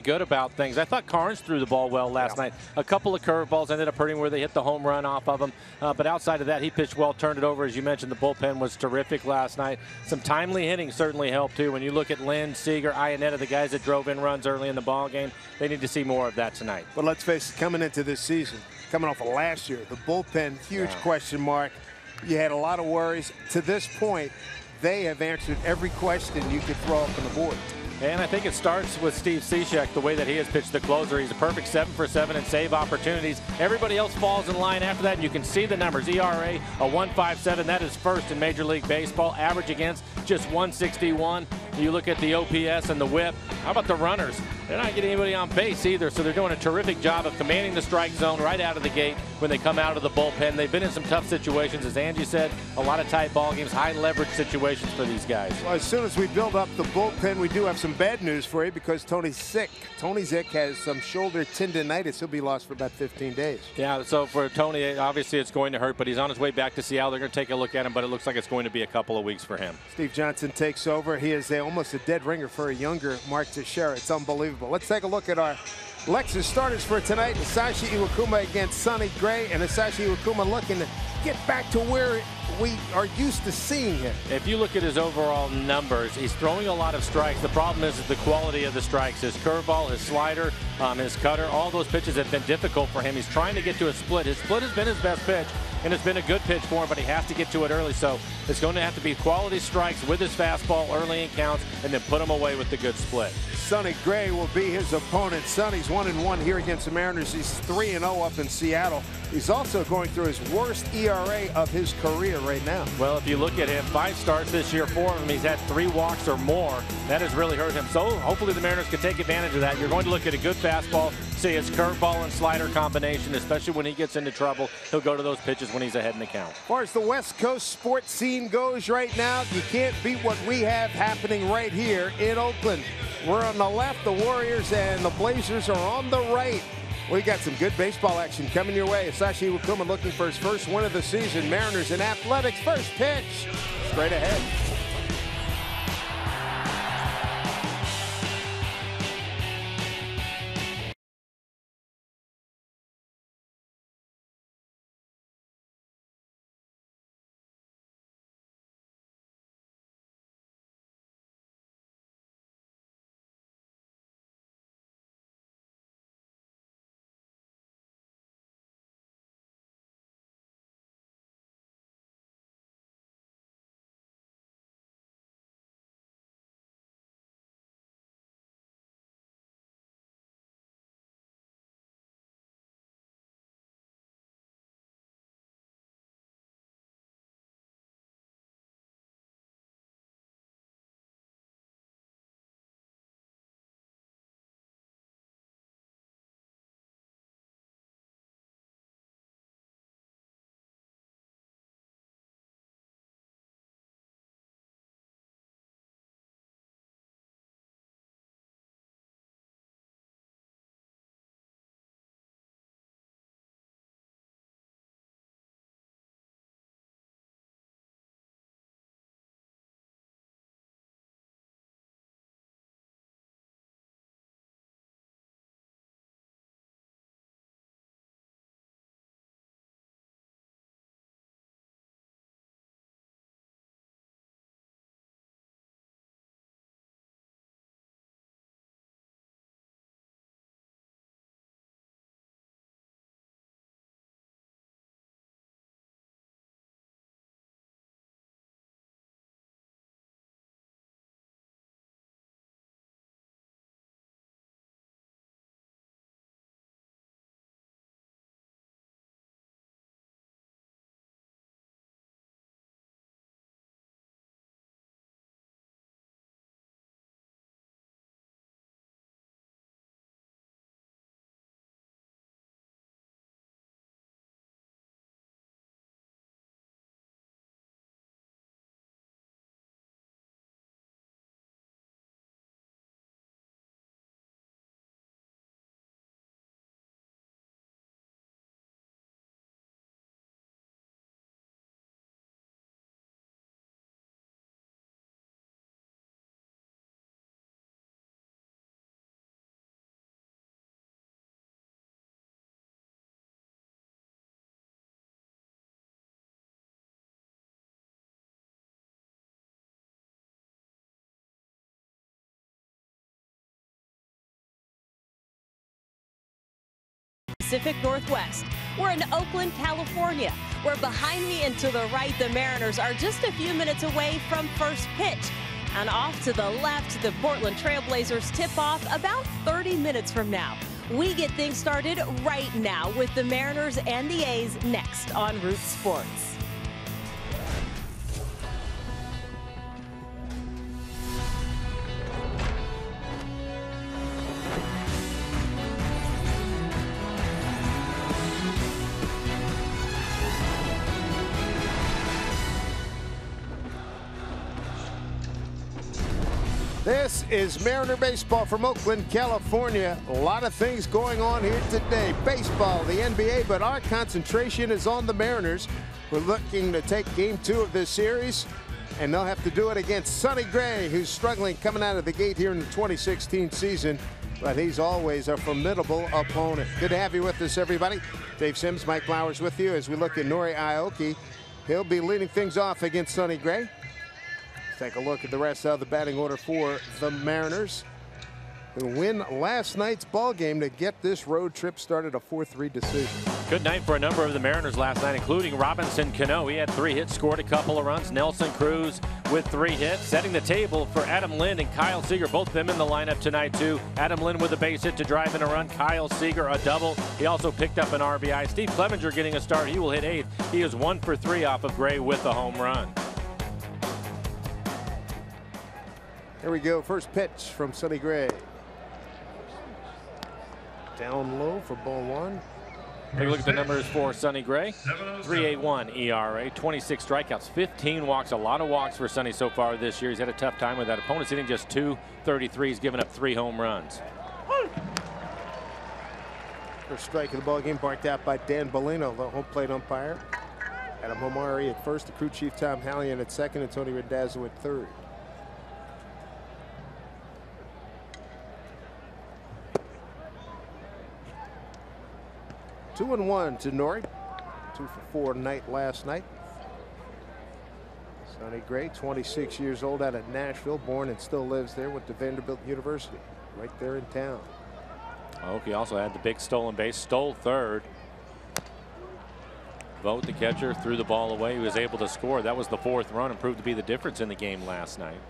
good about things. I thought Carnes threw the ball well last night. A couple of curveballs ended up hurting where they hit the home run off of him. But outside of that, he pitched well, turned it over. As you mentioned, the bullpen was terrific last night. Some timely hitting certainly helped, too. When you look at Lynn, Seager, Iannetta, the guys that drove in runs early in the ball game, they need to see more of that tonight. But let's face it, coming into this season, coming off of last year, the bullpen, huge question mark. You had a lot of worries. To this point, they have answered every question you could throw up on the board. And I think it starts with Steve Cishek, the way that he has pitched the closer. He's a perfect 7 for 7 in save opportunities. Everybody else falls in line after that, and you can see the numbers. ERA, a 1.57. That is first in Major League Baseball. Average against, just 161. You look at the OPS and the whip. How about the runners? They're not getting anybody on base either, so they're doing a terrific job of commanding the strike zone right out of the gate when they come out of the bullpen. They've been in some tough situations, as Angie said, a lot of tight ball games, high leverage situations for these guys. Well, as soon as we build up the bullpen, we do have some bad news for you because Tony's sick. Tony Zick has some shoulder tendonitis. He'll be lost for about 15 days. Yeah, so for Tony, obviously it's going to hurt, but he's on his way back to Seattle. They're going to take a look at him, but it looks like it's going to be a couple of weeks for him. Steve Johnson takes over. He is almost a dead ringer for a younger Mark Teixeira. It's unbelievable. Let's take a look at our Lexus starters for tonight. Hisashi Iwakuma against Sonny Gray, and Hisashi Iwakuma looking to get back to where we are used to seeing him. If you look at his overall numbers, he's throwing a lot of strikes. The problem is the quality of the strikes. His curveball, his slider, his cutter, all those pitches have been difficult for him. He's trying to get to a split. His split has been his best pitch, and it's been a good pitch for him, but he has to get to it early. So it's going to have to be quality strikes with his fastball early in counts, and then put him away with the good split. Sonny Gray will be his opponent. Sonny's 1-1 here against the Mariners. He's 3-0 up in Seattle. He's also going through his worst ERA of his career right now. Well, if you look at him, 5 starts this year, 4 of them, he's had 3 walks or more. That has really hurt him. So hopefully the Mariners can take advantage of that. You're going to look at a good fastball, see his curveball and slider combination, especially when he gets into trouble. He'll go to those pitches when he's ahead in the count. As far as the West Coast sports scene goes right now, you can't beat what we have happening right here in Oakland. We're on the left, the Warriors and the Blazers are on the right. We got some good baseball action coming your way. Hisashi Iwakuma looking for his first win of the season. Mariners in athletics, first pitch, straight ahead. Pacific Northwest. We're in Oakland, California, where behind me and to the right, the Mariners are just a few minutes away from first pitch. And off to the left, the Portland Trail Blazers tip off about 30 minutes from now. We get things started right now with the Mariners and the A's next on Root Sports. This is Mariner Baseball from Oakland, California. A lot of things going on here today. Baseball, the NBA, but our concentration is on the Mariners. We're looking to take game 2 of this series, and they'll have to do it against Sonny Gray, who's struggling coming out of the gate here in the 2016 season, but he's always a formidable opponent. Good to have you with us, everybody. Dave Sims, Mike Flowers with you as we look at Nori Aoki. He'll be leading things off against Sonny Gray. Take a look at the rest of the batting order for the Mariners, who win last night's ball game to get this road trip started, a 4-3 decision. Good night for a number of the Mariners last night, including Robinson Cano. He had 3 hits, scored a couple of runs. Nelson Cruz with 3 hits, setting the table for Adam Lind and Kyle Seager, both of them in the lineup tonight too. Adam Lind with a base hit to drive in a run. Kyle Seager a double. He also picked up an RBI. Steve Clevenger getting a start. He will hit 8th. He is 1 for 3 off of Gray with a home run. Here we go. First pitch from Sonny Gray. Down low for ball 1. Take a look at the numbers for Sonny Gray. 3.81 ERA, 26 strikeouts, 15 walks. A lot of walks for Sonny so far this year. He's had a tough time with that. Opponent's hitting just .233. He's given up 3 home runs. First strike of the ball game barked out by Dan Bellino, the home plate umpire. Adam Homari at first, the crew chief Tom Hallion at second, and Tony Randazzo at third. Two and 1 to Nori. 2 for 4 last night. Sonny Gray, 26 years old, out of Nashville, born and still lives there, went to Vanderbilt University, right there in town. He also had the big stolen base, stole third. Vogt, the catcher, threw the ball away. He was able to score. That was the 4th run and proved to be the difference in the game last night.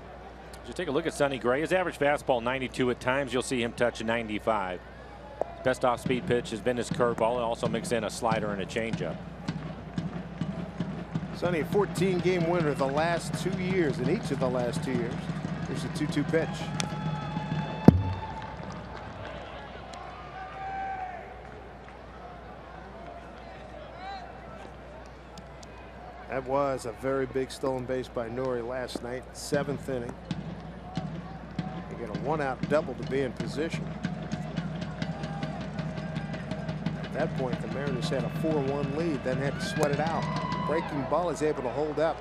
Just take a look at Sonny Gray. His average fastball 92 at times. You'll see him touch 95. Best off-speed pitch has been his curveball. Also mix in a slider and a changeup. Sonny, a 14-game winner the last 2 years, in each of the last 2 years. Here's a 2-2 pitch. That was a very big stolen base by Nori last night, 7th inning. You get a 1-out double to be in position. At that point, the Mariners had a 4-1 lead, then had to sweat it out. Breaking ball is able to hold up.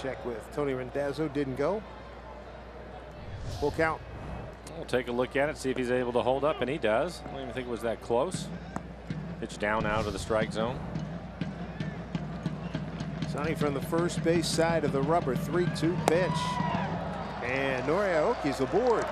Check with Tony Randazzo, didn't go. Full count. We'll take a look at it, see if he's able to hold up, and he does. I don't even think it was that close. Pitch down out of the strike zone. Sonny from the first base side of the rubber, 3-2 pitch. And Nori Aoki's aboard.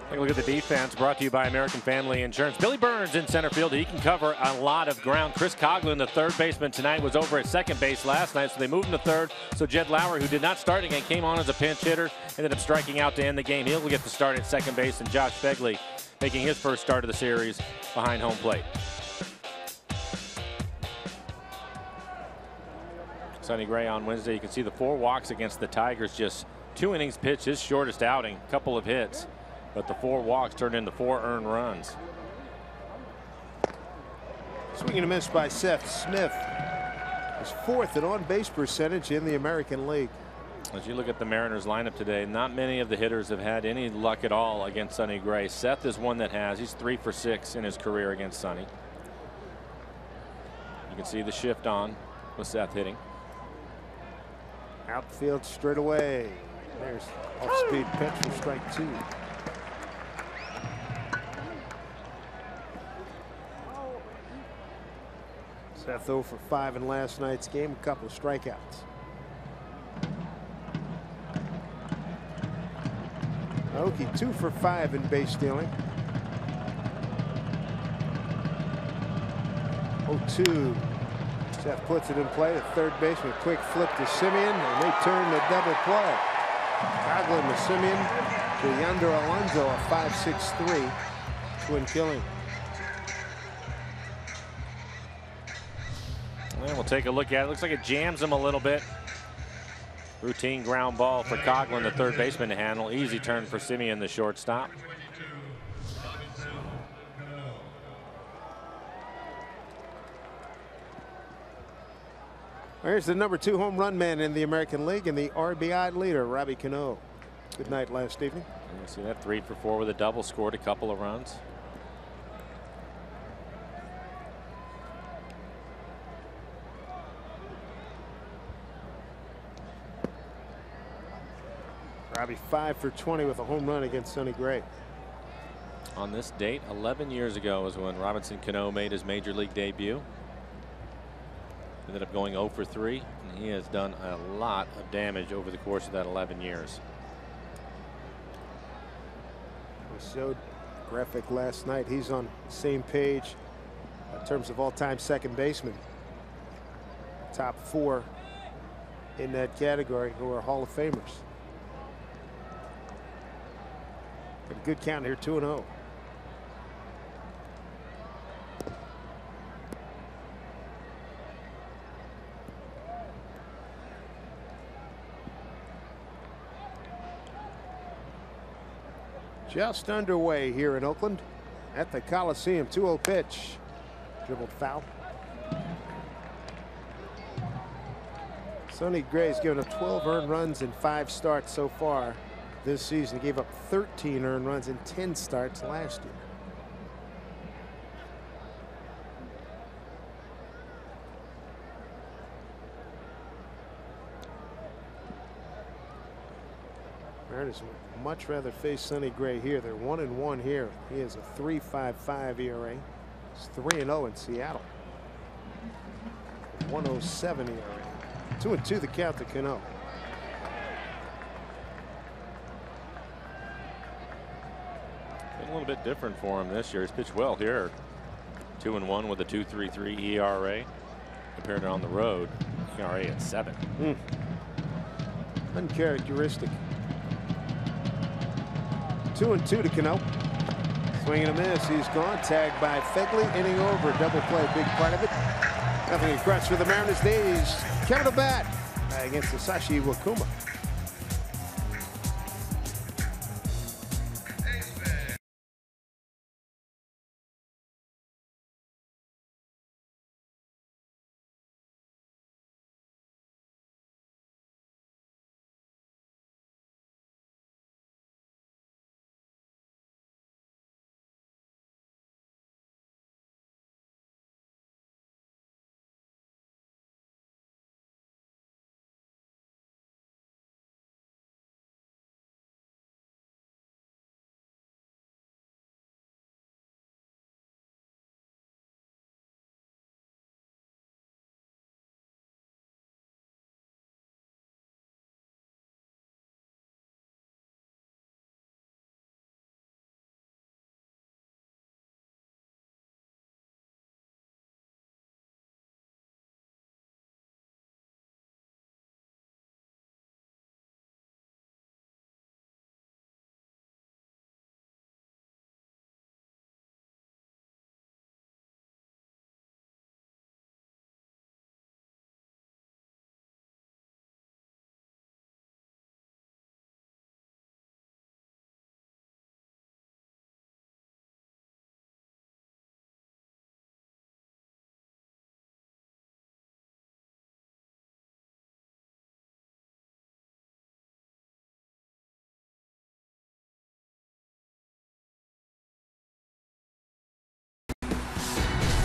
Take a look at the defense, brought to you by American Family Insurance. Billy Burns in center field. He can cover a lot of ground. Chris Coughlin, the 3rd baseman tonight, was over at 2nd base last night, so they moved him to 3rd. So Jed Lowry, who did not start again, came on as a pinch hitter, ended up striking out to end the game. He'll get the start at 2nd base, and Josh Fegley making his first start of the series behind home plate. Sonny Gray on Wednesday. You can see the 4 walks against the Tigers, just 2 innings pitched, his shortest outing, couple of hits. But the 4 walks turned into 4 earned runs. Swing and a miss by Seth Smith. His 4th in on-base percentage in the American League. As you look at the Mariners lineup today, not many of the hitters have had any luck at all against Sonny Gray. Seth is one that has. He's 3 for 6 in his career against Sonny. You can see the shift on with Seth hitting. Outfield straight away. There's off-speed pitch for strike 2. Seth 0 for 5 in last night's game, a couple of strikeouts. Okie 2 for 5 in base stealing. 0-2. Seth puts it in play. The third baseman, quick flip to Simeon, and they turn the double play. Coughlin to Simeon to Yonder Alonso, a 5-6-3 twin killing. And we'll take a look at it. Looks like it jams him a little bit. Routine ground ball for Coughlin, the third baseman, to handle. Easy turn for Simeon, the shortstop. Here's the #2 home run man in the American League and the RBI leader, Robbie Cano. Good night last evening. You see that 3 for 4 with a double, scored a couple of runs. Robbie 5 for 20 with a home run against Sonny Gray. On this date, 11 years ago, was when Robinson Cano made his major league debut. Ended up going 0 for 3, and he has done a lot of damage over the course of that 11 years. We showed graphic last night. He's on the same page in terms of all-time second baseman. Top 4 in that category who are Hall of Famers. Got a good count here, 2-0. Just underway here in Oakland at the Coliseum. 2-0 pitch. Dribbled foul. Sonny Gray's given up 12 earned runs in 5 starts so far this season. He gave up 13 earned runs in 10 starts last year. Mariners would much rather face Sonny Gray here. They're 1-1 here. He has a 3.55 ERA. He's 3-0 in Seattle. 1.07 ERA. 2-2 the count to Cano. A little bit different for him this year. He's pitched well here. 2-1 with a 2.33 ERA. Compared to on the road, ERA at 7. Uncharacteristic. 2-2 to Cano. Swing and a miss. He's gone. Tagged by Fegley. Inning over. Double play. Big part of it. Nothing across for the Mariners. Days. Count to bat against Hisashi Wakuma.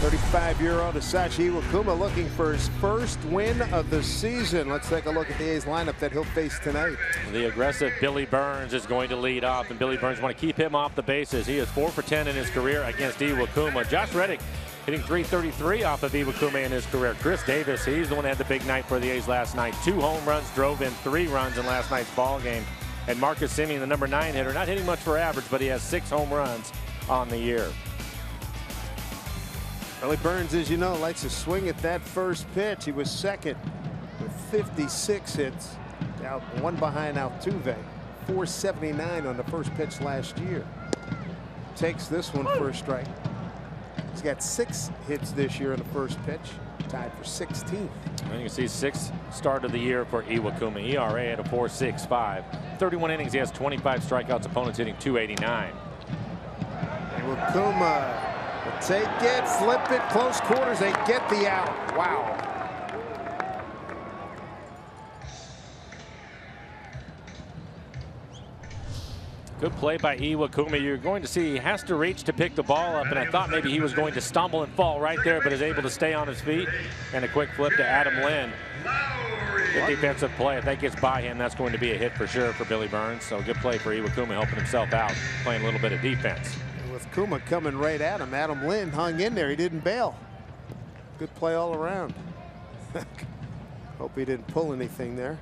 '35-year-old Hisashi Wakuma looking for his first win of the season. Let's take a look at the A's lineup that he'll face tonight. The aggressive Billy Burns is going to lead off, and Billy Burns want to keep him off the bases. He is 4 for 10 in his career against Iwakuma. Josh Reddick hitting .333 off of Iwakuma in his career. Chris Davis, he's the one that had the big night for the A's last night. 2 home runs, drove in 3 runs in last night's ball game. And Marcus Semien, the number 9 hitter, not hitting much for average, but he has 6 home runs on the year. Billy Burns, as you know, likes to swing at that first pitch. He was second with 56 hits, out one behind Altuve. 479 on the first pitch last year. Takes this one for a strike. He's got 6 hits this year in the first pitch, tied for 16th. And you can see 6th start of the year for Iwakuma. ERA at a 4.65. 31 innings, he has 25 strikeouts, opponents hitting .289. Iwakuma will take it, flip it, close quarters, they get the out. Wow. Good play by Iwakuma. You're going to see he has to reach to pick the ball up, and I thought maybe he was going to stumble and fall right there, but is able to stay on his feet. And a quick flip to Adam Lind. Good defensive play. If that gets by him, that's going to be a hit for sure for Billy Burns. So good play for Iwakuma, helping himself out, playing a little bit of defense. And with Kuma coming right at him, Adam Lind hung in there. He didn't bail. Good play all around. Hope he didn't pull anything there.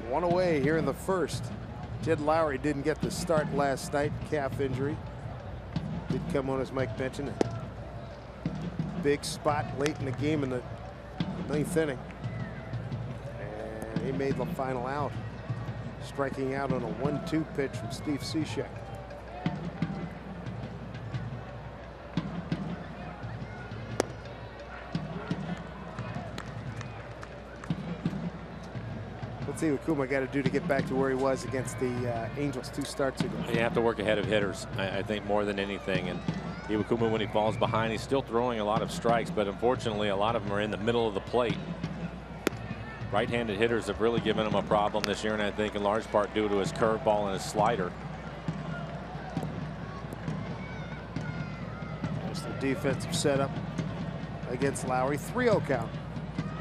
One away here in the first. Jed Lowry didn't get the start last night, calf injury. Did come on, as Mike mentioned, a big spot late in the game in the 9th inning. And he made the final out, striking out on a 1-2 pitch from Steve Cishek. Let's see what Kuma got to do to get back to where he was against the Angels 2 starts ago. You have to work ahead of hitters, I think, more than anything. And Iwakuma, when he falls behind, he's still throwing a lot of strikes, but unfortunately, a lot of them are in the middle of the plate. Right-handed hitters have really given him a problem this year, and I think in large part due to his curveball and his slider. There's the defensive setup against Lowry. 3-0 count.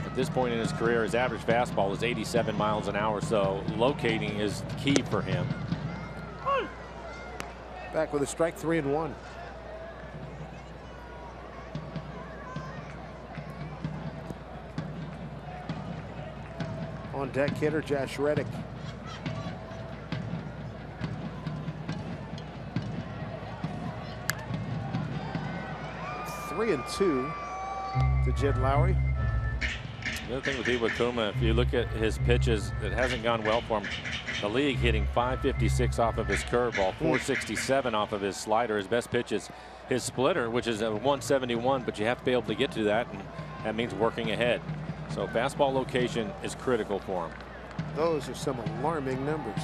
At this point in his career, his average fastball is 87 miles an hour, so locating is key for him. Back with a strike, 3-1. On deck hitter Josh Reddick. Three and 2 to Jed Lowry. The other thing with Iwakuma, if you look at his pitches, it hasn't gone well for him. The league hitting .556 off of his curveball, .467 off of his slider. His best pitch is his splitter, which is a .171, but you have to be able to get to that, and that means working ahead. So fastball location is critical for him. Those are some alarming numbers.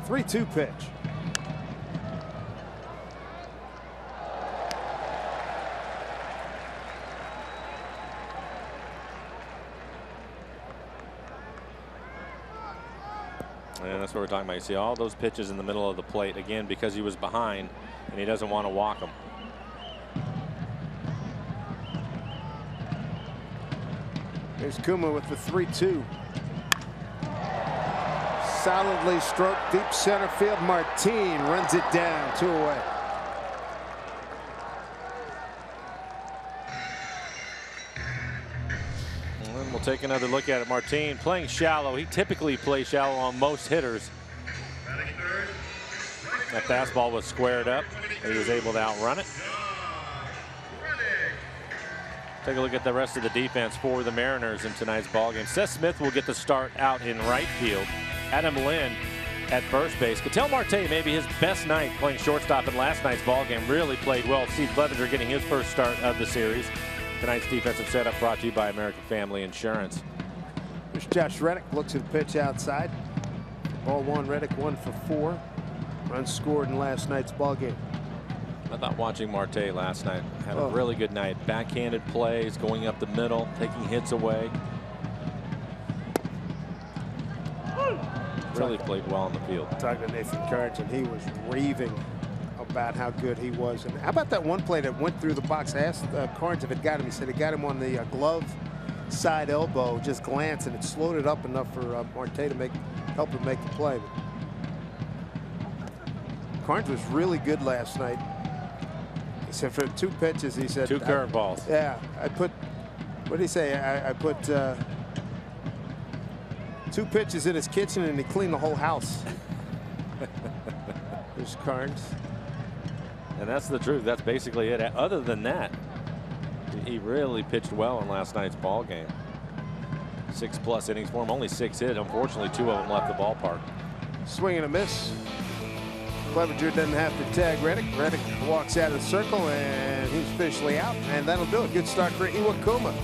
3-2 pitch. And that's what we're talking about. You see all those pitches in the middle of the plate, again, because he was behind and he doesn't want to walk them. Here's Kuma with the 3-2. Solidly stroked deep center field. Martin runs it down, 2 away. And we'll take another look at it. Martin playing shallow. He typically plays shallow on most hitters. That fastball was squared up. He was able to outrun it. Take a look at the rest of the defense for the Mariners in tonight's ballgame. Seth Smith will get the start out in right field. Adam Lind at first base. Ketel Marte, maybe his best night playing shortstop in last night's ballgame. Really played well. Steve Clevenger getting his first start of the series. Tonight's defensive setup brought to you by American Family Insurance. Here's Josh Reddick. Looks at the pitch outside. Ball 1, Reddick 1 for 4. Runs scored in last night's ballgame. I thought watching Marte last night had a really good night. Backhanded plays, going up the middle, taking hits away. Really played well on the field. Talking to Nathan Karch, and he was raving about how good he was. And how about that one play that went through the box? I asked Carnes if it got him. He said it got him on the glove side elbow, just glance, and it slowed it up enough for Marte to help him make the play. Carnes was really good last night. He said for 2 pitches, he said 2 curveballs. Yeah, I put. What did he say? I put 2 pitches in his kitchen, and he cleaned the whole house. There's Carnes. And that's the truth. That's basically it. Other than that, he really pitched well in last night's ball game. 6+ innings for him. Only 6 hit. Unfortunately, 2 of them left the ballpark. Swing and a miss. Clevenger doesn't have to tag Reddick. Reddick walks out of the circle, and he's officially out. And that'll do it. Good start for Iwakuma.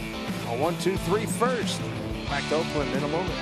A 1-2-3 first. Back to Oakland in a moment.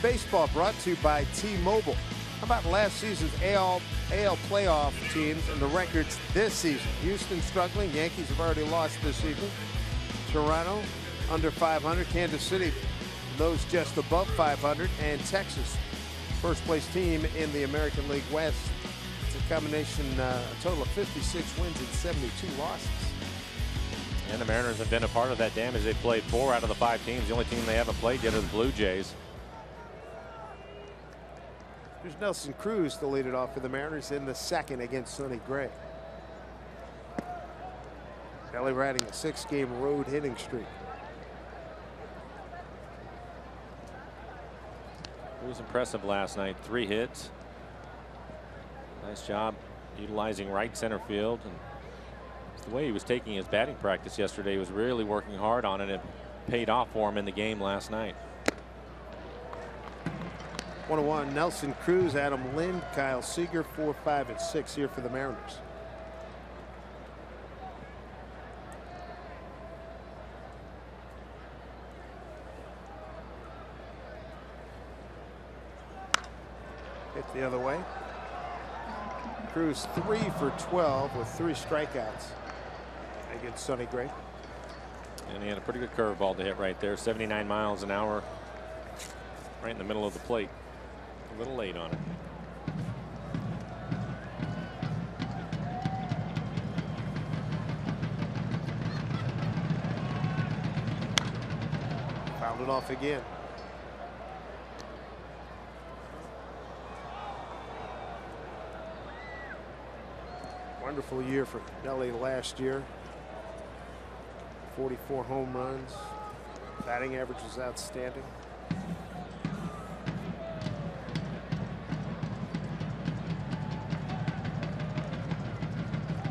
Baseball brought to you by T-Mobile. How about last season's AL playoff teams and the records this season? Houston struggling. Yankees have already lost this evening. Toronto under 500. Kansas City, those just above 500. And Texas, first place team in the American League West. It's a combination, a total of 56 wins and 72 losses. And the Mariners have been a part of that damage. They've played 4 out of the 5 teams. The only team they haven't played yet are the Blue Jays. Here's Nelson Cruz to lead it off for the Mariners in the second against Sonny Gray. Kelly riding a 6-game road hitting streak. He was impressive last night. 3 hits. Nice job utilizing right center field. And it's the way he was taking his batting practice yesterday. He was really working hard on it. It paid off for him in the game last night. 1-1, Nelson Cruz, Adam Lind, Kyle Seager, 4, 5, and 6 here for the Mariners. Hit the other way. Cruz 3 for 12 with 3 strikeouts against Sonny Gray. And he had a pretty good curveball to hit right there. 79 miles an hour. Right in the middle of the plate. A little late on it. Fouled it off again. Wonderful year for Nelly last year. 44 home runs. Batting average was outstanding.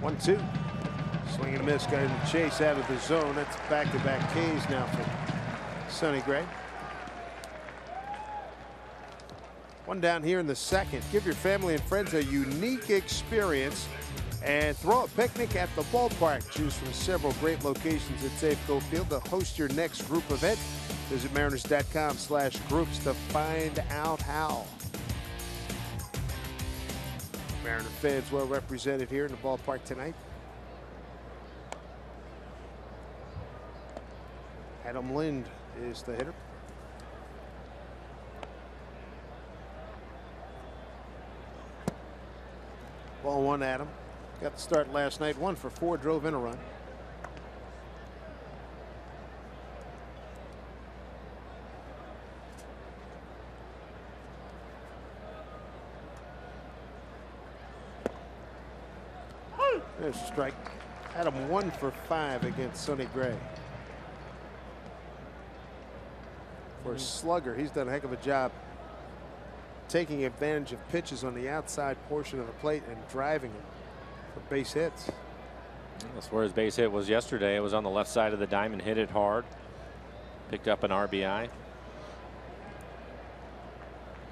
1-2. Swing and a miss. Got him chase out of the zone. That's back-to-back Ks now for Sonny Gray. One down here in the second. Give your family and friends a unique experience and throw a picnic at the ballpark. Choose from several great locations at Safeco Field to host your next group event. Visit mariners.com/groups to find out how. Mariner fans well represented here in the ballpark tonight. Adam Lind is the hitter. Ball one at him. Got the start last night. 1 for 4. Drove in a run. There's a strike. Had him 1 for 5 against Sonny Gray. For a slugger, he's done a heck of a job taking advantage of pitches on the outside portion of the plate and driving them for base hits. That's where his base hit was yesterday. It was on the left side of the diamond. Hit it hard. Picked up an RBI.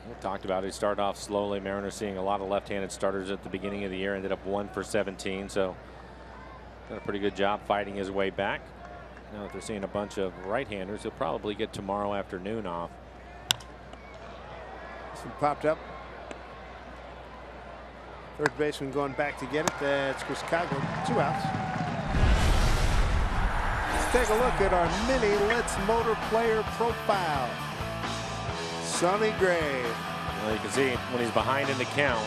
We talked about it. He started off slowly. Mariners seeing a lot of left-handed starters at the beginning of the year. Ended up 1 for 17. So done a pretty good job fighting his way back. Now that they're seeing a bunch of right-handers, he'll probably get tomorrow afternoon off. This one popped up. Third baseman going back to get it. That's Chris Coghlan. 2 outs. Let's take a look at our mini Let's Motor player profile. Sonny Gray. Well, you can see when he's behind in the count,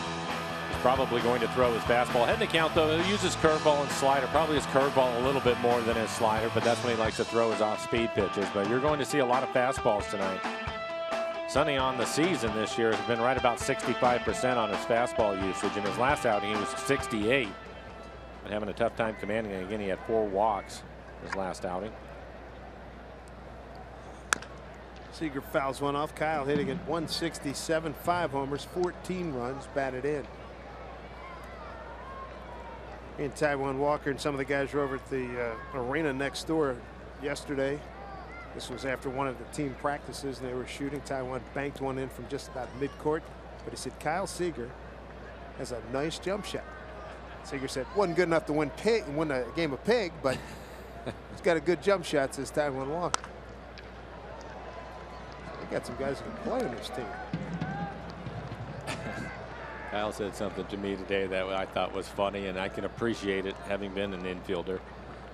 he's probably going to throw his fastball. Ahead in the count, though, he'll use his curveball and slider. Probably his curveball a little bit more than his slider, but that's when he likes to throw his off-speed pitches. But you're going to see a lot of fastballs tonight. Sonny on the season this year has been right about 65% on his fastball usage. In his last outing, he was 68. But having a tough time commanding it. Again, he had 4 walks his last outing. Seager fouls one off. Kyle hitting at 167, 5 homers, 14 runs batted in. And Taijuan Walker and some of the guys were over at the arena next door yesterday. This was after one of the team practices and they were shooting. Taijuan banked one in from just about midcourt, but he said Kyle Seager has a nice jump shot. Seager said wasn't good enough to win a game of pig, but he's got a good jump shot, says Taijuan Walker. They got some guys who can play on this team. Kyle said something to me today that I thought was funny, and I can appreciate it having been an infielder.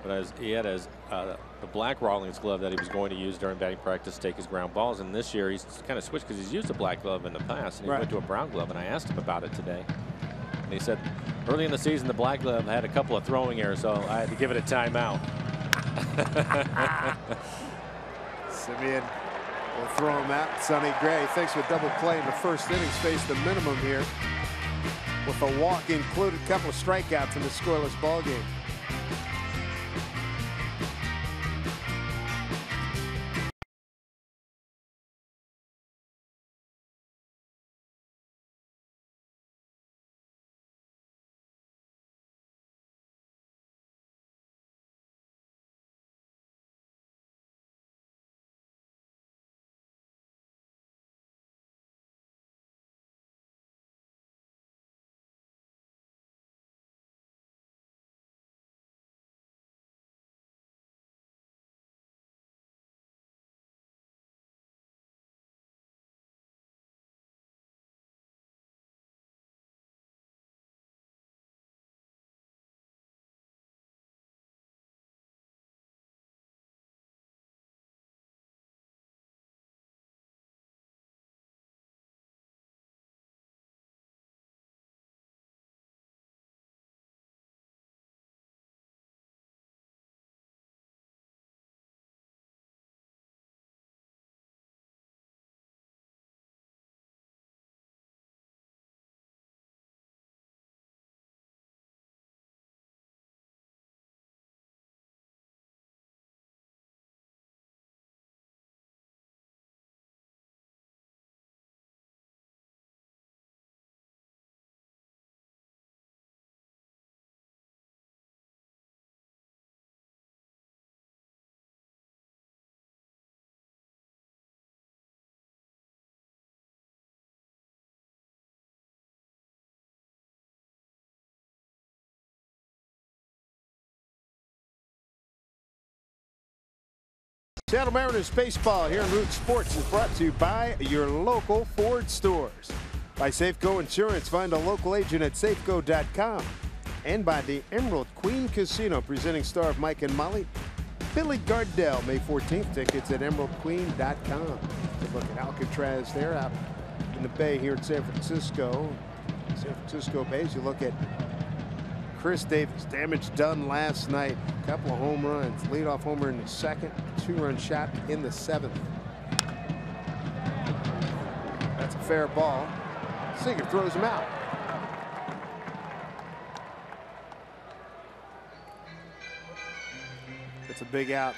But he had the black Rawlings glove that he was going to use during batting practice to take his ground balls. And this year he's kind of switched because he's used a black glove in the past. And he went to a brown glove. And I asked him about it today. And he said early in the season the black glove had a couple of throwing errors, so I had to give it a timeout. Simeon will throw him out. Sonny Gray, thanks for double play in the first innings, faced the minimum here with a walk included, couple of strikeouts in the scoreless ball game. Seattle Mariners baseball here in Root Sports is brought to you by your local Ford stores. By Safeco Insurance, find a local agent at safeco.com. And by the Emerald Queen Casino, presenting star of Mike and Molly, Billy Gardell, May 14th. Tickets at emeraldqueen.com. Good look at Alcatraz there out in the bay here in San Francisco. San Francisco Bays. You look at Chris Davis, damage done last night. A couple of home runs, leadoff homer in the second, 2-run shot in the seventh. That's a fair ball. Seager throws him out. It's a big out.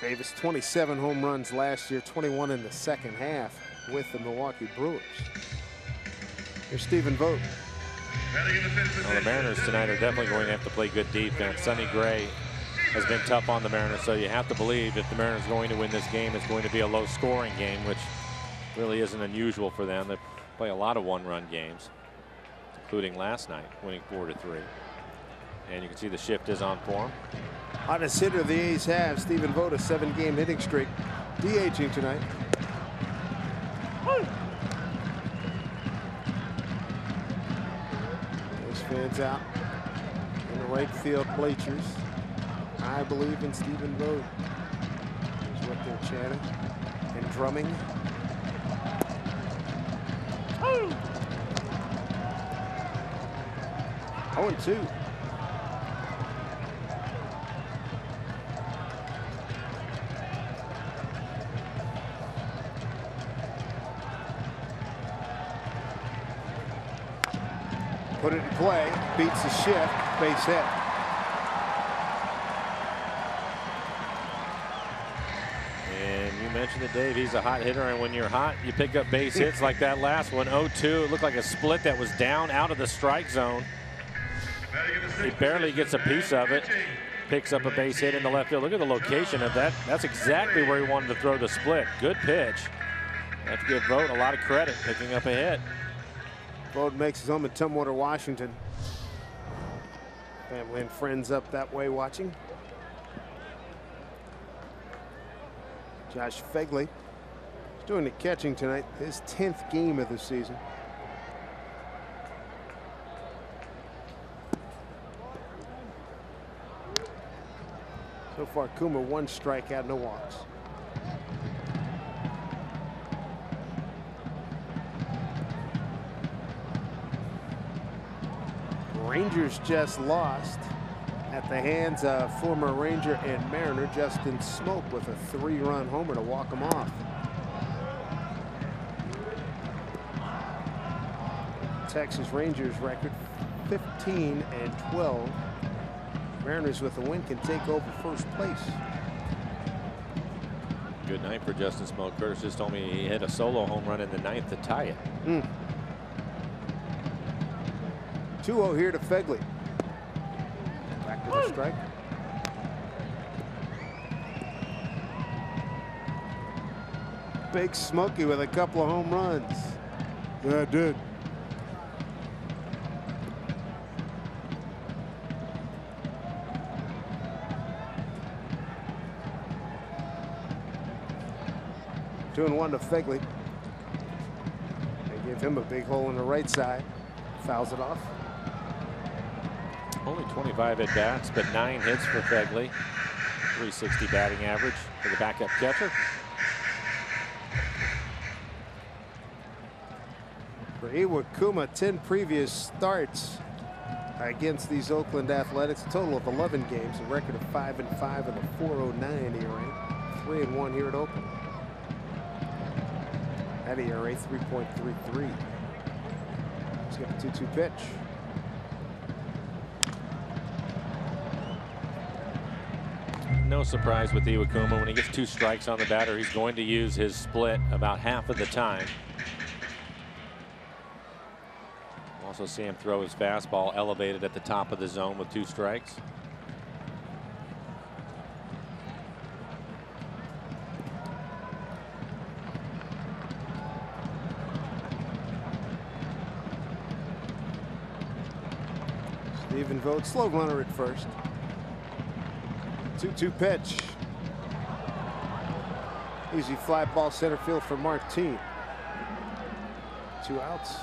Davis, 27 home runs last year, 21 in the second half with the Milwaukee Brewers. Here's Stephen Vogt. Well, the Mariners tonight are definitely going to have to play good defense. Sonny Gray has been tough on the Mariners, so you have to believe if the Mariners are going to win this game, it's going to be a low-scoring game, which really isn't unusual for them. They play a lot of one-run games, including last night, winning 4-3. And you can see the shift is on for him. Hottest hitter the A's have, Stephen Vogt, a 7-game hitting streak, DHing tonight. Fans out in the right field bleachers. I believe in Stephen Vogt is what they're chanting and drumming. 0-2. Put it in play, beats the shift, base hit. And you mentioned it, Dave, he's a hot hitter, and when you're hot, you pick up base hits like that last one, 0-2. It looked like a split that was down out of the strike zone. He barely gets a piece of it. Picks up a base hit in the left field. Look at the location of that. That's exactly where he wanted to throw the split. Good pitch. I have to give Vogt a lot of credit picking up a hit. Vogt makes his home in Tumwater, Washington. Family and friends up that way watching. Josh Phegley is doing the catching tonight. His 10th game of the season. So far, Kuma 1 strikeout, no walks. Rangers just lost at the hands of former Ranger and Mariner Justin Smoke with a 3-run homer to walk him off. Texas Rangers record 15-12. Mariners with a win can take over first place. Good night for Justin Smoke. Curtis just told me he hit a solo home run in the 9th to tie it. 2-0 here to Phegley. Back to the strike. Big Smokey with a couple of home runs. Yeah, dude. Two and 1 to Phegley. They give him a big hole in the right side. Fouls it off. Only 25 at bats, but 9 hits for Phegley. 360 batting average for the backup catcher. For Iwakuma, 10 previous starts against these Oakland Athletics. A total of 11 games, a record of 5-5 and a 4.09 ERA. 3-1 here at Oakland. That ERA 3.33. Let's get a 2-2 pitch. No surprise with Iwakuma. When he gets 2 strikes on the batter, he's going to use his split about half of the time. Also see him throw his fastball elevated at the top of the zone with 2 strikes. Stephen Vogt, slow runner at first. 2-2 pitch. Easy fly ball center field for Martin. 2 outs.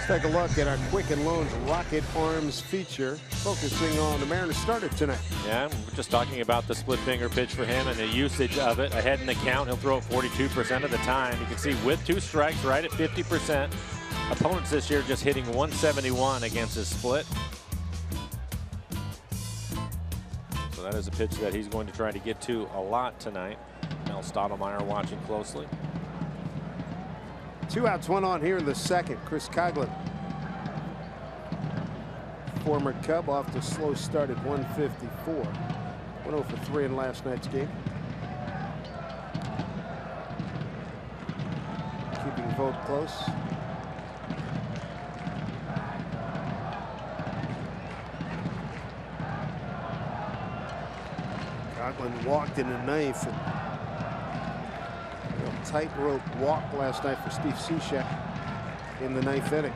Let's take a look at our Quicken Loans Rocket Arms feature, focusing on the Mariners starter tonight. Yeah, we're just talking about the split finger pitch for him and the usage of it. Ahead in the count, he'll throw it 42% of the time. You can see with 2 strikes, right at 50%. Opponents this year just hitting 171 against his split. So that is a pitch that he's going to try to get to a lot tonight. Mel Stottlemyre watching closely. 2 outs, 1 on here in the second. Chris Coghlan, former Cub, off the slow start at 154. 1 0 for 3 in last night's game. Keeping Vogt close. Coghlan walked in the ninth. Tightrope walk last night for Steve Cishek in the 9th inning.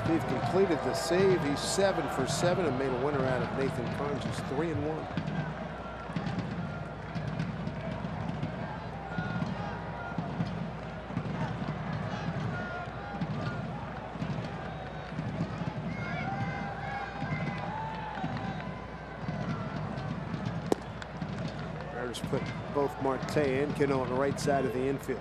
Steve completed the save. He's 7 for 7 and made a winner out of Nathan Carnes, who's 3-1. Mariners put both Marte and Cano on the right side of the infield.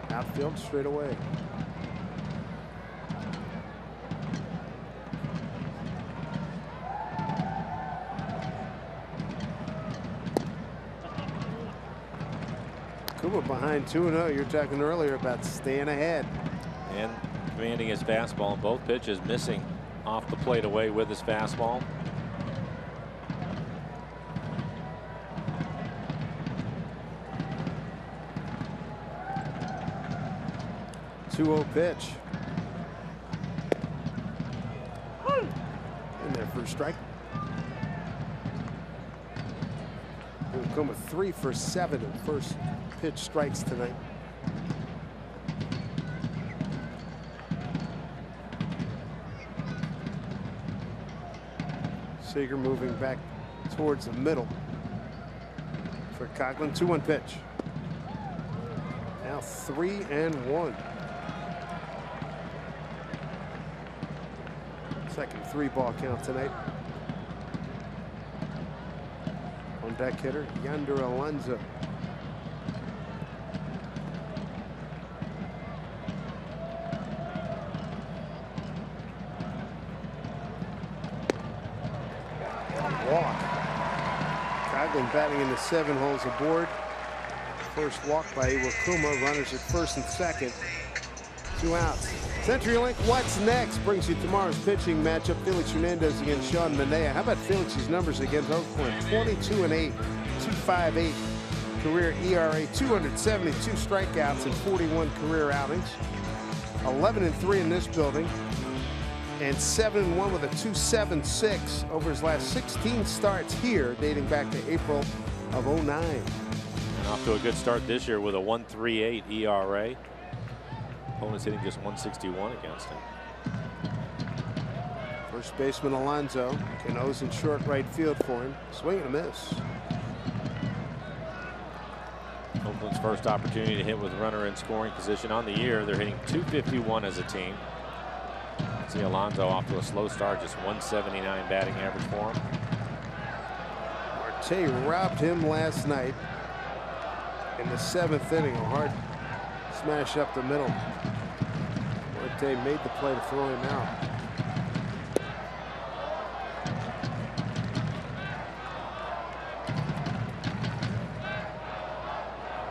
Outfield straight away. Kuma behind 2-0. You're talking earlier about staying ahead. And commanding his fastball in both pitches, missing off the plate away with his fastball. Two-0 pitch. In there for a strike. Kuma 3 for 7 in first pitch strikes tonight. Seager moving back towards the middle for Coghlan. 2-1 pitch. Now 3-1. Second 3-ball count tonight. On deck hitter Yonder Alonso. Walk. Coghlan batting in the 7 holes aboard. First walk by Iwakuma. Runners at first and second. 2 outs. CenturyLink, what's next? Brings you tomorrow's pitching matchup. Felix Hernandez against Sean Manaea. How about Felix's numbers against Oakland? 22-8, 2.58 career ERA, 272 strikeouts in 41 career outings, 11-3 in this building, and 7-1 with a 2.76 over his last 16 starts here, dating back to April of 09. And off to a good start this year with a 1.38 ERA. Opponents hitting just 161 against him. First baseman Alonso. Cano's in short right field for him. Swing and a miss. Oakland's first opportunity to hit with runner in scoring position on the year. They're hitting 251 as a team. See Alonso off to a slow start, just 179 batting average for him. Marte robbed him last night in the 7th inning. A hard smash up the middle. Marte made the play to throw him out.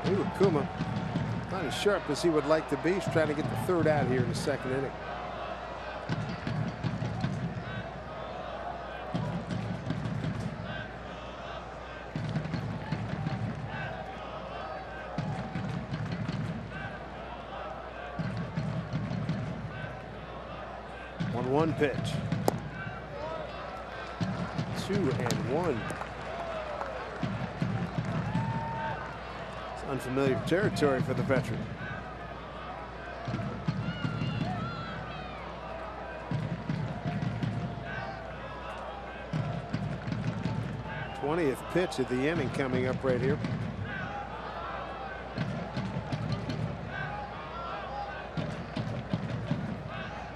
Iwakuma, not as sharp as he would like to be. He's trying to get the 3rd out here in the 2nd inning. One pitch. 2-1. It's unfamiliar territory for the veteran. 20th pitch of the inning coming up right here.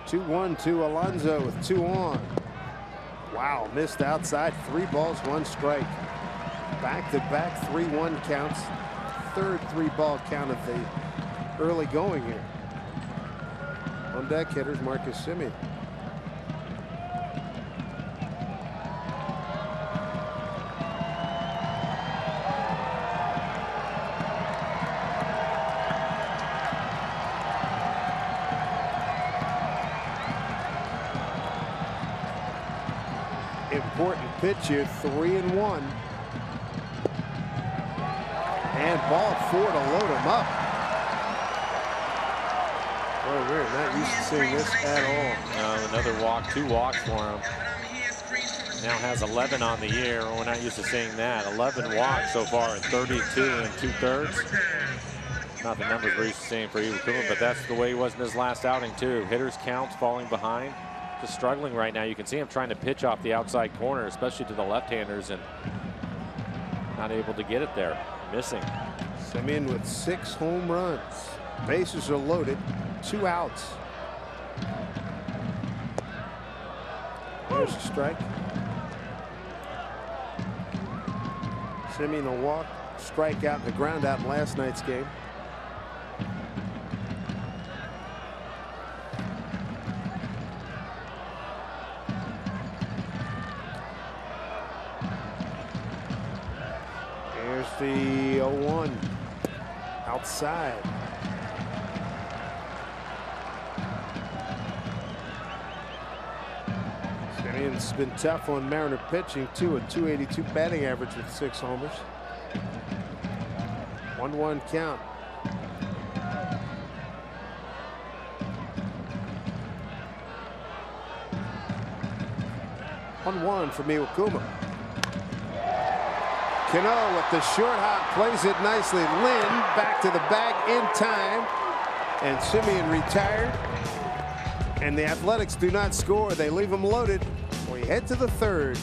Two-one to Alonso with 2 on. Wow, missed outside. 3 balls, 1 strike. Back-to-back 3-1 counts. Third 3-ball count of the early going here. On deck, hitters Marcus Semien. Important pitch here, 3-1. And ball 4 to load him up. Boy, we're not used to seeing this at all. No, another walk, 2 walks for him. Now has 11 on the year. We're not used to seeing that. 11 walks so far in 32 2/3. Not the numbers we're used to seeing for Iwakuma, but that's the way he was in his last outing too. Hitters counts falling behind. Just struggling right now. You can see him trying to pitch off the outside corner, especially to the left-handers, and not able to get it there. Missing. Semien with 6 home runs. Bases are loaded. 2 outs. There's a strike. Semien a walk, strikeout, and a ground out in last night's game. Here's the 0-1 outside. Semien's been tough on Mariner pitching too. A .282 batting average with 6 homers. 1-1 count. One from Iwakuma. Cano with the short hop, plays it nicely. Lynn back to the bag in time, and Semien retired. And the Athletics do not score. They leave them loaded. We head to the 3rd.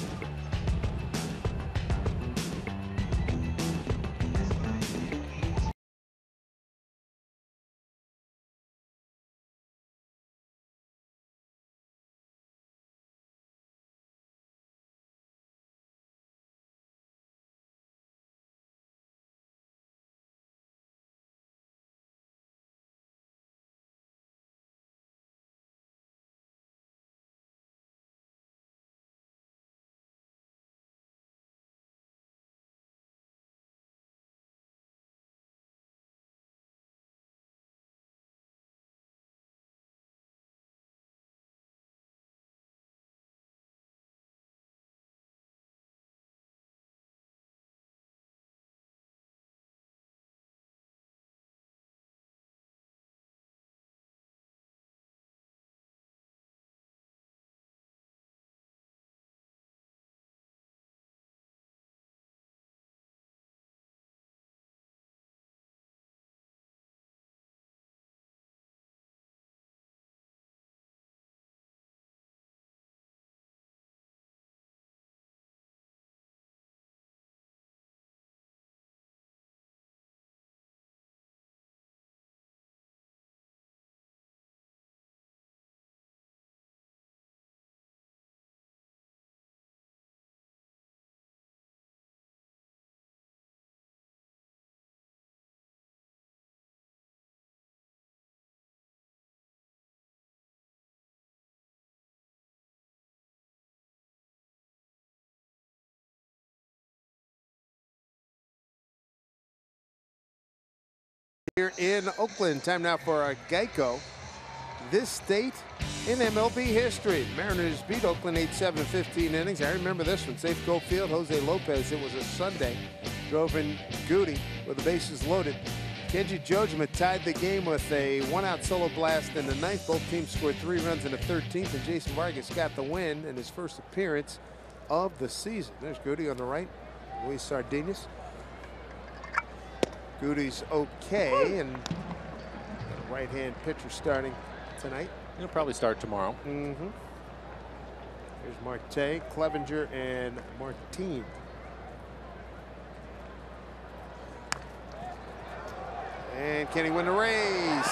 Here in Oakland, time now for a Geico. This state in MLB history. Mariners beat Oakland 8-7 in 15 innings. I remember this one. Safeco Field, Jose Lopez. It was a Sunday. Drove in Goody with the bases loaded. Kenji Jojima tied the game with a 1-out solo blast in the 9th. Both teams scored 3 runs in the 13th, and Jason Vargas got the win in his first appearance of the season. There's Goody on the right. Luis Sardinas. Goody's okay, and right-hand pitcher starting tonight. He'll probably start tomorrow. Here's Marte, Clevenger, and Martin. And can he win the race?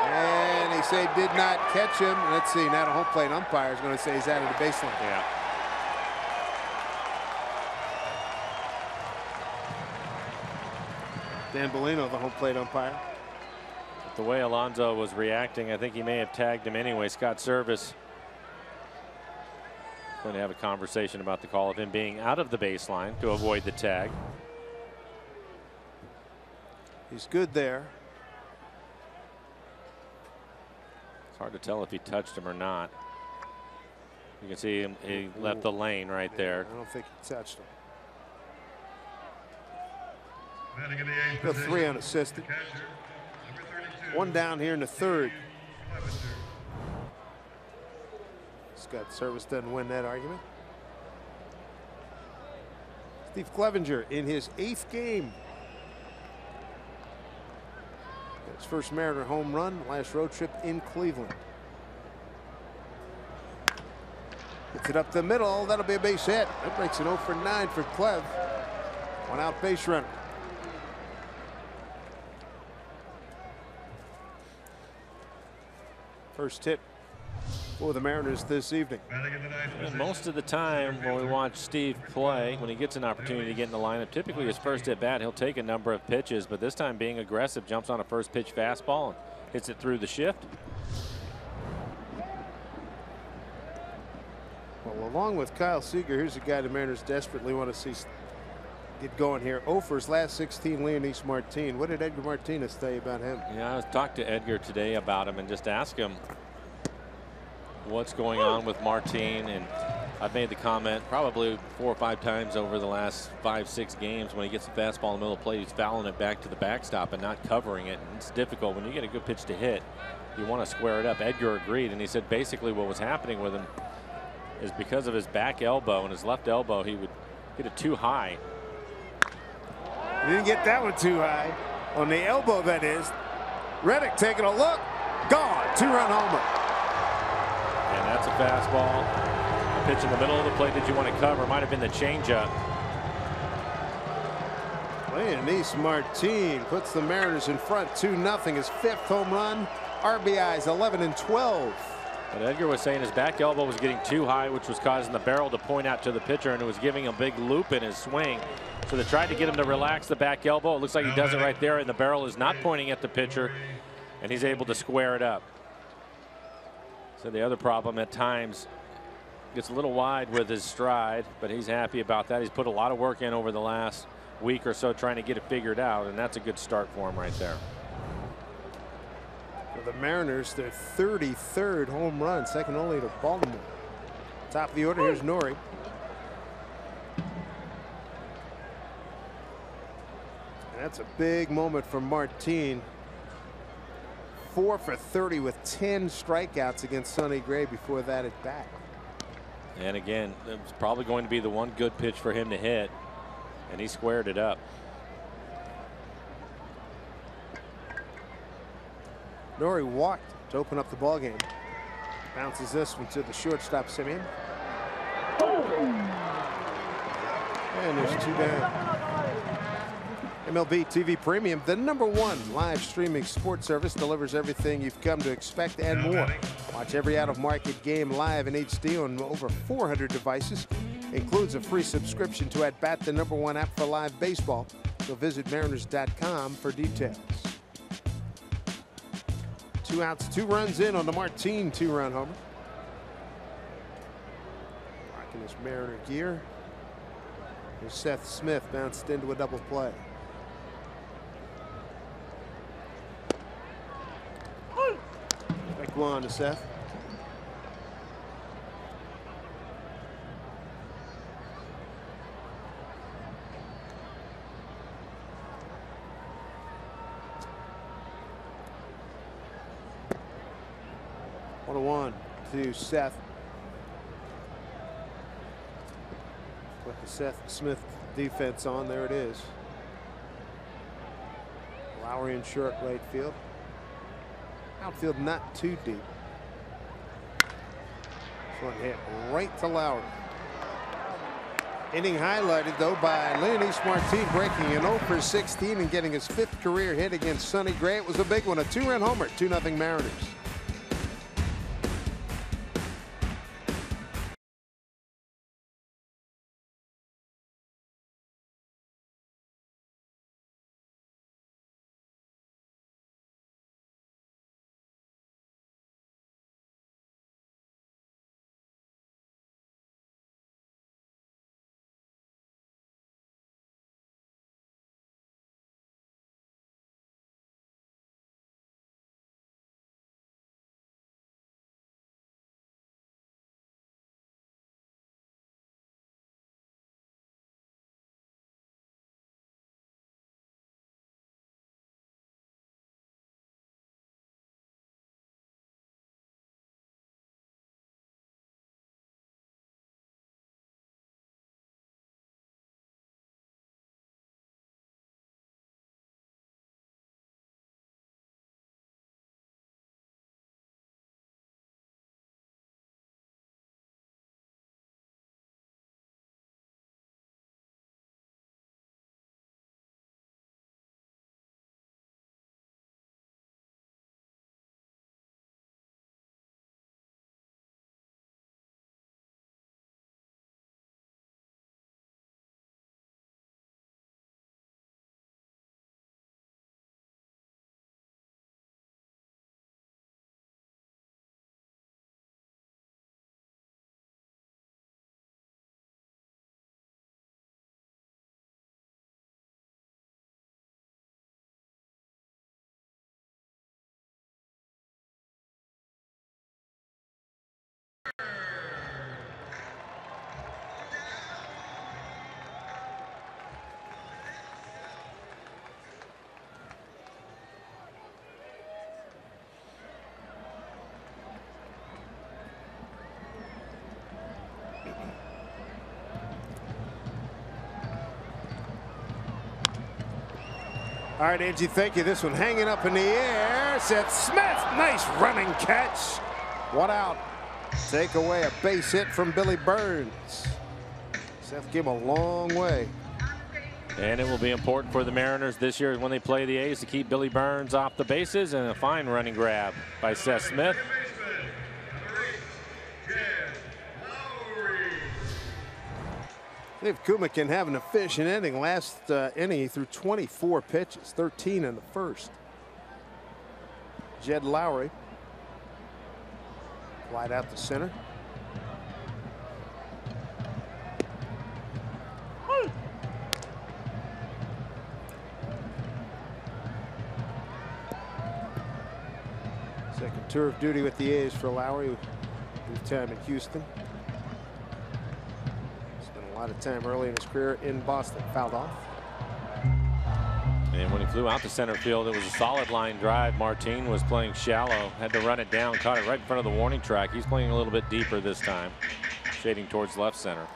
And they say did not catch him. Let's see, now the home plate umpire is going to say he's out of the baseline. Yeah. Dan Bellino, the home plate umpire. The way Alonso was reacting, I think he may have tagged him anyway. Scott Service going to have a conversation about the call of him being out of the baseline to avoid the tag. He's good there. It's hard to tell if he touched him or not. You can see him, he left the lane right there. I don't think he touched him. Batting in the eighth Go position, 3 unassisted. catcher, number 32, 1 down here in the 3rd. Clevenger. Scott Service doesn't win that argument. Steve Clevenger in his 8th game. His first Mariner home run, last road trip in Cleveland. Gets it up the middle. That'll be a base hit. That breaks an 0 for 9 for Clev. 1 out base runner. First hit for the Mariners this evening. Batting in the ninth And position, most of the time when we watch Steve play, when he gets an opportunity to get in the lineup, typically his first at bat, he'll take a number of pitches, but this time being aggressive, jumps on a first pitch fastball and hits it through the shift. Well, along with Kyle Seager, here's a guy the Mariners desperately want to see get going here. 0 for his last 16, Leonys Martin. What did Edgar Martinez tell you about him? Yeah, I was talking to Edgar today about him and just ask him what's going on with Martin. And I've made the comment probably 4 or 5 times over the last 5-6 games. When he gets the fastball in the middle of the plate, he's fouling it back to the backstop and not covering it. And it's difficult when you get a good pitch to hit. You want to square it up. Edgar agreed, and he said basically what was happening with him is because of his back elbow and his left elbow, he would get it too high. He didn't get that one too high. On the elbow, that is. Reddick taking a look. Gone. 2-run homer. And that's a fastball. A pitch in the middle of the plate that you want to cover. Might have been the changeup. Leonys Martin puts the Mariners in front 2-0. His 5th home run. RBIs 11 and 12. But Edgar was saying his back elbow was getting too high, which was causing the barrel to point out to the pitcher, and it was giving him a big loop in his swing. So they tried to get him to relax the back elbow. It looks like he does it right there, and the barrel is not pointing at the pitcher, and he's able to square it up. So the other problem at times gets a little wide with his stride, but he's happy about that. He's put a lot of work in over the last week or so trying to get it figured out, and that's a good start for him right there. For the Mariners, their 33rd home run, second only to Baltimore. Top of the order, here's Norrie. And that's a big moment for Martin. 4 for 30 with 10 strikeouts against Sonny Gray before that at bat. And again, it was probably going to be the one good pitch for him to hit, and he squared it up. Norrie walked to open up the ball game. Bounces this one to the shortstop, Simeon. And there's 2 down. MLB TV Premium, the #1 live streaming sports service, delivers everything you've come to expect and more. Watch every out-of-market game live in HD on over 400 devices. Includes a free subscription to At Bat, the #1 app for live baseball. So visit Mariners.com for details. 2 outs, 2 runs in on the Martin 2-run homer. Rocking his Mariner gear. Here's Seth Smith, bounced into a double play. Strike 1 to Seth. One to Seth. Put the Seth Smith defense on. There it is. Lowry in short right field. Outfield not too deep. This one hit right to Lowry. Inning highlighted, though, by Leonys Martin breaking an 0 for 16 and getting his 5th career hit against Sonny Gray. It was a big one, a 2-run homer, 2-0 Mariners. All right, Angie, thank you. This one hanging up in the air. Seth Smith, nice running catch. 1 out. Take away a base hit from Billy Burns. Seth came a long way. And it will be important for the Mariners this year when they play the A's to keep Billy Burns off the bases, and a fine running grab by Seth Smith. If Kuma can have an efficient inning. Last inning, he threw 24 pitches, 13 in the first. Jed Lowry. Wide out to center. Second tour of duty with the A's for Lowry. Brief time in Houston. A lot of time early in his career in Boston. Fouled off. And when he flew out to center field, it was a solid line drive. Martin was playing shallow, had to run it down, caught it right in front of the warning track. He's playing a little bit deeper this time, shading towards left center.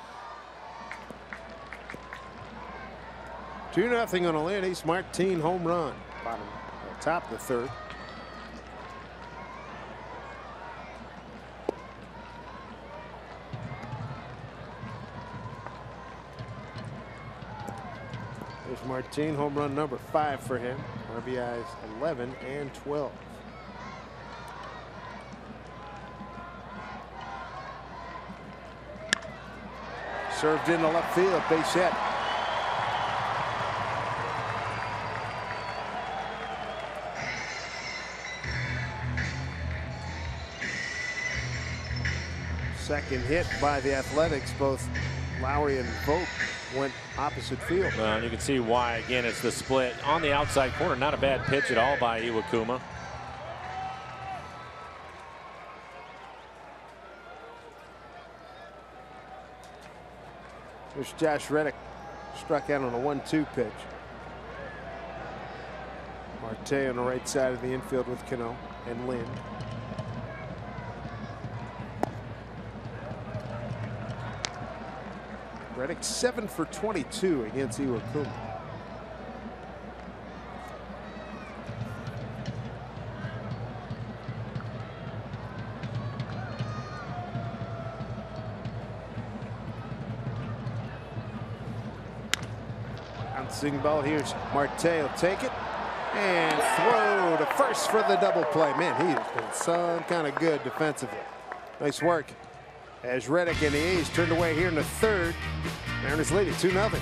2-0 on a Leonys Martin home run. Bottom, top of the third. Martin, home run number 5 for him. RBIs 11 and 12. Served into left field, base hit. Second hit by the Athletics. Both Lowry and Vogt went opposite field. Well, you can see why. Again, it's the split on the outside corner. Not a bad pitch at all by Iwakuma. There's Josh Reddick, struck out on a 1-2 pitch. Marte on the right side of the infield with Cano and Lynn. Reddick 7 for 22 against Iwakuma. Bouncing ball. Here's Marte. Will take it and throw to first for the double play. Man, he has been some kind of good defensively. Nice work. As Reddick and the A's turned away here in the third. Mariners lead it 2-0.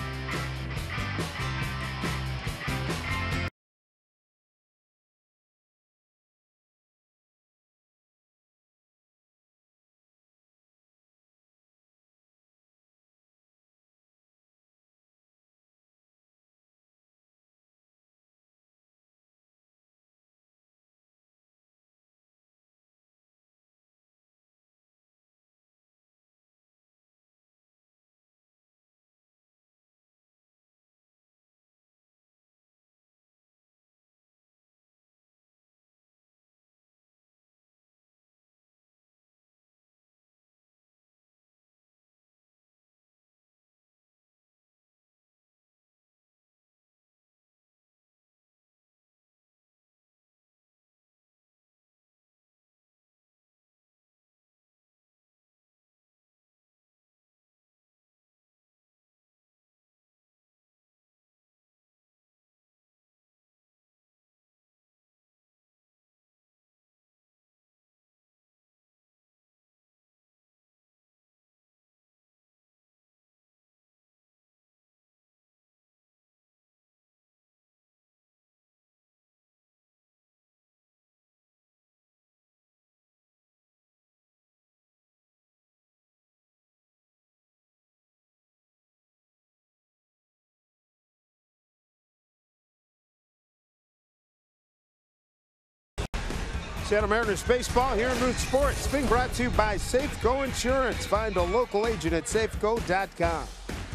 Seattle Mariners baseball here in Root Sports. Being brought to you by Safeco Insurance. Find a local agent at safeco.com.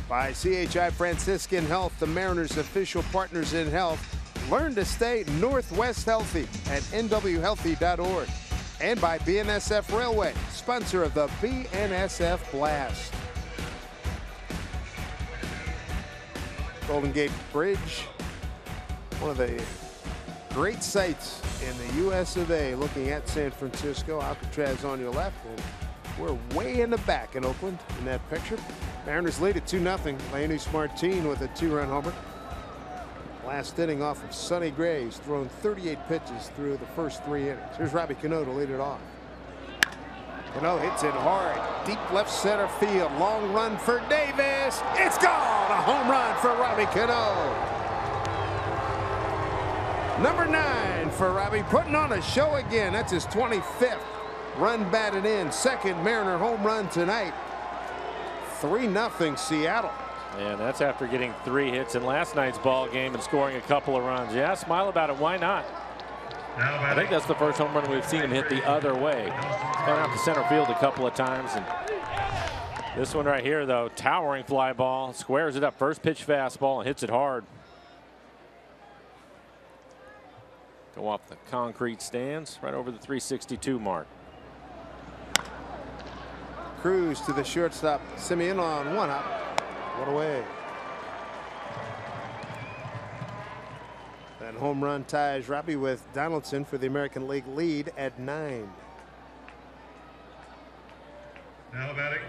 By CHI Franciscan Health, the Mariners' official partners in health. Learn to stay Northwest healthy at nwhealthy.org. And by BNSF Railway, sponsor of the BNSF Blast. Golden Gate Bridge, one of the great sights in the U.S. of A. Looking at San Francisco. Alcatraz on your left, and we're way in the back in Oakland in that picture. Mariners lead at 2-0. Leonys Martin with a 2-run homer. Last inning off of Sonny Gray. He's thrown 38 pitches through the first 3 innings. Here's Robbie Cano to lead it off. Cano hits it hard. Deep left center field. Long run for Davis. It's gone. A home run for Robbie Cano. Number 9 for Robbie, putting on a show again. That's his 25th run batted in. Second Mariner home run tonight. 3-0 Seattle. And that's after getting 3 hits in last night's ball game and scoring a couple of runs. Yeah, smile about it. Why not? I think that's the first home run we've seen him hit the other way. Gone out to center field a couple of times. And this one right here, though, towering fly ball. Squares it up. First pitch fastball and hits it hard. Go off the concrete stands right over the 362 mark. Cruz to the shortstop. Simeon on one hop. One away. That home run ties Robbie with Donaldson for the American League lead at 9. Now batting,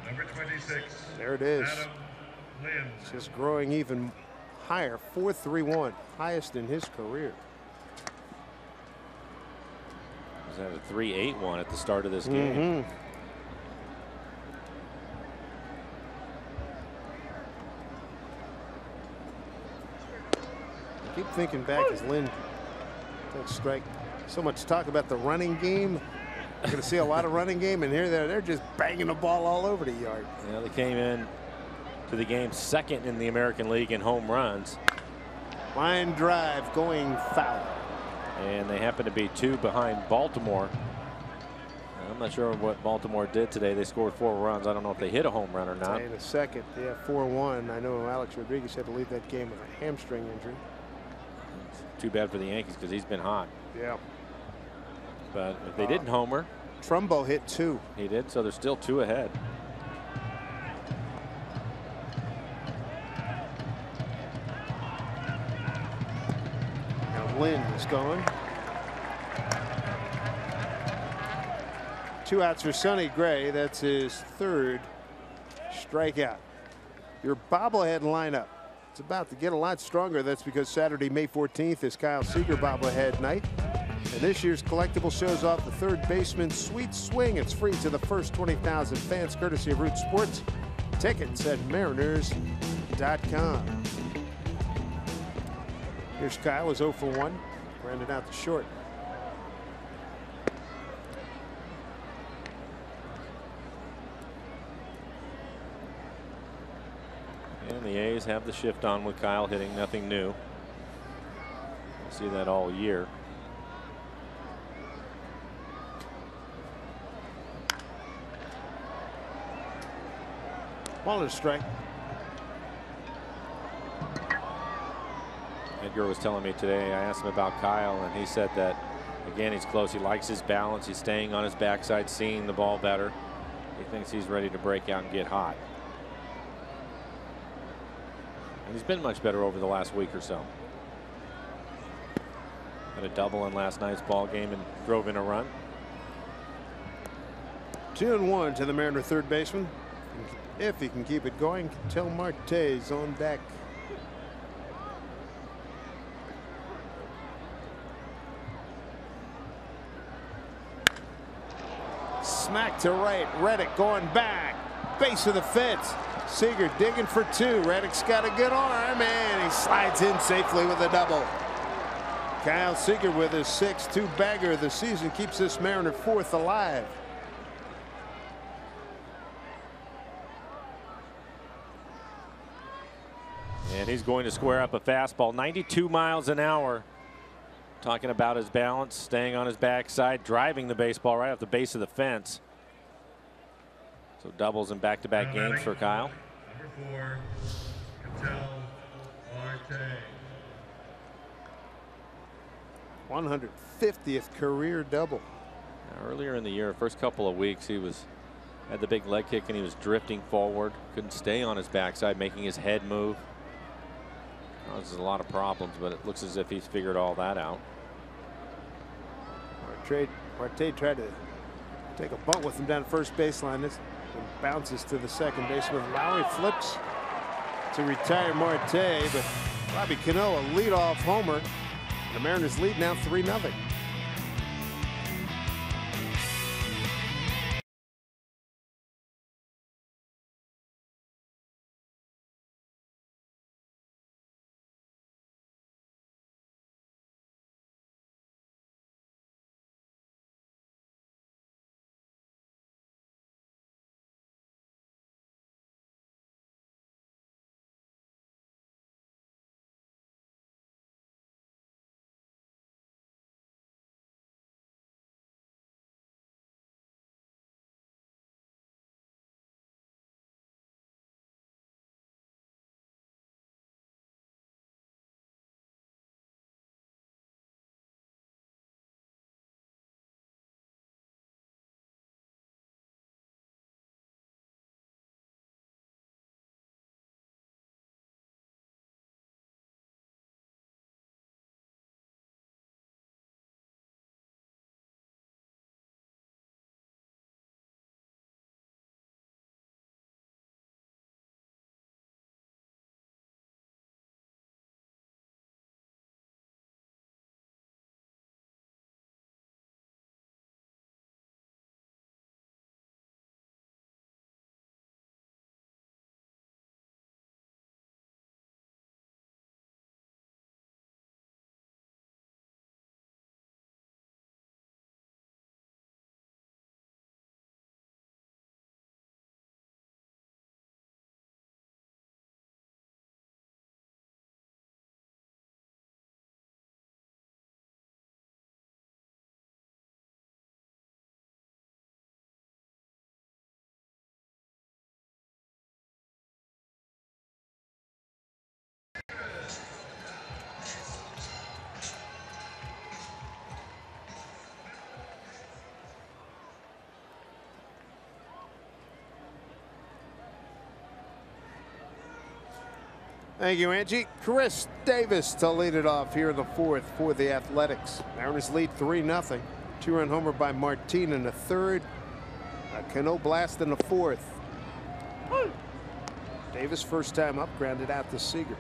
number 26. There it is. Adam Lind. Just growing even higher. 4.31, highest in his career. Was that a 3.81 at the start of this game? I keep thinking back as Lynn that strike. So much talk about the running game. You're going to see a lot of running game, and here they're just banging the ball all over the yard. Yeah, they came in to the game second in the American League in home runs. Line drive going foul. And they happen to be 2 behind Baltimore. I'm not sure what Baltimore did today. They scored 4 runs. I don't know if they hit a home run or not. In a second, yeah, 4-1. I know Alex Rodriguez had to leave that game with a hamstring injury. Too bad for the Yankees because he's been hot. Yeah. But if they didn't homer. Trumbo hit 2. He did, so they're still 2 ahead. Now Lynn is going. 2 outs for Sonny Gray. That's his 3rd strikeout. Your bobblehead lineup It's about to get a lot stronger. That's because Saturday, May 14th is Kyle Seager bobblehead night. And this year's collectible shows off the third baseman's sweet swing. It's free to the first 20,000 fans, courtesy of Root Sports. Tickets at Mariners.com. Here's Kyle, is 0 for 1. Grounded out to short. And the A's have the shift on with Kyle hitting. Nothing new. We'll see that all year. Ball and strike. Edgar was telling me today, I asked him about Kyle, and he said that, again, he's close. He likes his balance. He's staying on his backside, seeing the ball better. He thinks he's ready to break out and get hot. And he's been much better over the last week or so. Had a double in last night's ball game and drove in a run. 2-1 to the Mariner third baseman. If he can keep it going, Ketel Marte's on deck. Smack to right. Reddick going back. Base of the fence. Seager digging for 2. Reddick's got a good arm, and he slides in safely with a double. Kyle Seager with his 6th two-bagger of the season keeps this Mariner 4th alive. And he's going to square up a fastball, 92 miles an hour. Talking about his balance, staying on his backside, driving the baseball right off the base of the fence. So doubles in back-to-back games for Kyle. Number 4, Ketel Marte. 150th career double. Now, earlier in the year, first couple of weeks, he had the big leg kick and he was drifting forward. Couldn't stay on his backside, making his head move. Causes a lot of problems, but it looks as if he's figured all that out. Marte tried to take a bunt with him down the first baseline. This bounces to the second baseman. Lowry flips to retire Marte, but Bobby Cano, a leadoff homer. The Mariners lead now 3-0. Thank you, Angie. Chris Davis to lead it off here in the 4th for the Athletics. Mariners lead 3-0. 2-run homer by Martin in the 3rd. A Cano blast in the 4th. Davis first time up, grounded out to Seager.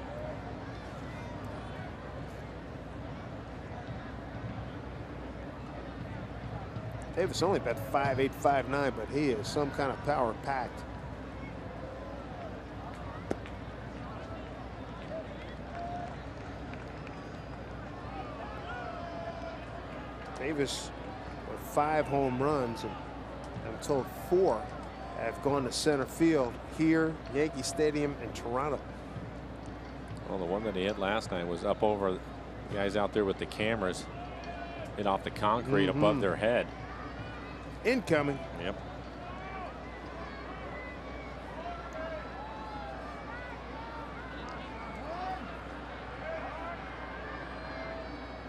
Davis only about 5'8", 5'9", but he is some kind of power packed. Davis with 5 home runs, and I'm told 4 have gone to center field here, Yankee Stadium in Toronto. Well, the one that he hit last night was up over the guys out there with the cameras, hit off the concrete above their head. Incoming. Yep.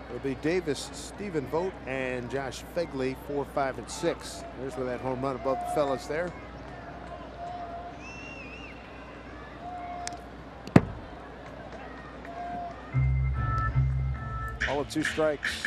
It'll be Davis, Stephen Vogt, and Josh Phegley, 4, 5, and 6. There's where that home run above the fellas there. All of 2 strikes.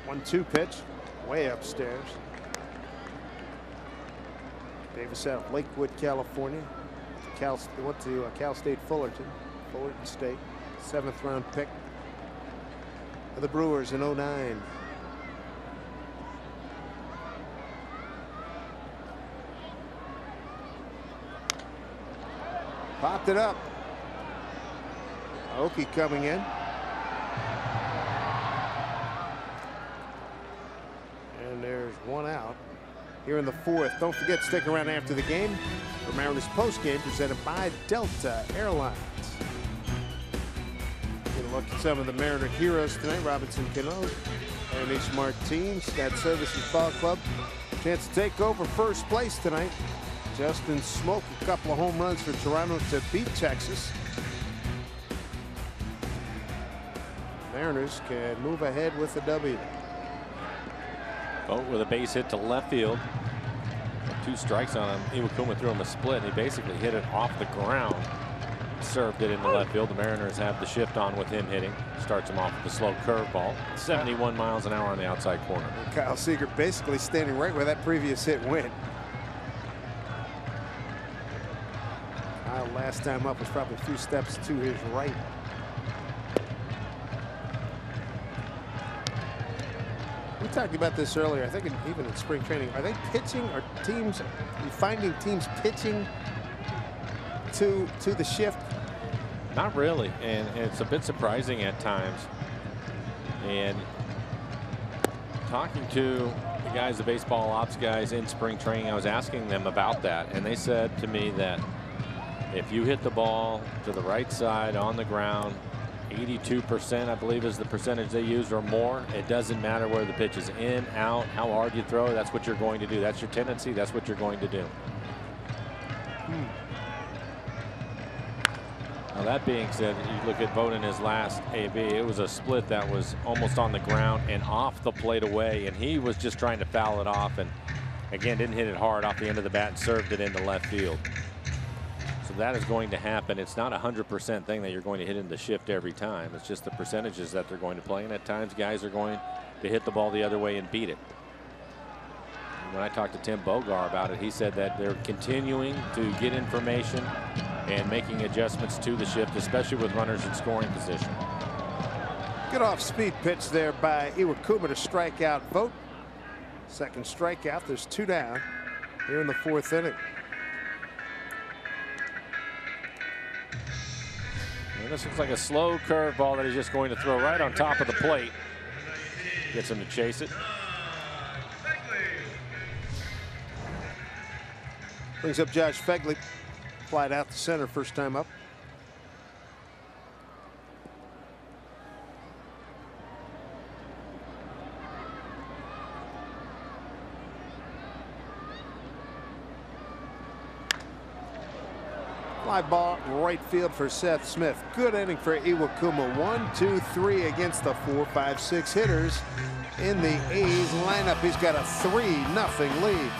One-two pitch, way upstairs. Davis out of Lakewood, California. Went to Cal State Fullerton State. 7th round pick of the Brewers in '09. Popped it up. Aoki coming in. And there's 1 out here in the 4th. Don't forget, stick around after the game for Mariners postgame presented by Delta Airlines. Get a look at some of the Mariner heroes tonight. Robinson Cano, Ernest Martin, Scott Services Ball Club. Chance to take over first place tonight. Justin Smoke, a couple of home runs for Toronto to beat Texas. Mariners can move ahead with the W. Vogt with a base hit to left field. 2 strikes on him. Iwakuma threw him a split. He basically hit it off the ground. Served it into left field. The Mariners have the shift on with him hitting. Starts him off with a slow curveball. 71 miles an hour on the outside corner. Kyle Seager basically standing right where that previous hit went. Kyle last time up was probably a few steps to his right. We talked about this earlier. I think even in spring training. Are they pitching? Are teams? Are you finding teams pitching to the shift? Not really, and it's a bit surprising at times. And talking to the guys, the baseball ops guys in spring training, I was asking them about that, and they said to me that if you hit the ball to the right side on the ground, 82% I believe is the percentage they use or more, it doesn't matter where the pitch is, in, out, how hard you throw, that's what you're going to do. That's your tendency, that's what you're going to do. Now that being said, you look at Vogt in his last AB, it was a split that was almost on the ground and off the plate away, and he was just trying to foul it off, and again didn't hit it hard off the end of the bat and served it into left field. So that is going to happen. It's not a 100% thing that you're going to hit in the shift every time. It's just the percentages that they're going to play, and at times guys are going to hit the ball the other way and beat it. And when I talked to Tim Bogar about it, he said that they're continuing to get information and making adjustments to the shift, especially with runners in scoring position. Good off-speed pitch there by Iwakuma to strike out Vogt. Second strikeout. There's 2 down here in the 4th inning. And this looks like a slow curveball that he's just going to throw right on top of the plate. Gets him to chase it. Brings up Josh Phegley. Flied out to center first time up. Fly ball right field for Seth Smith. Good inning for Iwakuma. 1, 2, 3 against the 4, 5, 6 hitters in the A's lineup. He's got a 3-0 lead.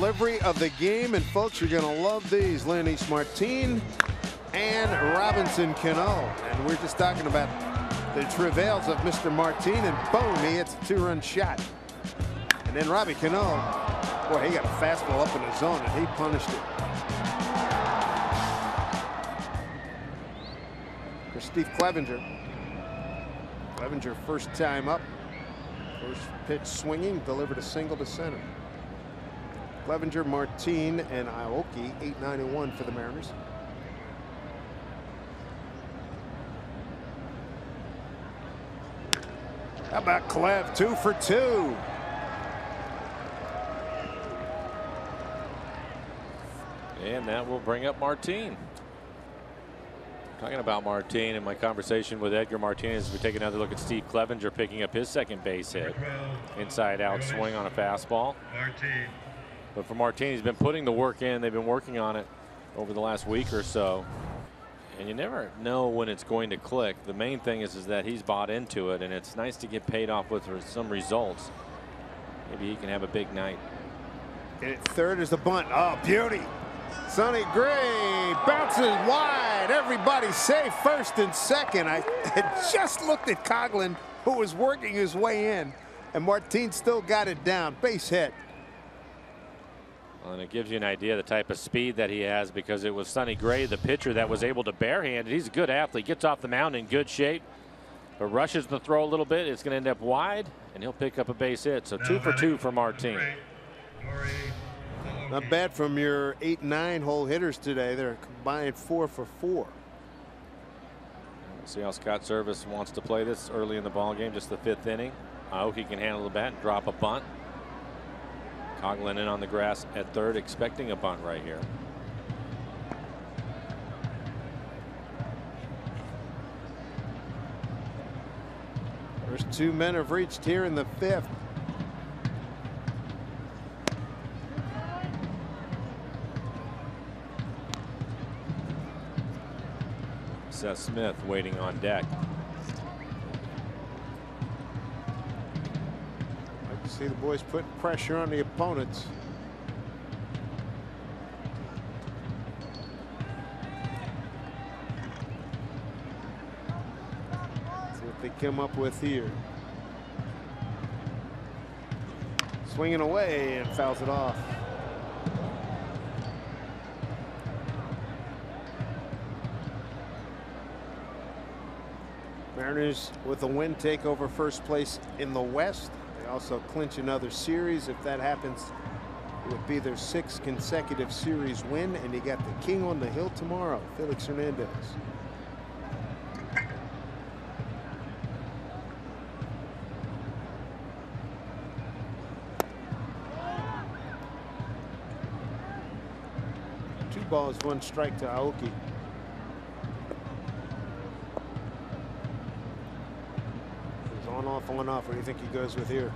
delivery of the game. And folks, you're going to love these. Leonys Martin and Robinson Cano. And we're just talking about the travails of Mr. Martin, and boom, he hits a 2-run shot. And then Robbie Cano, boy, he got a fastball up in the zone and he punished it. For Steve Clevenger. Clevenger first time up. First pitch swinging, delivered a single to center. Clevenger, Martin, and Aoki, 8, 9, and 1 for the Mariners. How about Clev? 2 for 2. And that will bring up Martin. Talking about Martin, in my conversation with Edgar Martinez, we take another look at Steve Clevenger picking up his second base hit. Inside out swing on a fastball. But for Martin, he's been putting the work in. They've been working on it over the last week or so. And you never know when it's going to click. The main thing is that he's bought into it, and it's nice to get paid off with some results. Maybe he can have a big night. And at third is the bunt. Oh, beauty. Sonny Gray bounces wide. Everybody's safe first and second. I had just looked at Coughlin, who was working his way in, and Martin still got it down. Base hit. Well, and it gives you an idea of the type of speed that he has, because it was Sonny Gray, the pitcher, that was able to barehand it. He's a good athlete, gets off the mound in good shape, but rushes the throw a little bit. It's going to end up wide, and he'll pick up a base hit. So 2 for 2 for Martin. Not bad from your 8 and 9 hole hitters today. They're combined 4 for 4. We'll see how Scott Service wants to play this early in the ball game. Just the 5th inning. Aoki can handle the bat and drop a bunt. Coughlin in on the grass at third, expecting a bunt right here. First 2 men have reached here in the 5th. Seth Smith waiting on deck. Like to see the boys put pressure on the opponents. See what they come up with here. Swinging away and fouls it off. Mariners with a win take over first place in the West. They also clinch another series. If that happens, it would be their 6th consecutive series win. And you got the king on the hill tomorrow, Felix Hernandez. Two balls, 1 strike to Aoki. On off. What do you think he goes with here?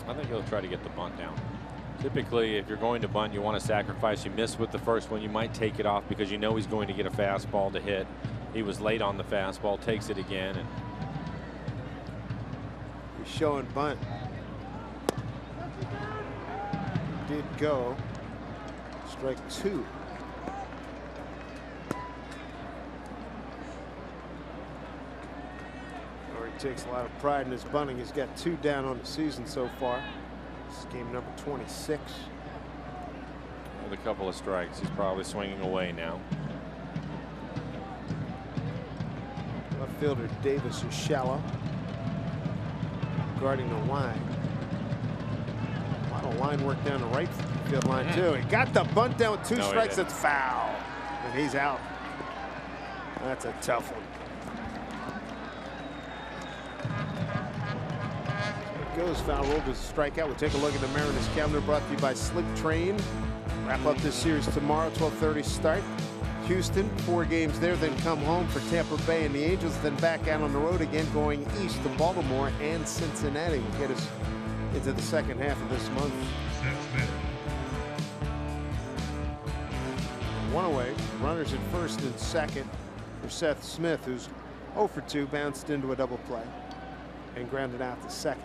I think he'll try to get the bunt down. Typically, if you're going to bunt, you want to sacrifice. You miss with the first one, you might take it off because you know he's going to get a fastball to hit. He was late on the fastball, takes it again, and he's showing bunt. Did go. Strike 2. Takes a lot of pride in his bunting. He's got 2 down on the season so far. This is game number 26. With a couple of strikes, he's probably swinging away now. Left fielder Davis is shallow, guarding the line. A lot of line work down the right field line too. He got the bunt down with 2 strikes. That's foul, and he's out. That's a tough one. Goes foul roll to strikeout. We'll take a look at the Mariners calendar, brought to you by Slick Train. Wrap up this series tomorrow, 12:30 start. Houston, 4 games there, then come home for Tampa Bay and the Angels, then back out on the road again, going east to Baltimore and Cincinnati. Will get us into the second half of this month. 1 away, runners at first and second for Seth Smith, who's 0 for 2, bounced into a double play and grounded out to second.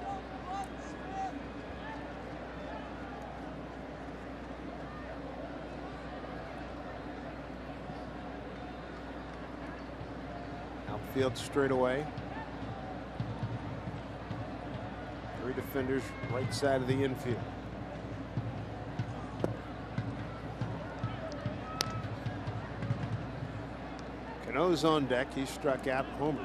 field straight away. 3 defenders right side of the infield. Cano's on deck. He struck out homer.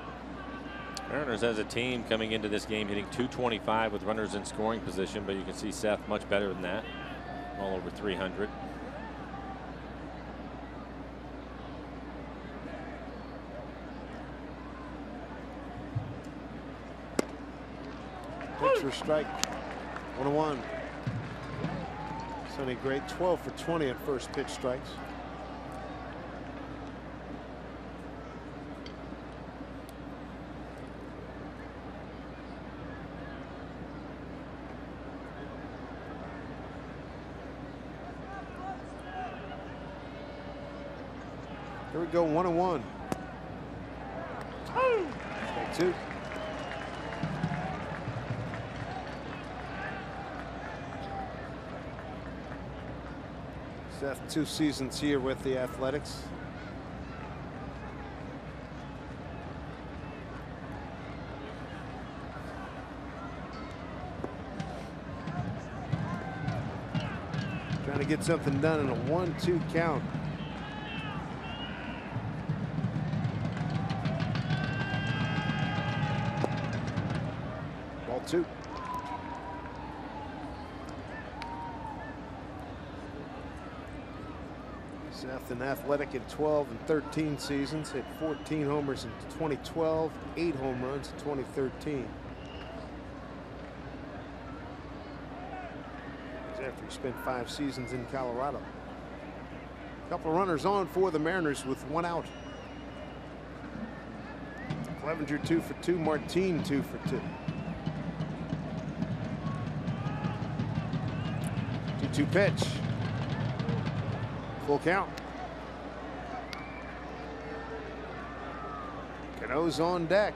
Mariners as a team coming into this game hitting .225 with runners in scoring position, but you can see Seth much better than that, all over 300. Pitcher strike. 1-1. Sonny Gray 12 for 20 at first pitch strikes. Here we go, 1-1. Strike 2. Seth, 2 seasons here with the Athletics. Trying to get something done in a 1-2 count. Ball 2. Seth, an Athletic in 12 and 13 seasons, hit 14 homers in 2012, 8 home runs in 2013. After he spent 5 seasons in Colorado. A couple of runners on for the Mariners with 1 out. Clevenger 2 for 2, Martin 2 for 2. 2-2 pitch. Full count. Cano's on deck.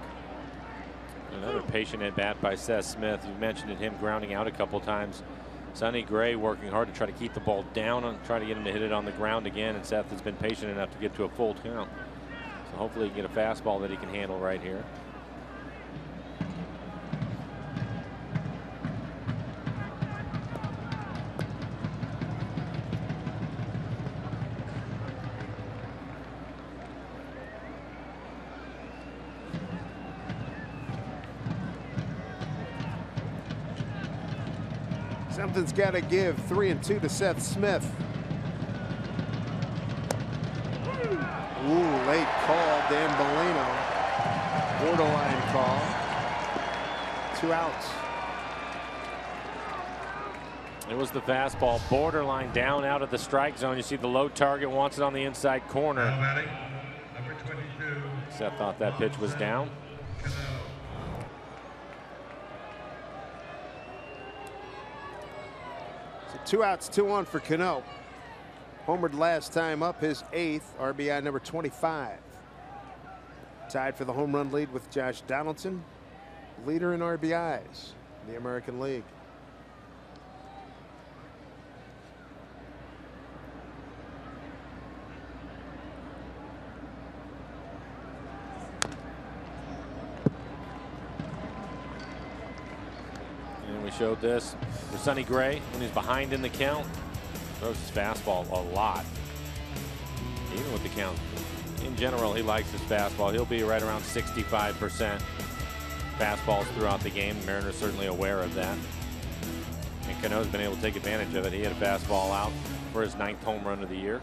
Another patient at bat by Seth Smith. You mentioned him grounding out a couple times. Sonny Gray working hard to try to keep the ball down and try to get him to hit it on the ground again. And Seth has been patient enough to get to a full count. So hopefully he can get a fastball that he can handle right here. Something's got to give. 3-2 to Seth Smith. Ooh, late call, Dan Bellino. Borderline call. 2 outs. It was the fastball, borderline down out of the strike zone. You see the low target wants it on the inside corner. Number 22. Seth thought that pitch was down. So 2 outs, 2-1 for Cano. Homered last time up, his 8th, RBI number 25. Tied for the home run lead with Josh Donaldson, leader in RBIs in the American League. And we showed this for Sonny Gray when he's behind in the count. Throws his fastball a lot, even with the count. In general, he likes his fastball. He'll be right around 65% fastballs throughout the game. The Mariners certainly aware of that. And Cano's been able to take advantage of it. He had a fastball out for his 9th home run of the year.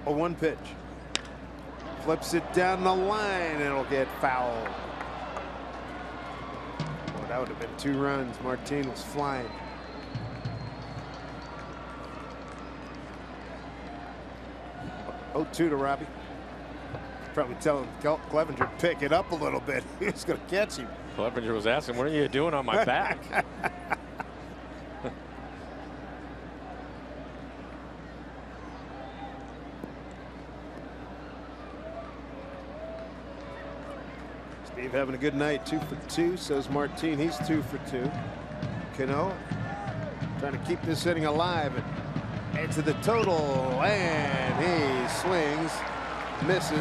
A 1 pitch. Flips it down the line and it'll get fouled. Boy, that would have been 2 runs. Martin was flying. Oh, 2 to Robbie. Probably telling Clevenger to pick it up a little bit. He was going to catch him. Clevenger was asking, what are you doing on my back? Steve having a good night. 2 for 2. So's Martin. He's 2 for 2. Cano trying to keep this inning alive and add to the total, and he's He swings, misses,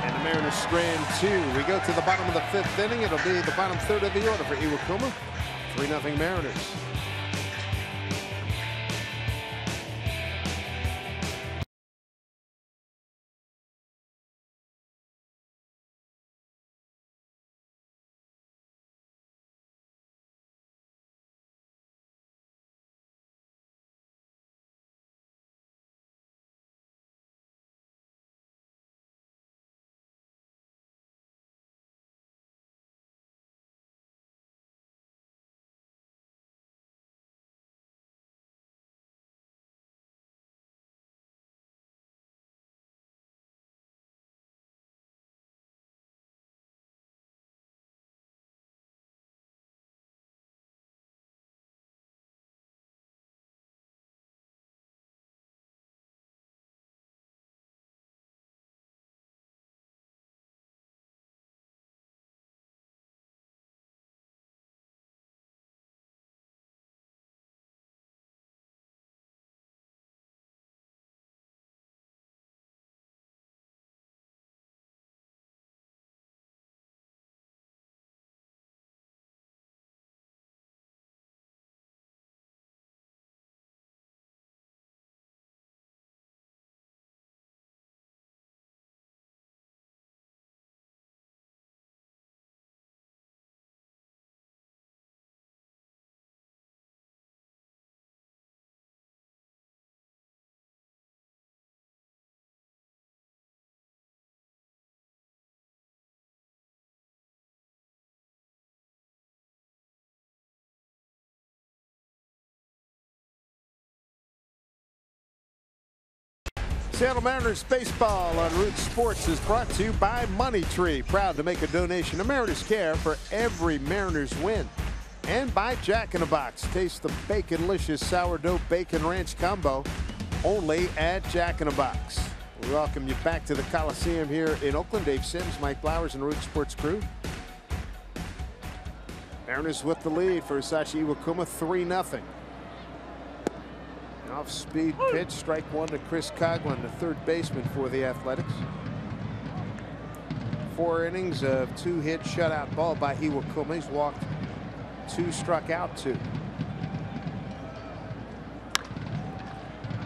and the Mariners strand 2. We go to the bottom of the 5th inning. It'll be the bottom third of the order for Iwakuma. 3-0 Mariners. Seattle Mariners baseball on Root Sports is brought to you by Money Tree. Proud to make a donation to Mariners Care for every Mariners win. And by Jack in the Box. Taste the Baconlicious Sourdough Bacon Ranch Combo only at Jack in the Box. We welcome you back to the Coliseum here in Oakland. Dave Sims, Mike Blowers, and the Root Sports crew. Mariners with the lead for Hisashi Iwakuma, 3-0. Off-speed pitch, strike 1 to Chris Coghlan, the third baseman for the Athletics. 4 innings of 2-hit shutout ball by Iwakuma. He's walked 2, struck out 2.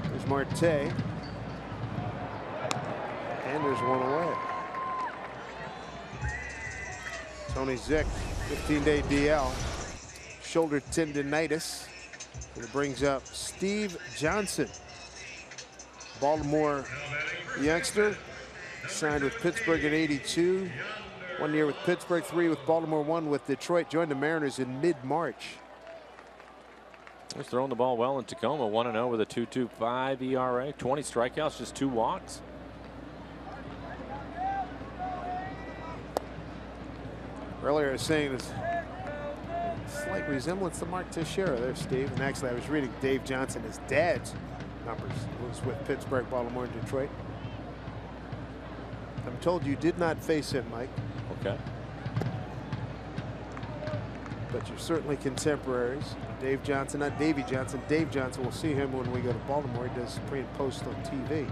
There's Marte. And there's 1 away. Tony Zick, 15-day DL. Shoulder tendonitis. And it brings up Steve Johnson, Baltimore youngster, signed with Pittsburgh in '82. 1 year with Pittsburgh, 3 with Baltimore, 1 with Detroit. Joined the Mariners in mid-March. He's throwing the ball well in Tacoma. 1-0 with a 2.25 ERA. 20 strikeouts, just 2 walks. Earlier I was saying this. Slight resemblance to Mark Teixeira there, Steve. And actually, I was reading Dave Johnson, his dad's numbers. He was with Pittsburgh, Baltimore, and Detroit. I'm told you did not face him, Mike. Okay. But you're certainly contemporaries. Dave Johnson, not Davey Johnson. Dave Johnson, we'll see him when we go to Baltimore. He does pre and post on TV.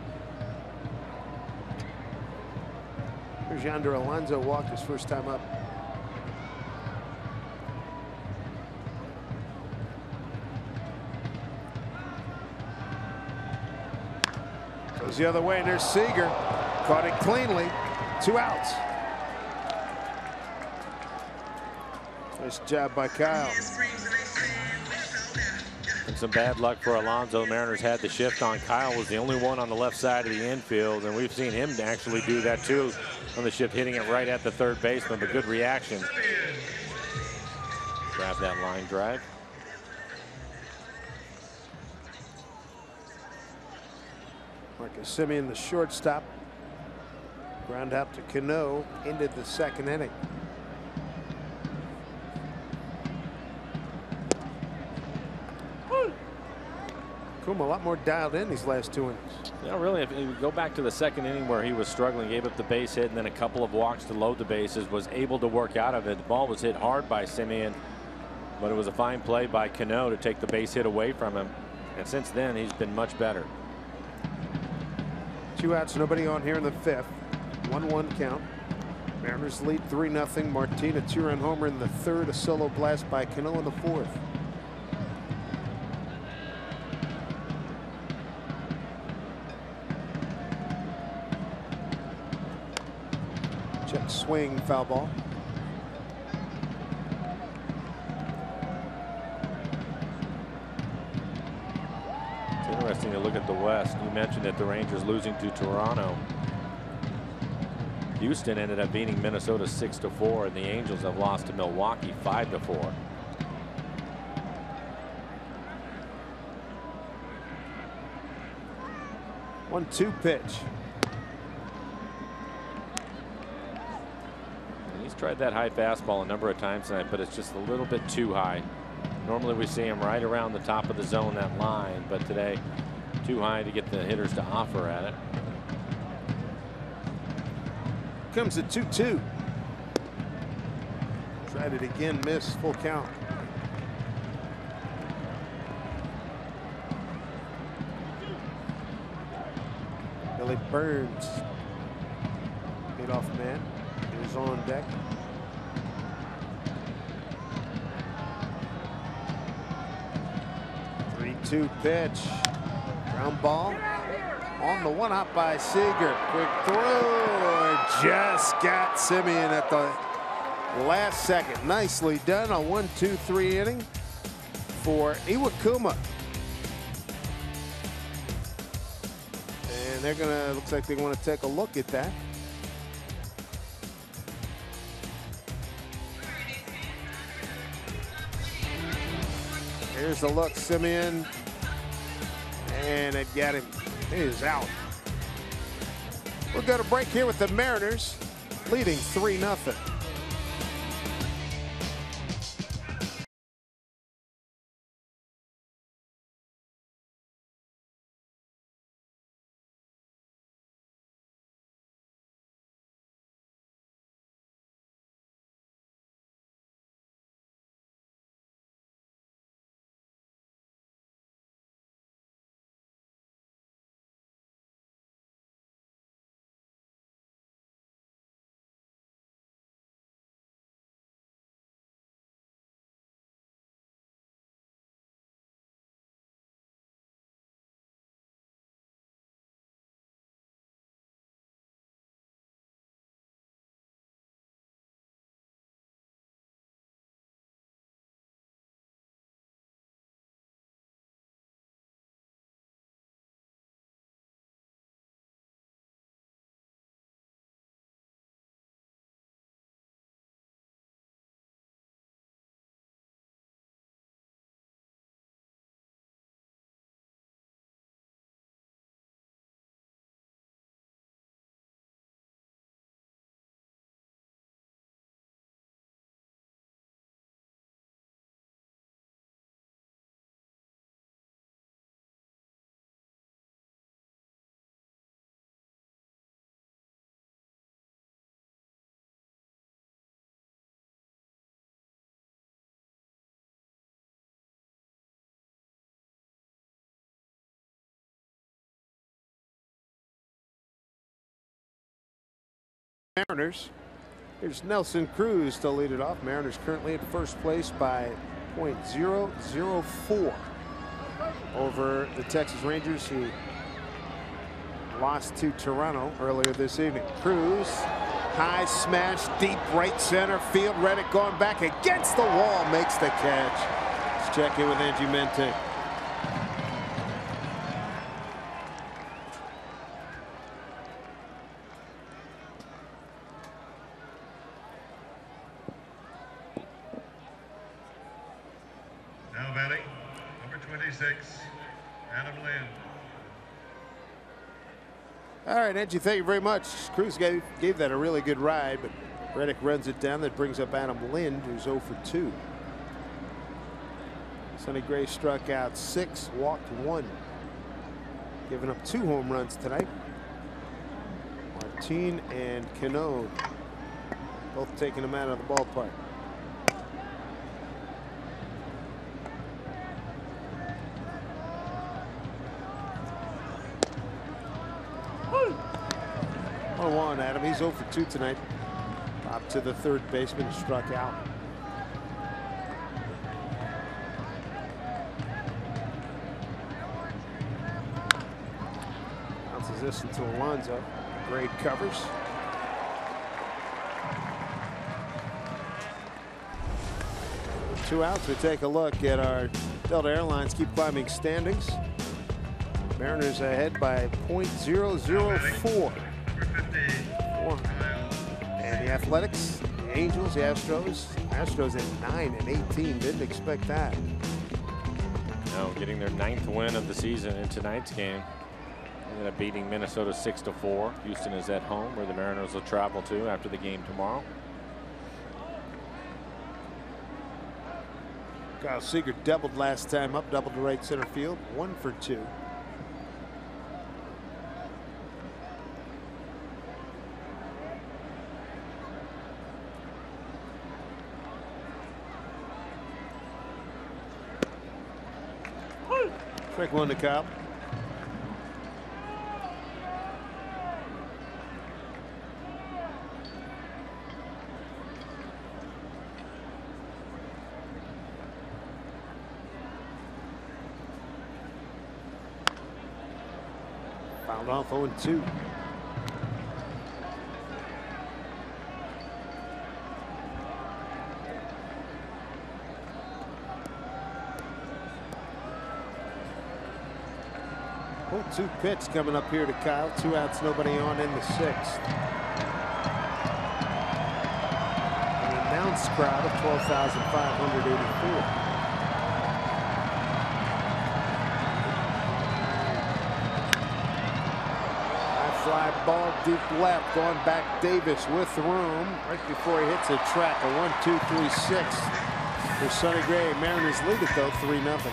Here's Yonder Alonso, walked his first time up. Goes the other way, and there's Seager. Caught it cleanly. 2 outs. Nice job by Kyle. And some bad luck for Alonso. The Mariners had the shift on. Kyle was the only one on the left side of the infield, and we've seen him actually do that too on the shift, hitting it right at the third baseman, but good reaction. Grab that line drive. Marcus Semien, the shortstop. Ground out to Cano, ended the 2nd inning. Kuma a lot more dialed in these last 2 innings. Yeah, really, if you go back to the 2nd inning where he was struggling, gave up the base hit and then a couple of walks to load the bases, was able to work out of it. The ball was hit hard by Semien, but it was a fine play by Cano to take the base hit away from him. And since then, he's been much better. 2 outs, nobody on here in the 5th. 1-1 count. Mariners lead 3-0. Martin, a 2-run homer in the 3rd. A solo blast by Cano in the 4th. Check swing, foul ball. It's interesting to look at the West. You mentioned that the Rangers losing to Toronto. Houston ended up beating Minnesota 6-4, and the Angels have lost to Milwaukee 5-4. One-two pitch. He's tried that high fastball a number of times tonight, but it's just a little bit too high. Normally we see him right around the top of the zone, that line, but today too high to get the hitters to offer at it. Comes a 2-2. Tried it again, missed, full count. Billy Burns, leadoff man, is on deck. Three-two pitch, ground ball on the 1-hop by Seager. Quick throw, just got Semien at the last second. Nicely done. A 1-2-3 inning for Iwakuma. And they're gonna, looks like they want to take a look at that. Here's the look, Semien, and it got him. He is out. We'll go to break here with the Mariners leading 3-0. Mariners. Here's Nelson Cruz to lead it off. Mariners currently at first place by .004 over the Texas Rangers, who lost to Toronto earlier this evening. Cruz, high smash, deep right center field. Reddick going back against the wall, makes the catch. Let's check in with Angie Mente. Now batting, number 26, Adam Lind. All right, Angie, thank you very much. Cruz gave that a really good ride, but Reddick runs it down. That brings up Adam Lind, who's 0 for 2. Sonny Gray struck out 6, walked 1, giving up 2 home runs tonight. Martin and Cano both taking him out of the ballpark. him. He's 0 for 2 tonight. Up to the third baseman, struck out. Bounces this into Alonso. Great covers. With 2 outs, we take a look at our Delta Airlines keep climbing standings. Mariners ahead by .004. And the Athletics, the Angels, the Astros. Astros at 9-18. Didn't expect that. No, getting their 9th win of the season in tonight's game. Ended up beating Minnesota 6-4. Houston is at home, where the Mariners will travel to after the game tomorrow. Kyle Seager doubled last time up, doubled to right center field, 1 for 2. Quick one to Kyle. Fouled off 0-2. Two pitch coming up here to Kyle. 2 outs, nobody on in the 6th. An announced crowd of 12,584. High fly ball deep left, going back Davis with room right before he hits a track. A 1-2-3-6 for Sonny Gray. Mariners lead it though 3-0.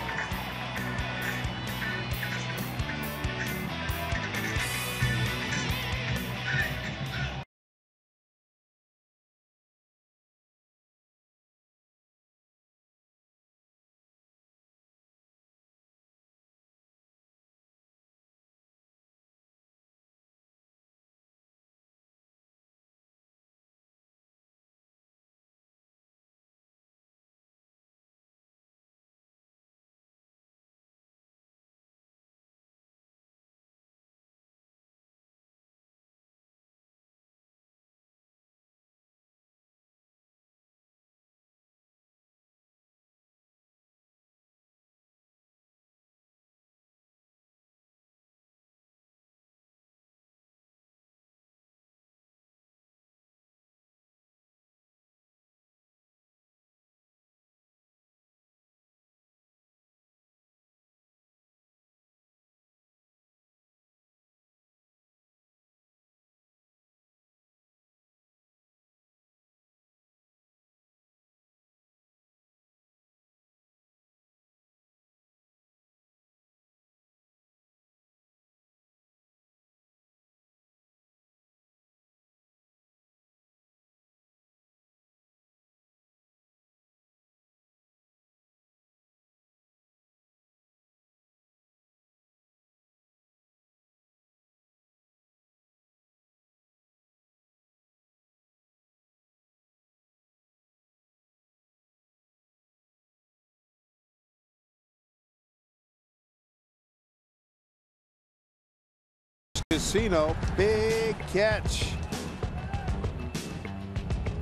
Casino, big catch.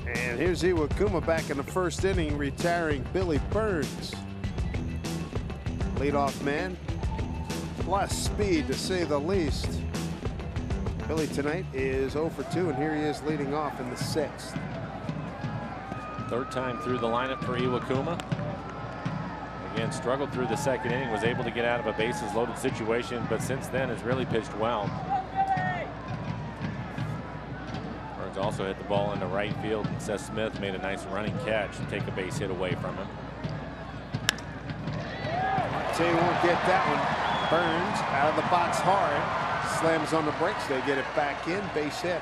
And here's Iwakuma back in the first inning, retiring Billy Burns. Leadoff man, plus speed to say the least. Billy tonight is 0 for 2, and here he is leading off in the 6th. 3rd time through the lineup for Iwakuma. Again, struggled through the 2nd inning, was able to get out of a bases loaded situation, but since then has really pitched well. Burns also hit the ball into right field, and Seth Smith made a nice running catch to take a base hit away from him. So you won't get that one. Burns out of the box hard, slams on the brakes. They get it back in, base hit.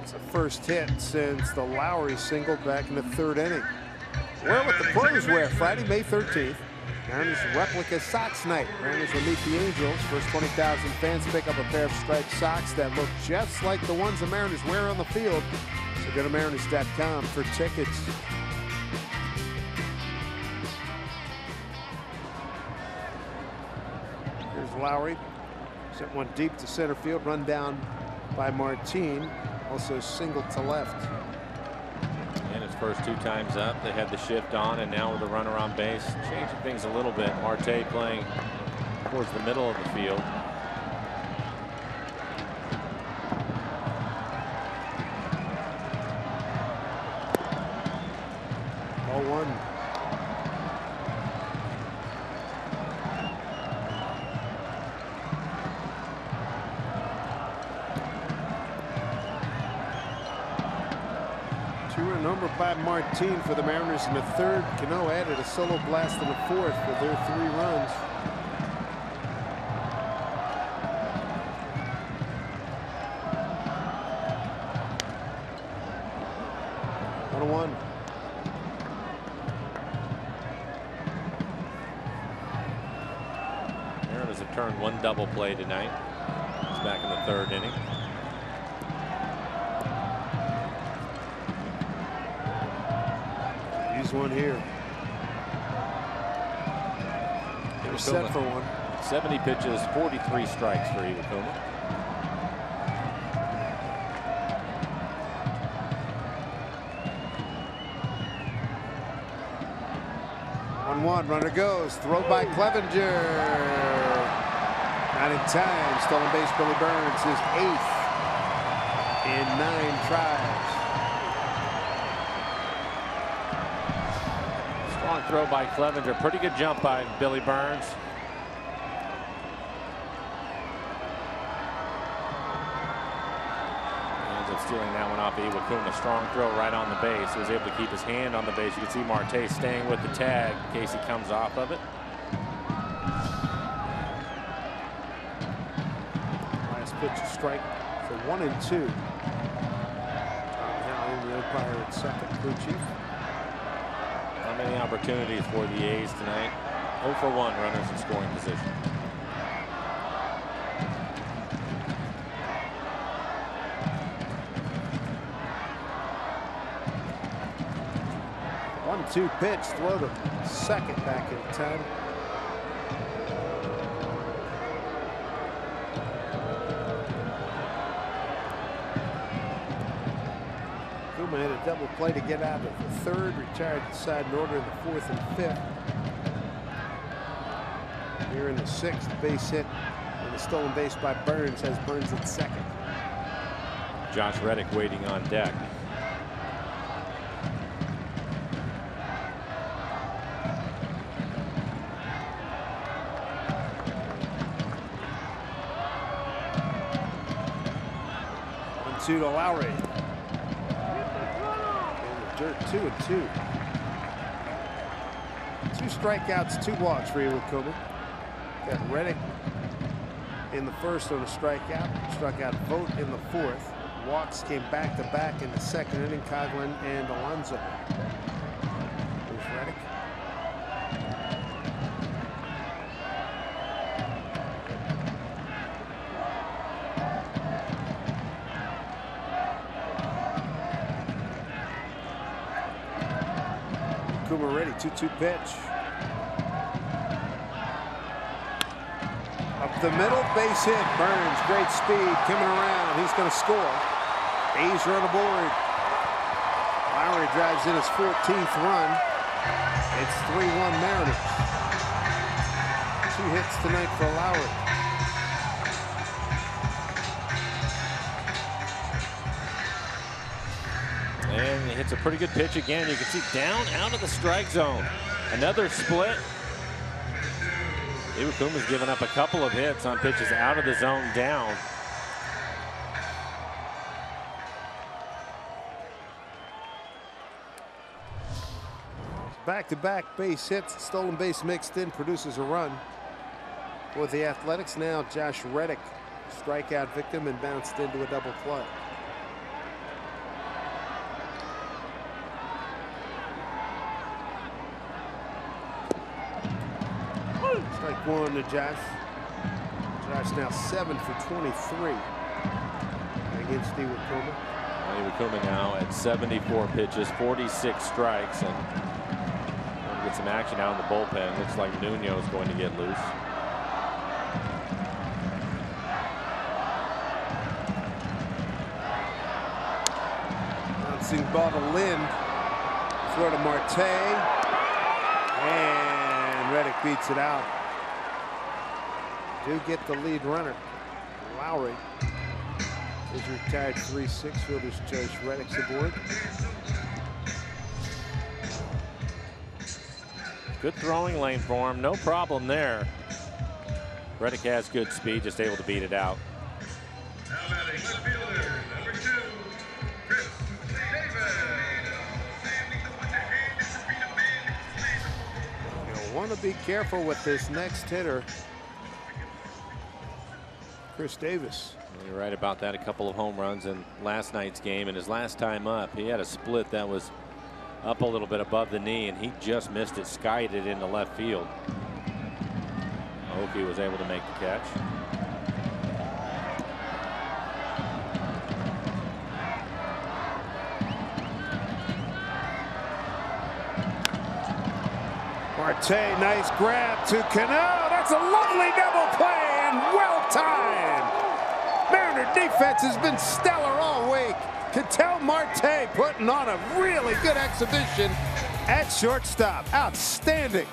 It's the first hit since the Lowry single back in the 3rd inning. Where would the pros wear Friday, May 13th? Mariners replica Sox night. Mariners will meet the Angels. First 20,000 fans pick up a pair of striped socks that look just like the ones the Mariners wear on the field. So go to Mariners.com for tickets. Here's Lowry. Sent one deep to center field. Run down by Martin. Also single to left. And his first 2 times up, they had the shift on, and now with a runner on base, changing things a little bit. Marte playing towards the middle of the field. Ball 1. Number by Martin for the Mariners in the 3rd. Cano added a solo blast in the 4th for their 3 runs. One. Mariners have turned 1 double play tonight. It's back in the 3rd inning. One here. They're set for one. 70 pitches, 43 strikes for Iwakuma. One runner goes. Throw by Clevenger. Not in time. Stolen base. Billy Burns, his 8th in 9 tries. Throw by Clevenger. Pretty good jump by Billy Burns. Ends up stealing that one off Iwakuma. Strong throw right on the base. He was able to keep his hand on the base. You can see Marte staying with the tag in case he comes off of it. Last pitch, a strike for 1 and 2. Now in the umpire at second, crew chief. Not many opportunities for the A's tonight. 0 for 1 runners in scoring position. One-two pitch, throw to second back in time. Kuma had a double play to get out of the 3rd, retired to side in order in the 4th and 5th. Here in the 6th, base hit and a stolen base by Burns has Burns at second. Josh Reddick waiting on deck. Two to Lowry. Dirt 2 and 2. 2 strikeouts, 2 walks for Iwakuma. Got Reddick in the 1st on a strikeout. Struck out Vogt in the 4th. Walks came back to back in the 2nd inning. Coghlan and Alonso. There's Reddick. Kuma ready, 2-2 pitch. Up the middle, base hit. Burns, great speed, coming around. He's going to score. A's run aboard. Lowry drives in his 14th run. It's 3-1 Mariners. 2 hits tonight for Lowry. And he hits a pretty good pitch again. You can see down out of the strike zone. Another split. Iwakuma's given up a couple of hits on pitches out of the zone down. Back-to-back base hits, stolen base mixed in, produces a run. For the Athletics now, Josh Reddick, strikeout victim and bounced into a double play. one to Josh. Josh now 7 for 23 against Iwakuma. Iwakuma now at 74 pitches, 46 strikes, and going to get some action out in the bullpen. Looks like Nuno is going to get loose. Bouncing ball to Lind. Throw to Marte. And Reddick beats it out. Do get the lead runner. Lowry is retired 3-6. Fielders choice. Reddick's aboard. Good throwing lane for him. No problem there. Reddick has good speed, just able to beat it out. Now batting left fielder, number 2, Chris Davis. You'll want to be careful with this next hitter, Chris Davis. You're right about that. A couple of home runs in last night's game, and his last time up, he had a split that was up a little bit above the knee, and he just missed it, skied it into left field. Oakey was able to make the catch. Marte, nice grab to Cano. That's a lovely double play and well timed. Mariner defense has been stellar all week. Ketel Marte putting on a really good exhibition at shortstop. Outstanding.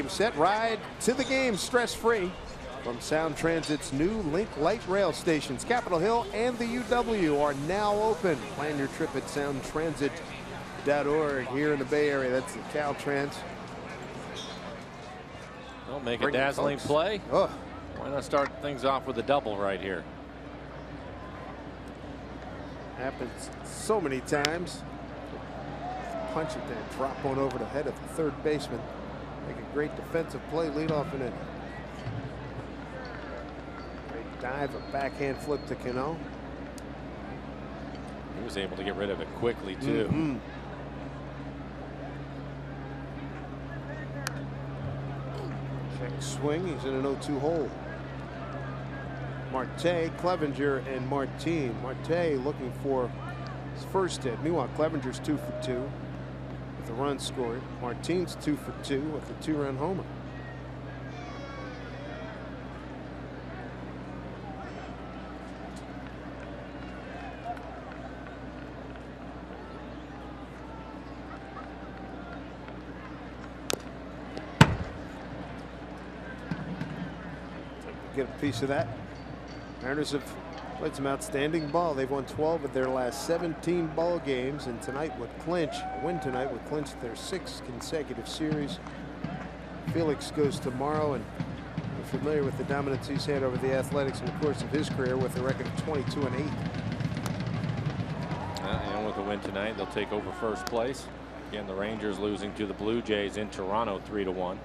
Set ride to the game stress-free from Sound Transit's new Link Light Rail stations. Capitol Hill and the UW are now open. Plan your trip at soundtransit.org here in the Bay Area. That's the Caltrans. Don't make a dazzling play. Oh. Why not start things off with a double right here? Happens so many times. Punch it there, drop one over the head of the third baseman. Make a great defensive play, lead off in it. Great dive, a backhand flip to Cano. He was able to get rid of it quickly, too. Check swing, he's in an 0-2 hole. Marte, Clevenger, and Martin. Marte looking for his first hit. Meanwhile, Clevenger's 2 for 2. With a run scored. Martin's 2 for 2 with a 2-run homer. Get a piece of that. Mariners have Played some outstanding ball. They've won 12 of their last 17 ball games, and tonight would clinch. A win tonight would clinch their 6th consecutive series. Felix goes tomorrow, and we're familiar with the dominance he's had over the Athletics in the course of his career with a record of 22-8. And with a win tonight, they'll take over first place. Again, the Rangers losing to the Blue Jays in Toronto 3-1.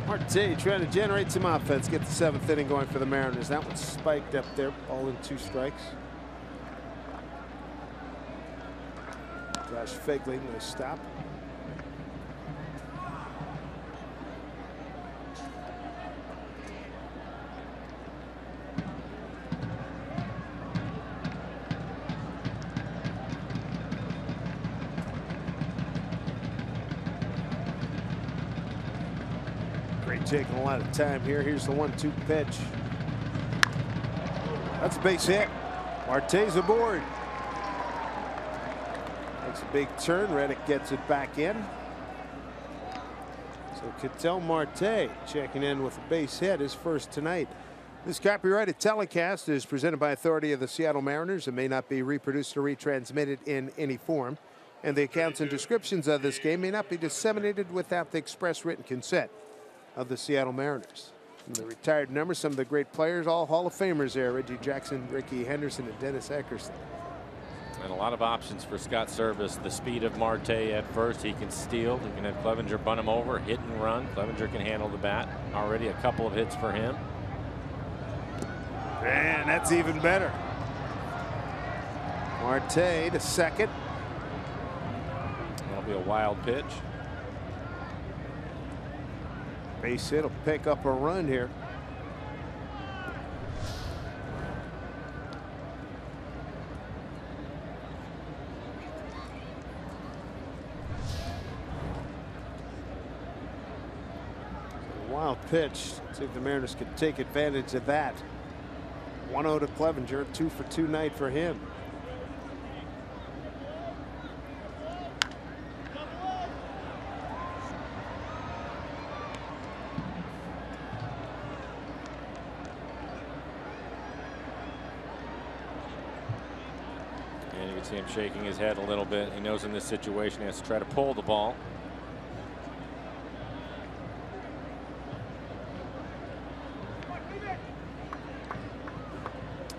Marte trying to generate some offense, get the 7th inning going for the Mariners. That one spiked up there, ball in 2 strikes. Josh Phegley, no stop. Taking a lot of time here. Here's the 1-2 pitch. That's a base hit. Marte's aboard. Makes a big turn. Reddick gets it back in. So Ketel Marte checking in with a base hit, his first tonight. This copyrighted telecast is presented by authority of the Seattle Mariners and may not be reproduced or retransmitted in any form. And the accounts and descriptions of this game may not be disseminated without the express written consent of the Seattle Mariners. From the retired numbers, some of the great players, all Hall of Famers there. Reggie Jackson, Ricky Henderson, and Dennis Eckersley. And a lot of options for Scott Service. The speed of Marte at first. He can steal. He can have Clevenger bunt him over, hit and run. Clevenger can handle the bat. Already a couple of hits for him. And that's even better. Marte to second. That'll be a wild pitch. Base hit will pick up a run here. A wild pitch. See if the Mariners could take advantage of that. 1-0 to Clevenger. 2 for 2 night for him. See him shaking his head a little bit. He knows in this situation he has to try to pull the ball.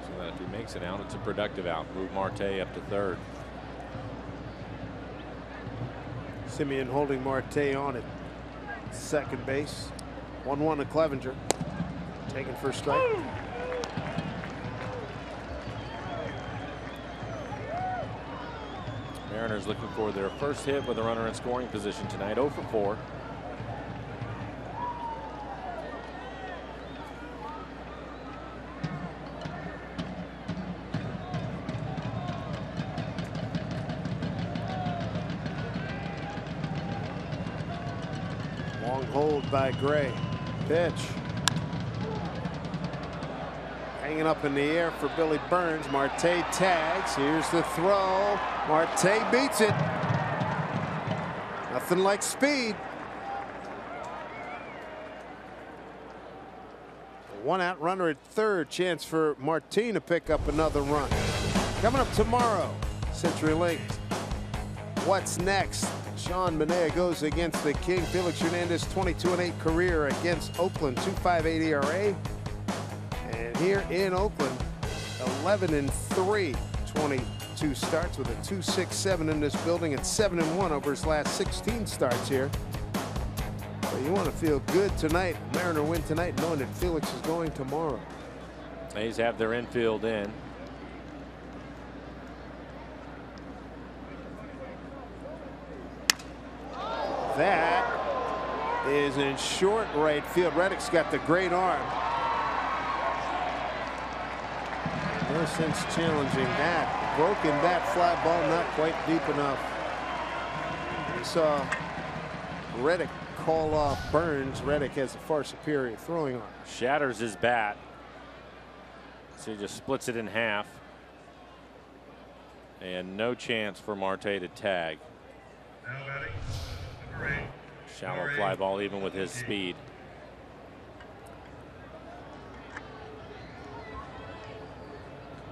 So that if he makes it out, it's a productive out. Move Marte up to third. Simeon holding Marte on at second base. 1-1 to Clevenger. Taken for a strike. Mariners looking for their first hit with a runner in scoring position tonight. 0 for 4. Long hold by Gray. Pitch. Hanging up in the air for Billy Burns. Marte tags. Here's the throw. Marte beats it. Nothing like speed. A 1-out runner at third. Chance for Martin to pick up another run. Coming up tomorrow, CenturyLink. What's next? Sean Manaea goes against the King. Felix Hernandez, 22-8 career against Oakland, 2.58 ERA. And here in Oakland, 11-3, 22 starts with a 2.67 in this building and 7-1 over his last 16 starts here. So you want to feel good tonight. Mariner win tonight, knowing that Felix is going tomorrow. A's have their infield in. That is in short right field. Reddick's got the great arm. No sense challenging that. Broken bat, fly ball, not quite deep enough. We saw Reddick call off Burns. Reddick has a far superior throwing arm. Shatters his bat. So he just splits it in half. And no chance for Marte to tag. Now batting, number 8. Shallow fly ball even with his speed.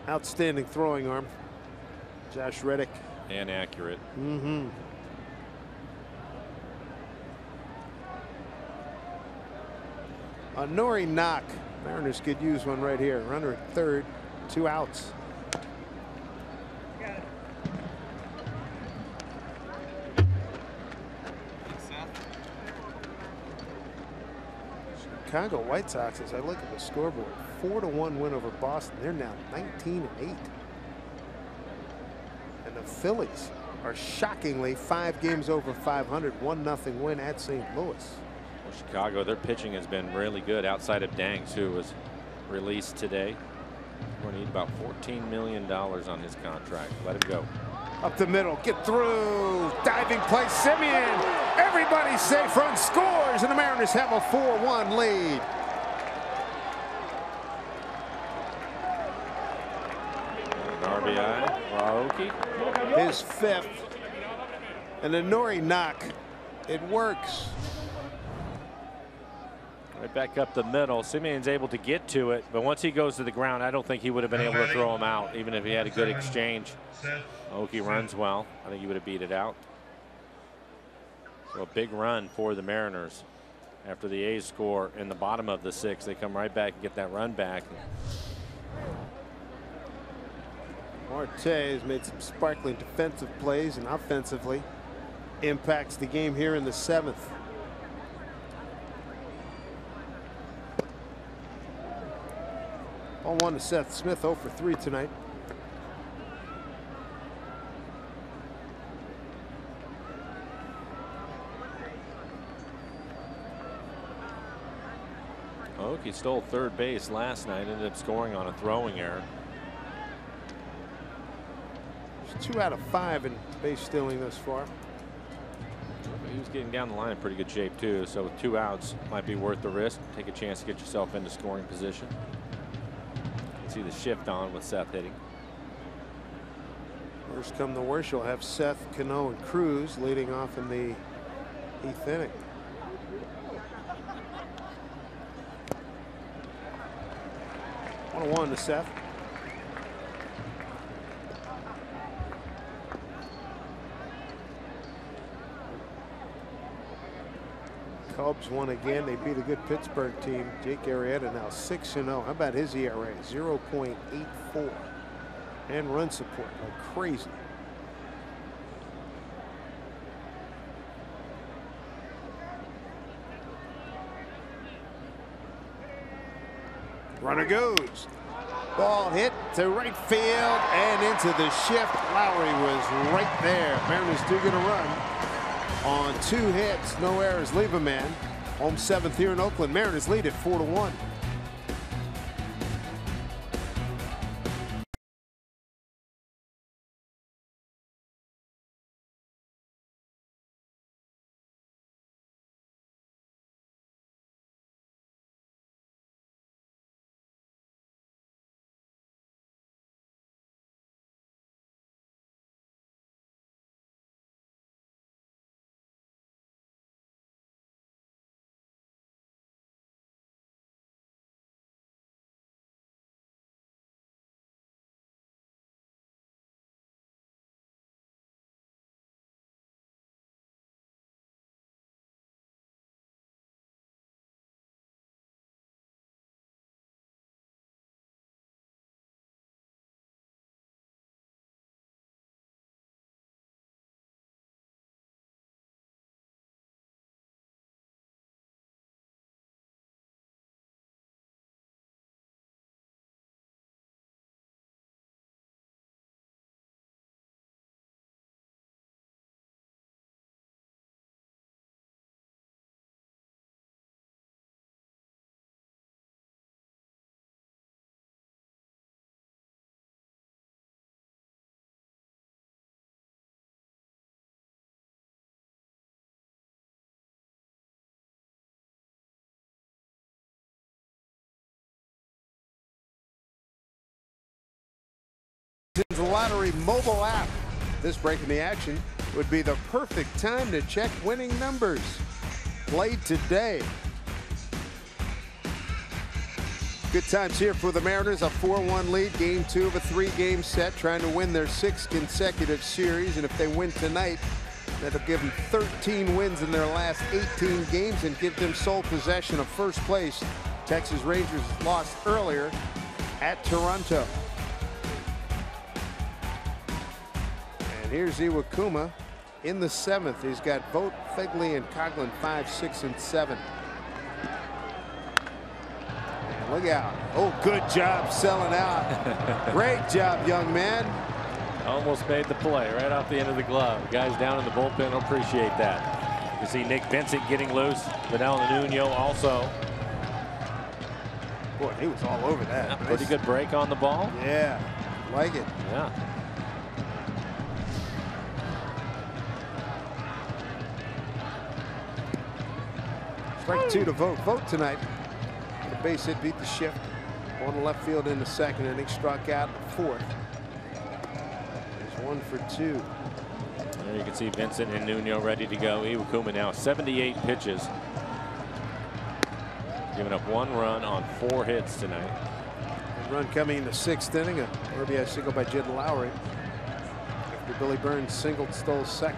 Outstanding throwing arm. Josh Reddick. And accurate. A Nori knock. Mariners could use one right here. Runner at third, 2 outs. Chicago White Sox, as I look at the scoreboard, 4-1 win over Boston. They're now 19-8. And the Phillies are shockingly 5 games over 500, 1-0 win at St. Louis. Well, Chicago, their pitching has been really good outside of Danks, who was released today. We're going to need about $14 million on his contract. Let him go. Up the middle, get through, diving play, Simeon. Everybody safe, run scores, and the Mariners have a 4-1 lead. An RBI, Milwaukee. His 5th. And the Nori knock, it works. Right back up the middle. Simeon's able to get to it, but once he goes to the ground, I don't think he would have been able to throw him out, even if he had a good exchange. Okie runs well. I think he would have beat it out. So a big run for the Mariners. After the A's score in the bottom of the 6th, they come right back and get that run back. Marte has made some sparkling defensive plays, and offensively impacts the game here in the 7th. Ball 1 to Seth Smith, 0 for 3 tonight. He stole third base last night, ended up scoring on a throwing error. There's 2 out of 5 in base stealing thus far. He was getting down the line in pretty good shape too, so with 2 outs might be worth the risk. Take a chance to get yourself into scoring position. See the shift on with Seth hitting. Worst come the worst, you'll have Seth, Cano, and Cruz leading off in the 8th inning. One to Seth. Cubs won again. They beat a good Pittsburgh team. Jake Arrieta now 6-0. How about his ERA? 0.84. And run support like crazy. Runner goes. Ball hit to right field and into the shift. Lowry was right there. Mariners do get a run on 2 hits. No errors. Leave a man. Home 7th here in Oakland. Mariners lead at 4-1. Lottery mobile app. This break in the action would be the perfect time to check winning numbers. Play today. Good times here for the Mariners. A 4-1 lead. Game 2 of a 3-game set. Trying to win their 6th consecutive series. And if they win tonight, that'll give them 13 wins in their last 18 games and give them sole possession of first place. Texas Rangers lost earlier at Toronto. And here's Iwakuma in the 7th. He's got Vogt, Fegley, and Coghlan 5, 6, and 7. And look out. Oh, good job selling out. Great job, young man. Almost made the play right off the end of the glove. Guys down in the bullpen will appreciate that. You see Nick Vincent getting loose. Vidal Nuno also. Boy, he was all over that. Yeah, nice. Pretty good break on the ball. Yeah, like it. Yeah. Strike 2 to Vogt. Vogt tonight. The base hit beat the shift. On the left field in the 2nd inning. Struck out in the 4th. There's 1 for 2. There you can see Vincent and Nuno ready to go. Iwakuma now 78 pitches. Giving up 1 run on 4 hits tonight. A run coming in the 6th inning. A RBI single by Jed Lowry. After Billy Burns singled, stole 2nd.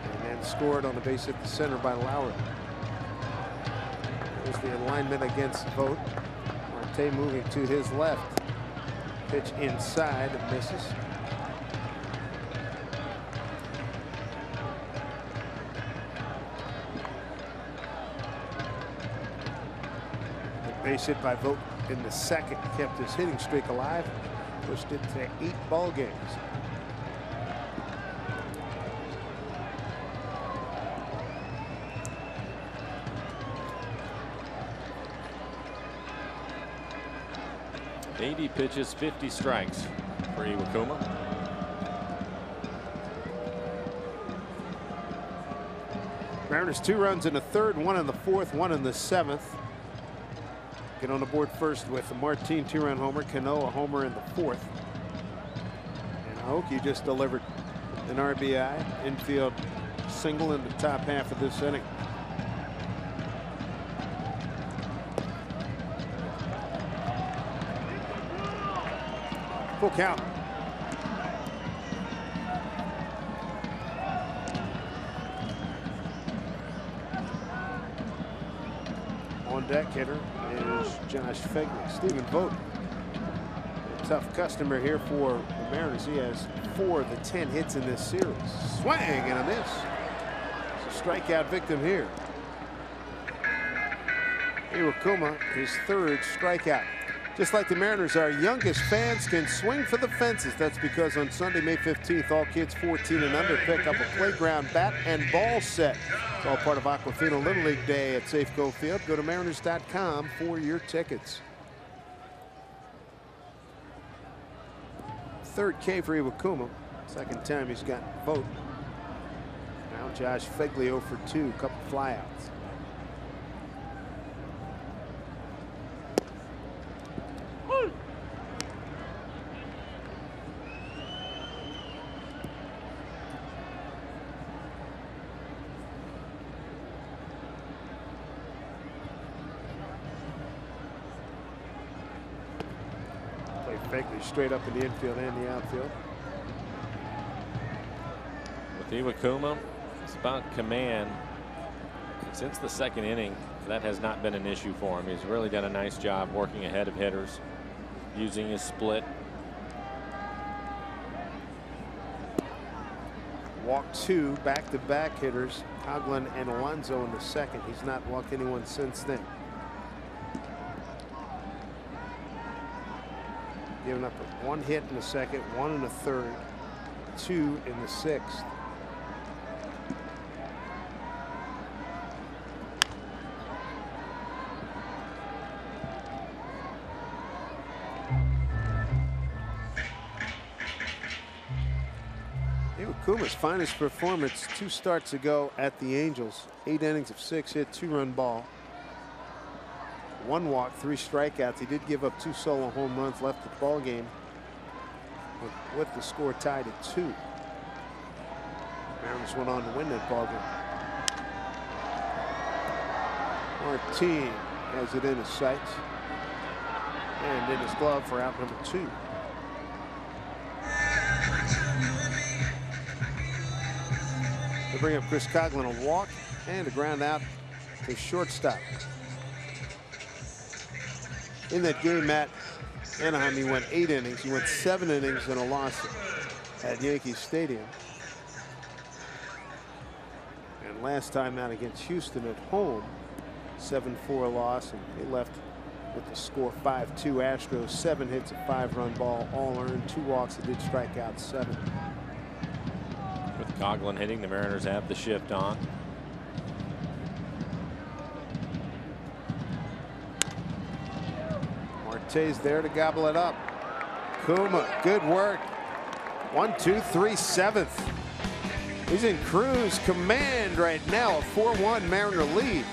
And then scored on the base hit the center by Lowry. There's the alignment against Vogt. Marte moving to his left. Pitch inside, it misses. Base hit by Vogt in the 2nd, kept his hitting streak alive, pushed it to 8 ball games. $80 pitches, 50 strikes for Iwakuma. Mariners 2 runs in the 3rd, 1 in the 4th, 1 in the 7th. Get on the board first with the Martin 2-run homer, Cano a homer in the 4th. And Aoki just delivered an RBI infield single in the top half of this inning. Full count. On deck hitter is Josh Fegley. Stephen Vogt, a tough customer here for the Mariners. He has 4 of the 10 hits in this series. Swing and a miss. It's a strikeout victim here. Iwakuma, his 3rd strikeout. Just like the Mariners, our youngest fans can swing for the fences. That's because on Sunday, May 15th, all kids 14 and under pick up a playground bat and ball set. It's all part of Aquafina Little League Day at Safeco Field. Go to Mariners.com for your tickets. 3rd K for Iwakuma. 2nd time he's got Vogt. Now Josh Fegley 0 for 2, couple flyouts. Fegley straight up in the infield and the outfield. With Iwakuma, it's about command. Since the 2nd inning, that has not been an issue for him. He's really done a nice job working ahead of hitters, using his split. Walked 2 back-to-back hitters, Coghlan and Alonso in the 2nd. He's not walked anyone since then. Giving up 1 hit in the 2nd, 1 in the 3rd, 2 in the 6th. Iwakuma's finest performance 2 starts ago at the Angels. 8 innings of 6 hit, 2-run ball. 1 walk, 3 strikeouts. He did give up 2 solo home runs, left the ball game with the score tied at 2. Mariners went on to win that ball game. Martin has it in his sights and in his glove for out number 2. They bring up Chris Coughlin, a walk and a ground out to shortstop. In that game, Matt, Anaheim, he went 8 innings. He went 7 innings in a loss at Yankee Stadium. And last time out against Houston at home, 7-4 loss, and they left with the score 5-2. Astros, 7 hits, a 5-run ball, all earned, 2 walks. They did strike out 7. With Coughlin hitting, the Mariners have the shift on. Marte's there to gobble it up. Kuma, good work. 1, 2, 3, 7th. He's in Cruz command right now, a 4-1 Mariner lead.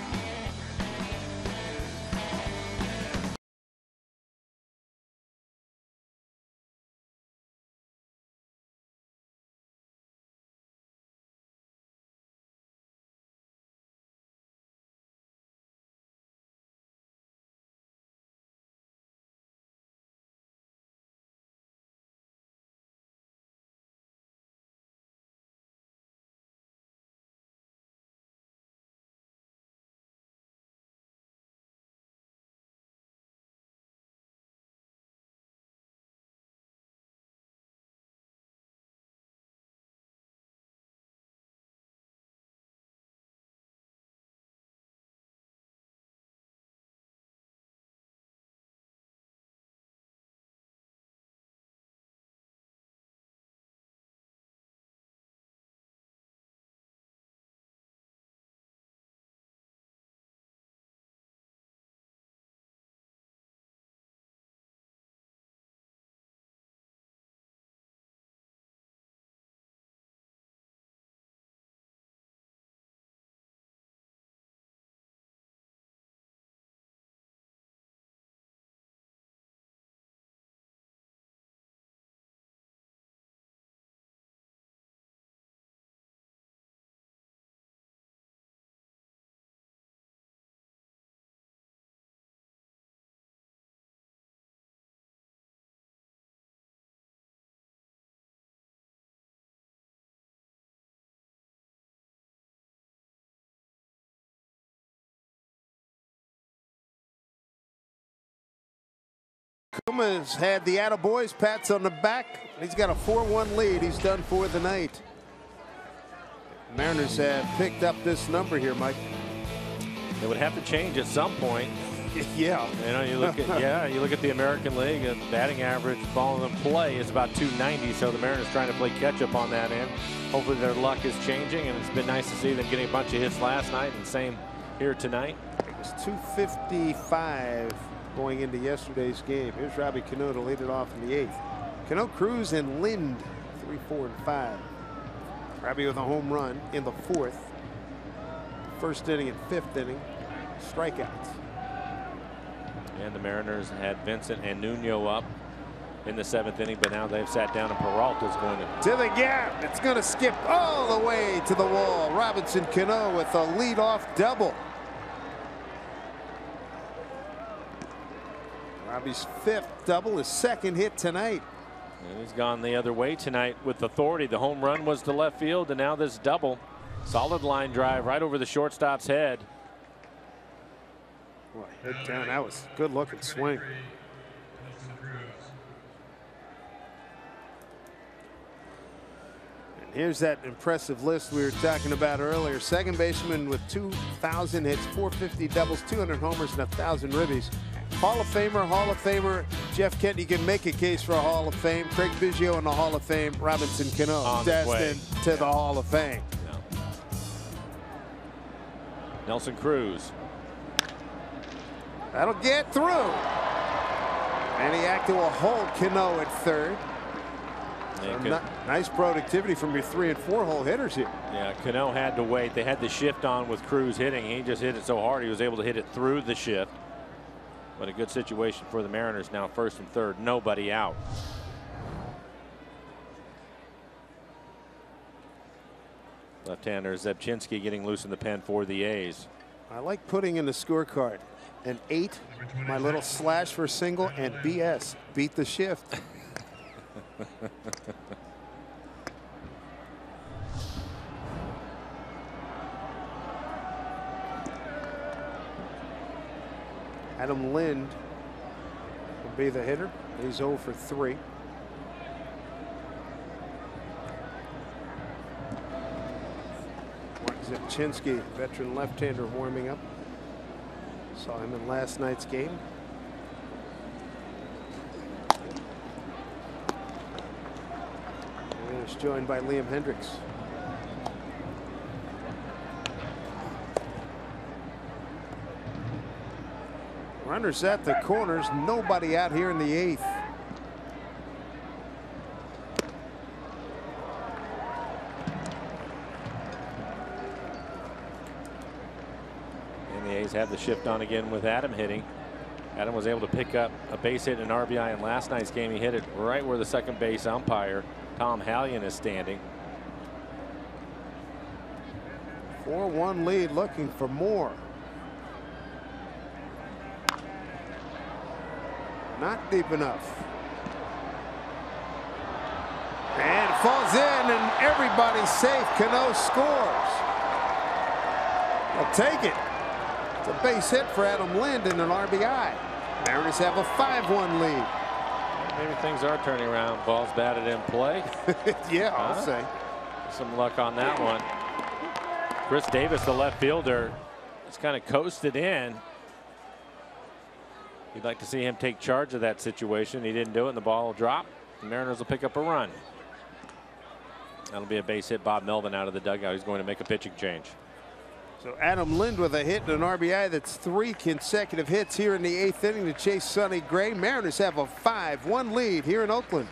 Kuma's had the attaboys pats on the back. He's got a 4-1 lead. He's done for the night. Mariners have picked up this number here, Mike. It would have to change at some point. Yeah. You know, you look at you look at the American League, and batting average ball in play is about 290. So the Mariners trying to play catch up on that end. Hopefully their luck is changing, and it's been nice to see them getting a bunch of hits last night, and same here tonight. It was 255 going into yesterday's game. Here's Robbie Cano to lead it off in the 8th. Cano, Cruz, and Lind, 3, 4, and 5. Robbie with a home run in the 4th. First inning and 5th inning, strikeouts. And the Mariners had Vincent and Nuno up in the 7th inning, but now they've sat down, and Peralta's going to the gap. It's going to skip all the way to the wall. Robinson Cano with a leadoff double. Robbie's 5th double, his 2nd hit tonight. And he's gone the other way tonight with authority. The home run was to left field, and now this double. Solid line drive right over the shortstop's head. Boy, hit down. That was a good looking swing. And here's that impressive list we were talking about earlier. Second baseman with 2,000 hits, 450 doubles, 200 homers, and 1,000 ribbies. Hall of Famer, Jeff Kent. You can make a case for a Hall of Fame. Craig Biggio in the Hall of Fame. Robinson Cano destined to the Hall of Fame. Yeah. Nelson Cruz. That'll get through. Maniac to a hole. Cano at 3rd. Nice productivity from your 3 and 4 hole hitters here. Yeah, Cano had to wait. They had the shift on with Cruz hitting. He just hit it so hard he was able to hit it through the shift. But a good situation for the Mariners now, 1st and 3rd, nobody out. Left-hander Zebchinski getting loose in the pen for the A's. I like putting in the scorecard an 8, my little slash for single, and BS, beat the shift. Adam Lind will be the hitter. He's 0 for 3. Zebchinski, veteran left-hander, warming up. Saw him in last night's game. And he's joined by Liam Hendricks. Runners at the corners, nobody out here in the 8th. And the A's have the shift on again with Adam hitting. Adam was able to pick up a base hit and an RBI in last night's game. He hit it right where the second base umpire, Tom Hallion, is standing. 4-1 lead, looking for more. Not deep enough. And it falls in, and everybody's safe. Cano scores. I'll take it. It's a base hit for Adam Lind and an RBI. Mariners have a 5-1 lead. Maybe things are turning around. Ball's batted in play. Yeah, I'll say. Some luck on that one. Chris Davis, the left fielder, just kind of coasted in. You'd like to see him take charge of that situation. He didn't do it, and the ball will drop. The Mariners will pick up a run. That'll be a base hit. Bob Melvin out of the dugout. He's going to make a pitching change. So Adam Lind with a hit and an RBI. That's 3 consecutive hits here in the 8th inning to chase Sonny Gray. Mariners have a 5-1 lead here in Oakland.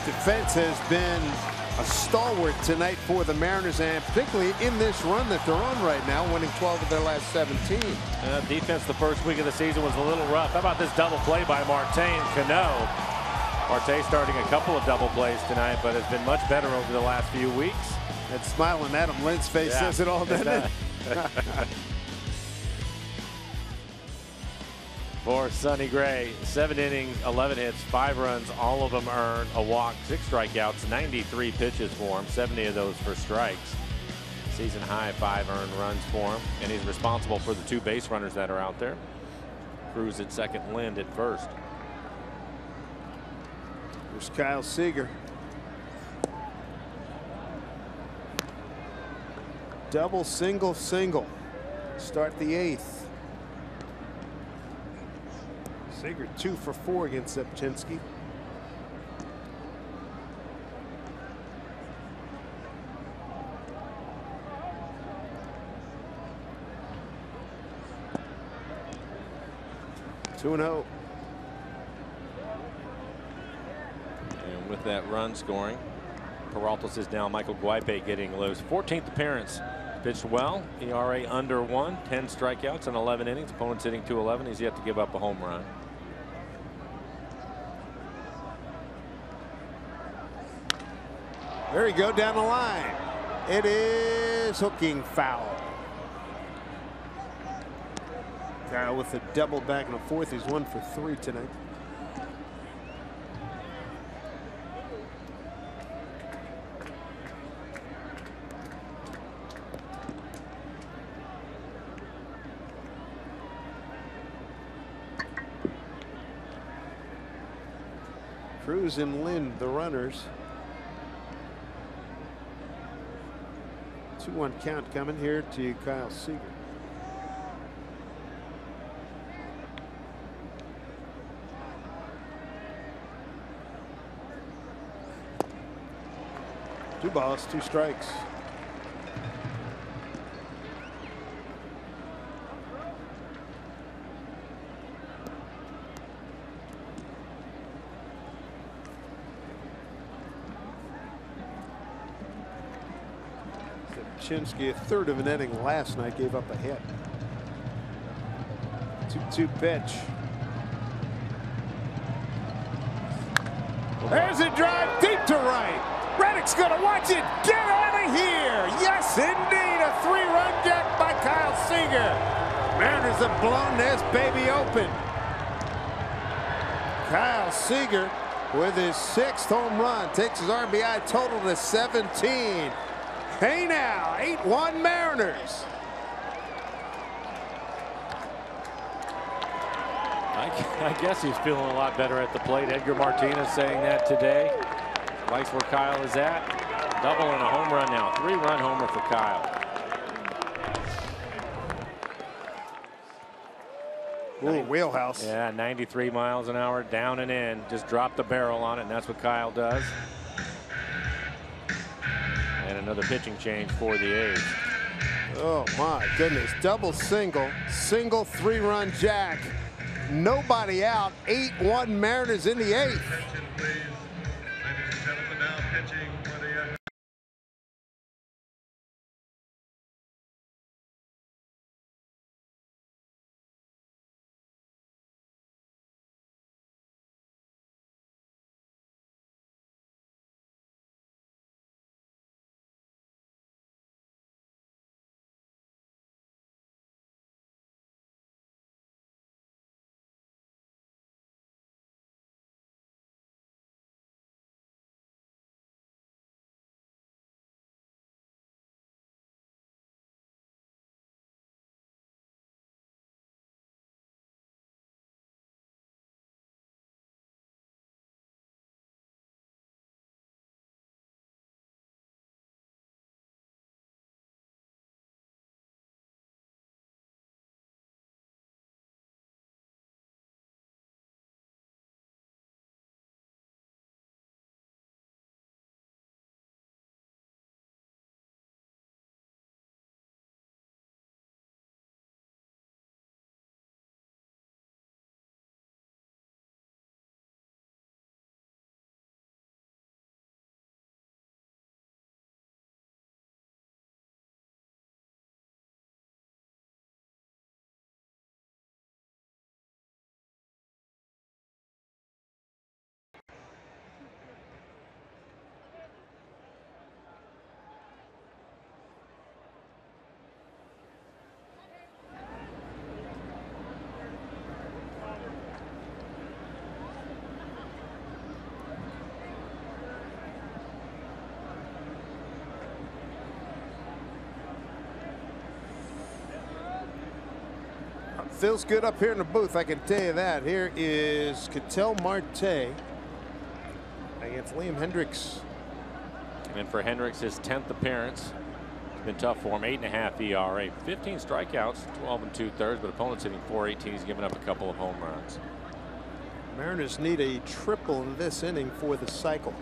Defense has been a stalwart tonight for the Mariners, and particularly in this run that they're on right now, winning 12 of their last 17. Defense the first week of the season was a little rough. How about this double play by Martin Cano? Marte starting a couple of double plays tonight, but has been much better over the last few weeks. That smile on Adam Lind's face says it all, doesn't it? For Sonny Gray, 7 innings, 11 hits, 5 runs, all of them earned, a walk, 6 strikeouts, 93 pitches for him, 70 of those for strikes. Season high 5 earned runs for him, and he's responsible for the 2 base runners that are out there. Cruz at second, Lind at first. Here's Kyle Seager. Double, single, single. Start the 8th. Seager 2 for 4 against Zebchinski. Two and 0. that run scoring. Peralta is down. Michael Guipe getting loose. 14th appearance. Pitched well. ERA under 1. 10 strikeouts in 11 innings. Opponent's hitting .211. He's yet to give up a home run. There you go down the line. It is hooking foul. Kyle with a double back in the fourth. He's 1 for 3 tonight. Cruz and Lynn, the runners. 2-1 count coming here to Kyle Seager. Two balls, 2 strikes. Chinsky, a third of an inning last night, gave up a hit. 2-2 pitch. There's a drive deep to right. Reddick's gonna watch it. Get out of here. Yes, indeed. A 3-run jack by Kyle Seager. Mariners have blown this baby open. Kyle Seager with his 6th home run takes his RBI total to 17. Hey now, 8-1 Mariners. I guess he's feeling a lot better at the plate. Edgar Martinez saying that today. Likes where Kyle is at. Double and a home run now. 3-run homer for Kyle. Ooh, wheelhouse. Yeah, 93 miles an hour down and in. Just drop the barrel on it, and that's what Kyle does. And another pitching change for the A's. Oh my goodness. Double single. Single 3-run jack. Nobody out. 8-1 Mariners in the 8th. Attention, please. Ladies and gentlemen, now pitching for the Feels good up here in the booth, I can tell you that. Here is Ketel Marte against Liam Hendricks. And for Hendricks, his 10th appearance. It's been tough for him. 8.5 ERA. 15 strikeouts, 12 2/3, but opponents hitting .418. He's given up a couple of home runs. Mariners need a triple in this inning for the cycle.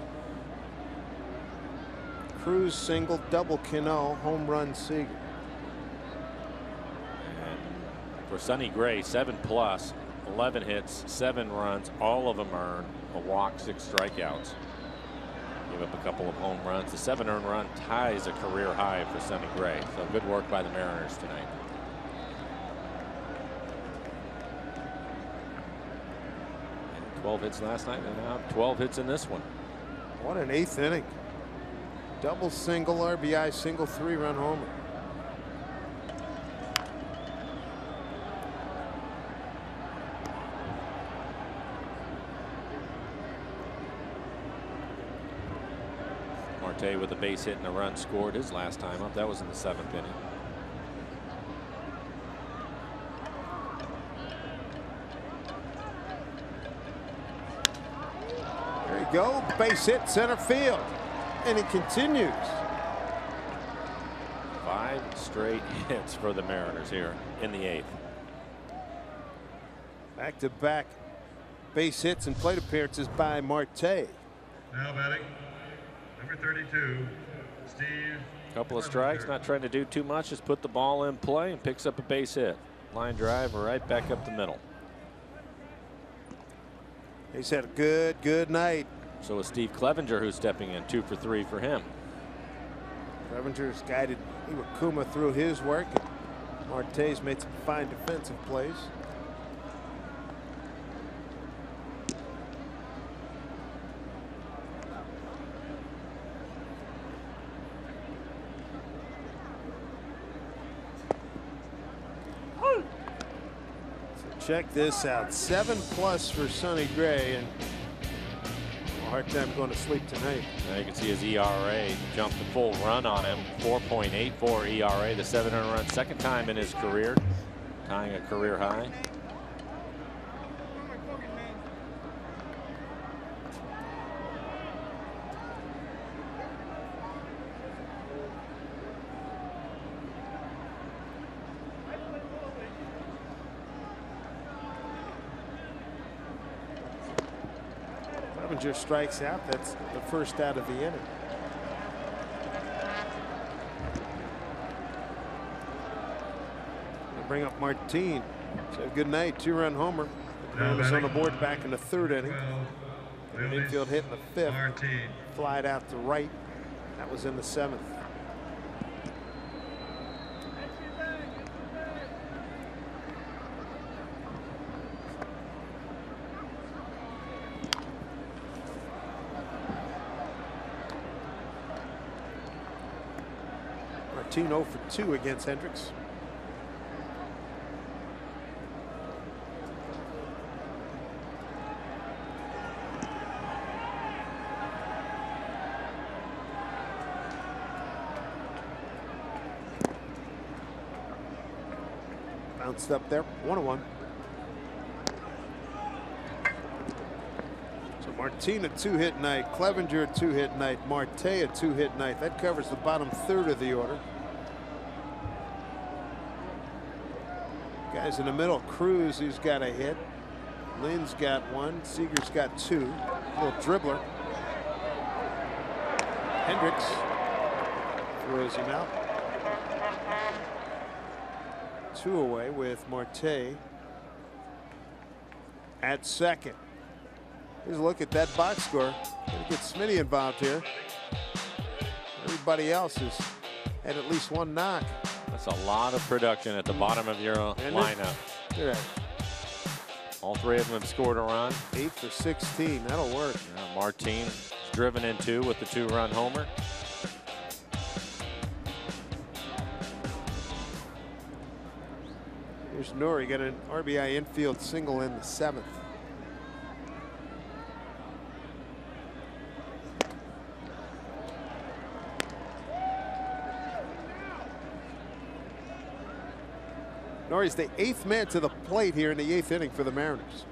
Cruz single, double Cano, home run Seager. For Sonny Gray, 7+, 11 hits, 7 runs, all of them earned, a walk, 6 strikeouts. Give up a couple of home runs. The 7 earned run ties a career high for Sonny Gray. So good work by the Mariners tonight. And 12 hits last night, and now 12 hits in this one. What an 8th inning. Double, single, RBI, single, 3-run homer. Marte with a base hit and a run scored his last time up. That was in the 7th inning. There you go. Base hit center field. And it continues. 5 straight hits for the Mariners here in the 8th. Back-to-back base hits and plate appearances by Marte. Now batting, number 32, Steve. Couple of strikes, not trying to do too much, just put the ball in play and picks up a base hit. Line drive right back up the middle. He's had a good night. So is Steve Clevenger, who's stepping in, 2 for 3 for him. Clevenger's guided Iwakuma through his work. Marte's made some fine defensive plays. So check this out. 7+ for Sonny Gray, and a hard time going to sleep tonight. Now you can see his ERA jumped the full run on him. 4.84 ERA, the 7 earned run, second time in his career, tying a career high. Clevenger strikes out. That's the first out of the inning. They'll bring up Martin. So good night. 2-run homer. The was on the board back in the 3rd inning. An infield hit in the 5th. Flied out to right. That was in the 7th. Martin 0 for 2 against Hendricks. Bounced up there. 1-1. So Martin a 2-hit night. Clevenger a 2-hit night. Marte a 2-hit night. That covers the bottom 3rd of the order. Guys in the middle. Cruz, who's got a hit. Lynn's got 1. Seager's got 2. Little dribbler. Hendricks throws him out. 2 away with Marte at second. Here's a look at that box score. Gonna get Smitty involved here. Everybody else has had at least 1 knock. That's a lot of production at the bottom of your lineup. Yeah. All 3 of them have scored a run. 8 for 16. That'll work. Martin driven in 2 with the 2-run homer. Here's Nori, got an RBI infield single in the 7th. Nori's the 8th man to the plate here in the 8th inning for the Mariners.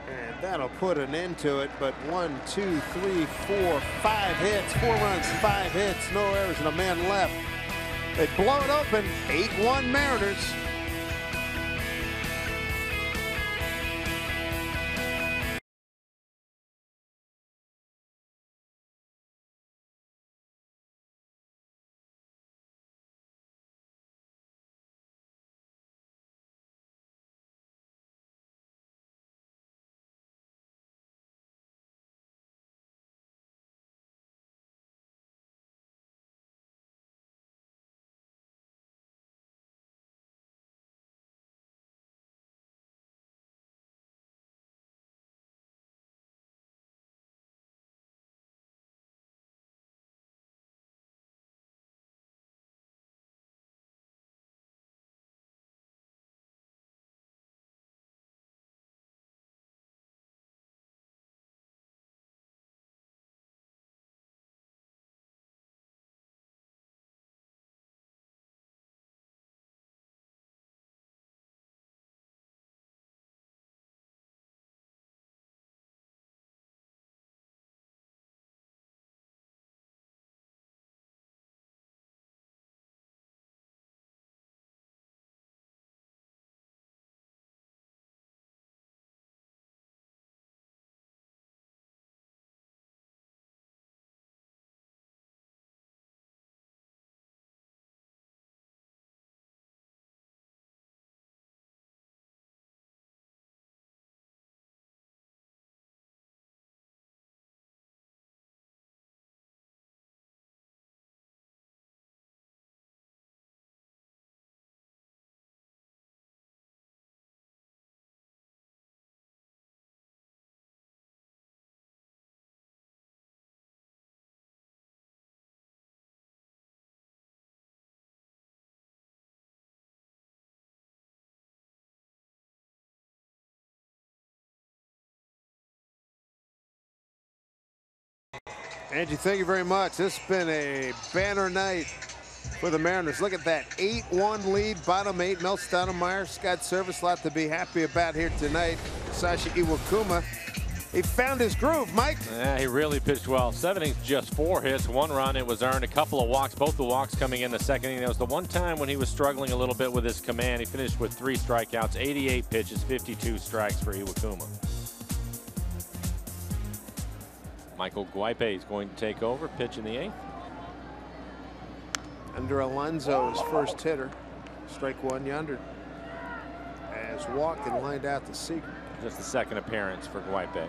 And that'll put an end to it, but 1, 2, 3, 4, 5 hits, 4 runs, 5 hits, no errors, and a man left. They blow it open, 8-1 Mariners. Angie, thank you very much. This has been a banner night for the Mariners. Look at that 8-1 lead, bottom 8. Mel Stoudemire, Scott Servais, a lot to be happy about here tonight. Sasha Iwakuma, he found his groove, Mike. Yeah, he really pitched well. 7 innings, just 4 hits, 1 run. It was earned, a couple of walks, both the walks coming in the second inning. That was the one time when he was struggling a little bit with his command. He finished with 3 strikeouts, 88 pitches, 52 strikes for Iwakuma. Michael Guipe is going to take over, pitch in the 8th. Under Alonso, his first hitter. Strike 1 yonder. Has walked and lined out the secret. Just the second appearance for Guipe.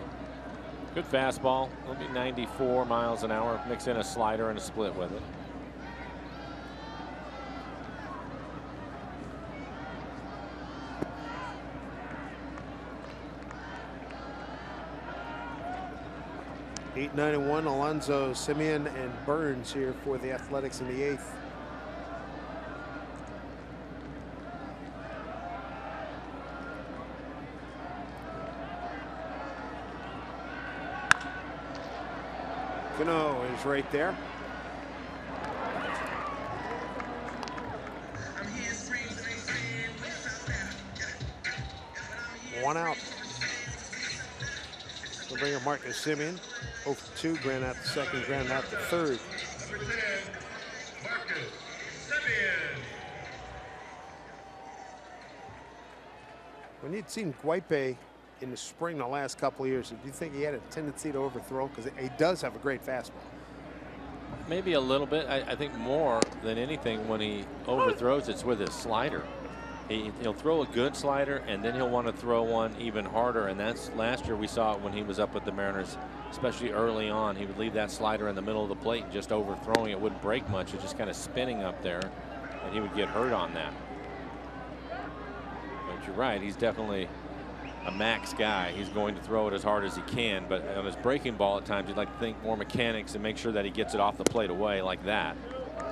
Good fastball. It'll be 94 miles an hour. Mix in a slider and a split with it. Eight, 9, and 1. Alonso, Simeon, and Burns here for the Athletics in the 8th. Cano is right there. One out. We'll bring up Marcus Simeon. 0 for 2, ground out the second, ground out the third. Number 10, Marcus Simeon. When you'd seen Guipe in the spring the last couple of years, did you think he had a tendency to overthrow? Because he does have a great fastball. Maybe a little bit. I think more than anything, when he overthrows, it's with his slider. He'll throw a good slider, and then he'll want to throw one even harder. And that's last year we saw it when he was up with the Mariners, especially early on. He would leave that slider in the middle of the plate and just overthrowing it. Wouldn't break much. It's just kind of spinning up there, and he would get hurt on that. But you're right. He's definitely a max guy. He's going to throw it as hard as he can, but on his breaking ball at times you'd like to think more mechanics and make sure that he gets it off the plate away like that.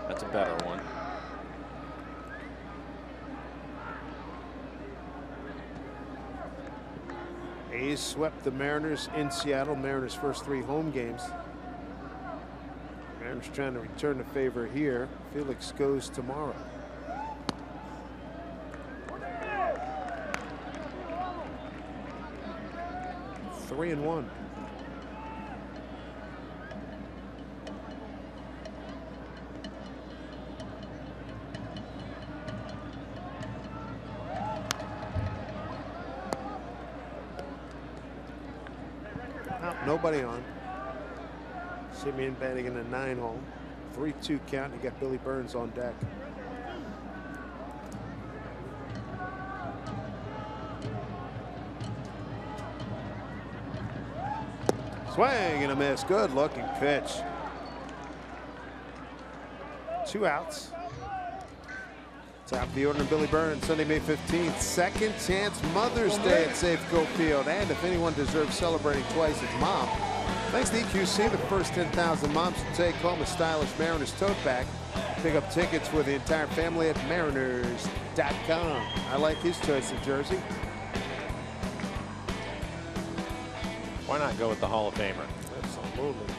That's a better one. A's swept the Mariners in Seattle. Mariners' first 3 home games. Mariners trying to return the favor here. Felix goes tomorrow. Three and 1. Nobody on. Simeon batting in the 9 hole. 3-2 count. You got Billy Burns on deck. Swing and a miss. Good looking pitch. 2 outs. Top of the order, Billy Burns, Sunday, May 15th. Second chance Mother's Day at Safeco Field. And if anyone deserves celebrating twice, it's Mom. Thanks to EQC, the first 10,000 moms to take home a stylish Mariners tote bag. Pick up tickets for the entire family at mariners.com. I like his choice of jersey. Why not go with the Hall of Famer? Absolutely.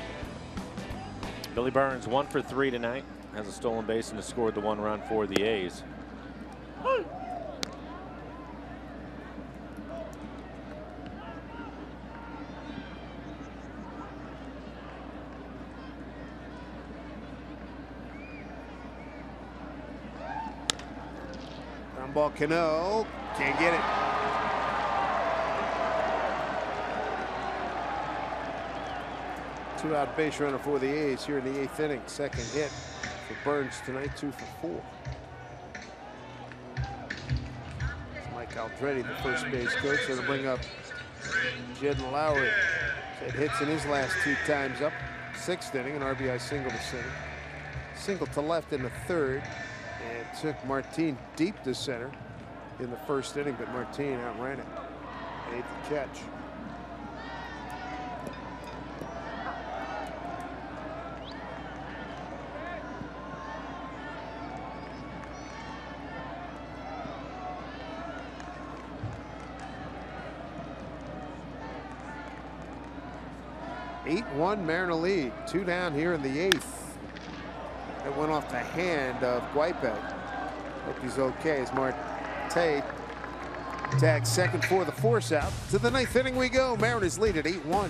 Billy Burns 1 for 3 tonight. Has a stolen base and has scored the 1 run for the A's. Ground ball, Cano. Can't get it. Two-out base runner for the A's here in the 8th inning. Second hit for Burns tonight, 2 for 4. It's Mike Aldretti, the first base coach. So to bring up Jed Lowry. Jed hits in his last 2 times up. 6th inning, an RBI single to center. Single to left in the 3rd. And took Martin deep to center in the 1st inning, but Martin outran it. 8th catch. 8-1 Mariner lead. 2 down here in the 8th. That went off the hand of Guipek. Hope he's okay as Marte tags second for the force out. To the 9th inning we go. Mariners lead at 8-1.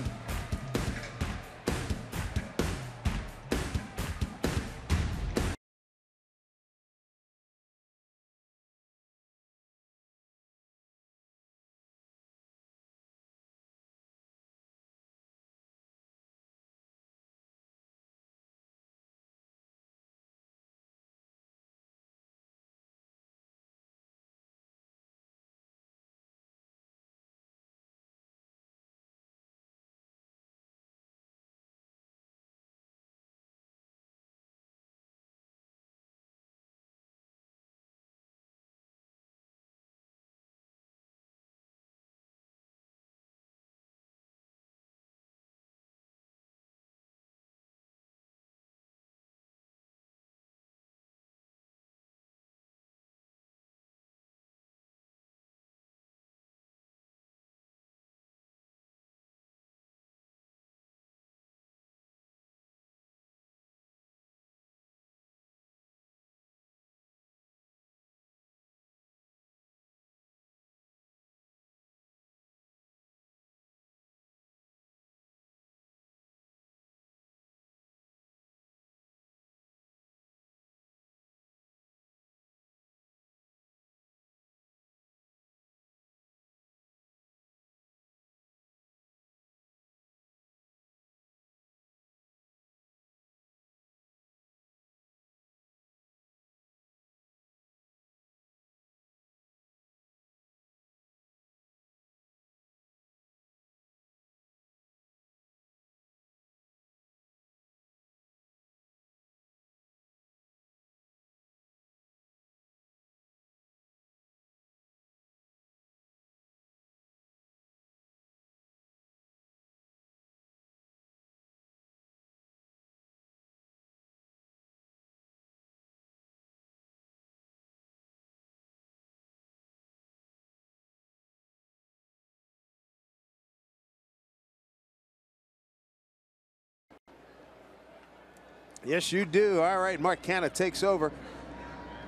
Yes, you do. All right, Mark Canha takes over.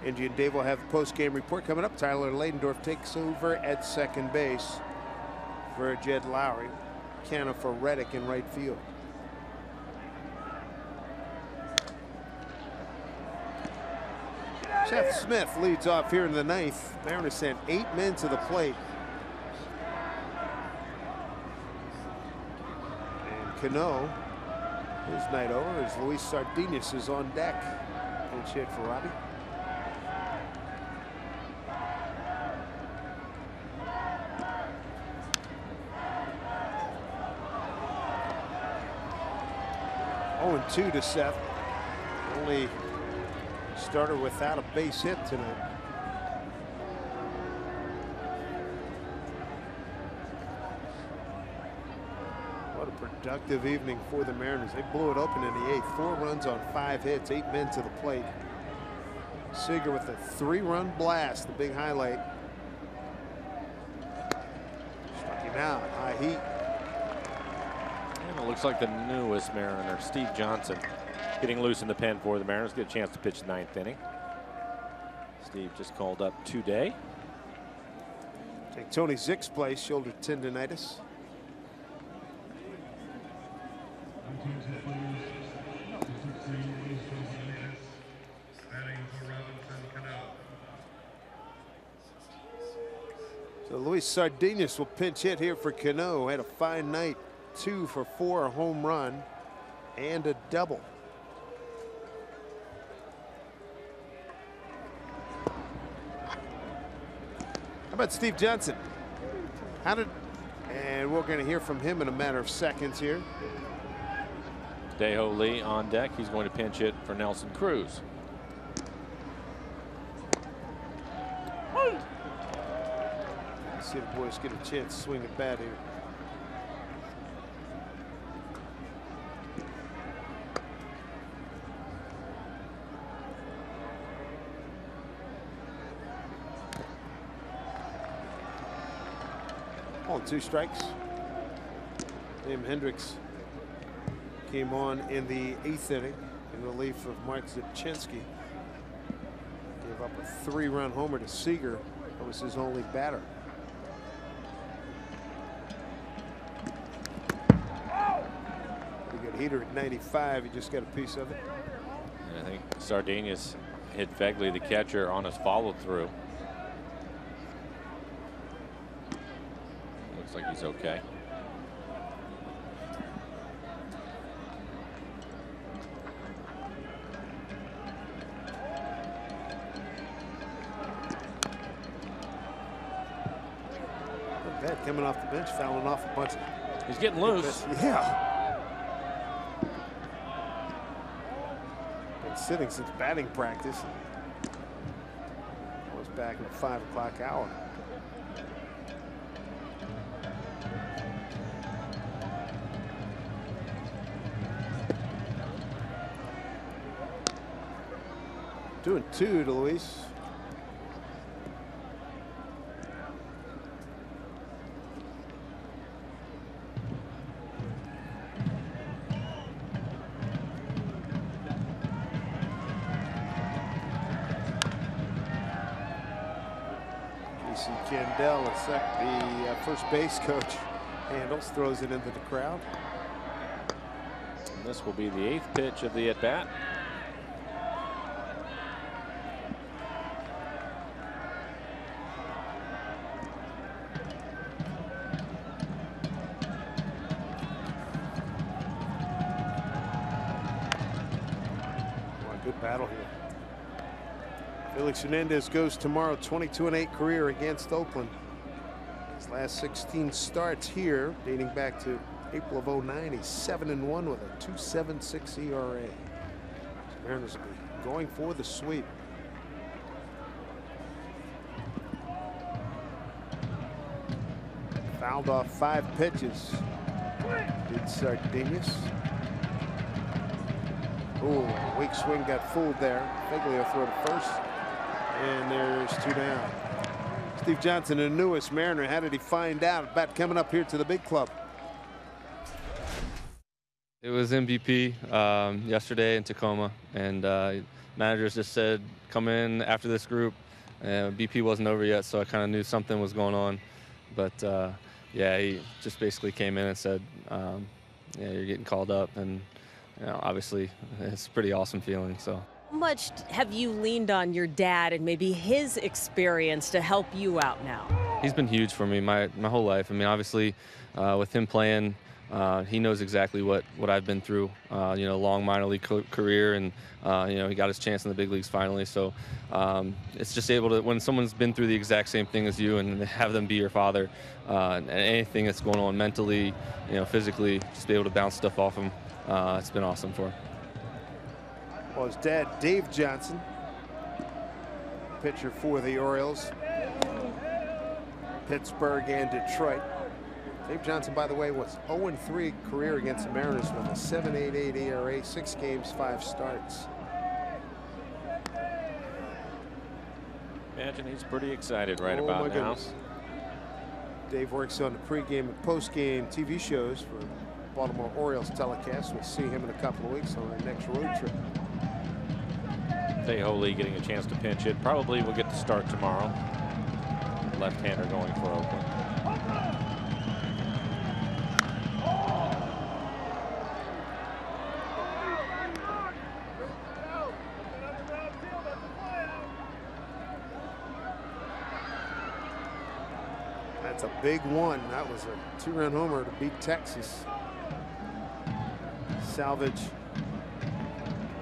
Angie and Dave will have a post-game report coming up. Tyler Ladendorf takes over at second base for Jed Lowry. Canha for Reddick in right field. Seth Smith leads off here in the 9th. Mariners sent 8 men to the plate. And Cano, his night over as Luis Sardinas is on deck. Pinch hit for Robbie. Oh, and 2 to Seth. Only starter without a base hit tonight. What a productive evening for the Mariners. They blew it open in the 8th. 4 runs on 5 hits, 8 men to the plate. Seager with a 3-run blast, the big highlight. Struck him out, high heat. And it looks like the newest Mariner, Steve Johnson, getting loose in the pen for the Mariners. Get a chance to pitch the 9th inning. Steve just called up today. Take Tony Zick's place, shoulder tendonitis. So Luis Sardinas will pinch hit here for Cano. Had a fine night, 2 for 4, a home run and a double. How about Steve Johnson? And we're going to hear from him in a matter of seconds here. Daeho Lee on deck. He's going to pinch hit for Nelson Cruz. Let's see the boys get a chance to swing a bat here. Oh, 2 strikes. Liam Hendricks came on in the 8th inning in relief of Mike Zipchinski. Gave up a 3-run homer to Seager. That was his only batter. Pretty good heater at 95. He just got a piece of it. And I think Sardinius hit Fegley, the catcher, on his follow through. Looks like he's okay. Coming off the bench, fouling off a bunch of. He's getting loose. Yeah. Been sitting since batting practice. Was back in the 5 o'clock hour. Doing 2 to Luis. Kendall, the first base coach, handles, throws it into the crowd. And this will be the 8th pitch of the at bat. Good battle here. Felix Hernandez goes tomorrow, 22-8 career against Oakland. His last 16 starts here, dating back to April of '09. He's 7-1 with a 2.76 ERA. Mariners will be going for the sweep. Fouled off 5 pitches. Did Sardinius. Oh, weak swing got fooled there. Fegley will throw to first. And there's 2 down. Steve Johnson, the newest Mariner. How did he find out about coming up here to the big club? It was MVP yesterday in Tacoma, and managers just said, come in after this group. BP wasn't over yet, so I kind of knew something was going on. But yeah, he just basically came in and said, yeah, you're getting called up, and you know, obviously it's a pretty awesome feeling. So. How much have you leaned on your dad and maybe his experience to help you out now? He's been huge for me my whole life. I mean, obviously, with him playing, he knows exactly what I've been through. You know, long minor league career, and you know, he got his chance in the big leagues finally. So it's just able to, when someone's been through the exact same thing as you, and have them be your father, and anything that's going on mentally, you know, physically, just be able to bounce stuff off him. It's been awesome for him. Well, his dad, Dave Johnson, pitcher for the Orioles, Pittsburgh, and Detroit. Dave Johnson, by the way, was 0-3 career against the Mariners with a 7.88 ERA, 6 games, 5 starts. Imagine he's pretty excited right about now. Goodness. Dave works on the pregame and postgame TV shows for Baltimore Orioles telecast. We'll see him in a couple of weeks on our next road trip. Holy getting a chance to pinch it. Probably will get the start tomorrow. Left-hander going for Oakland. That's a big one. That was a 2-run homer to beat Texas. Salvage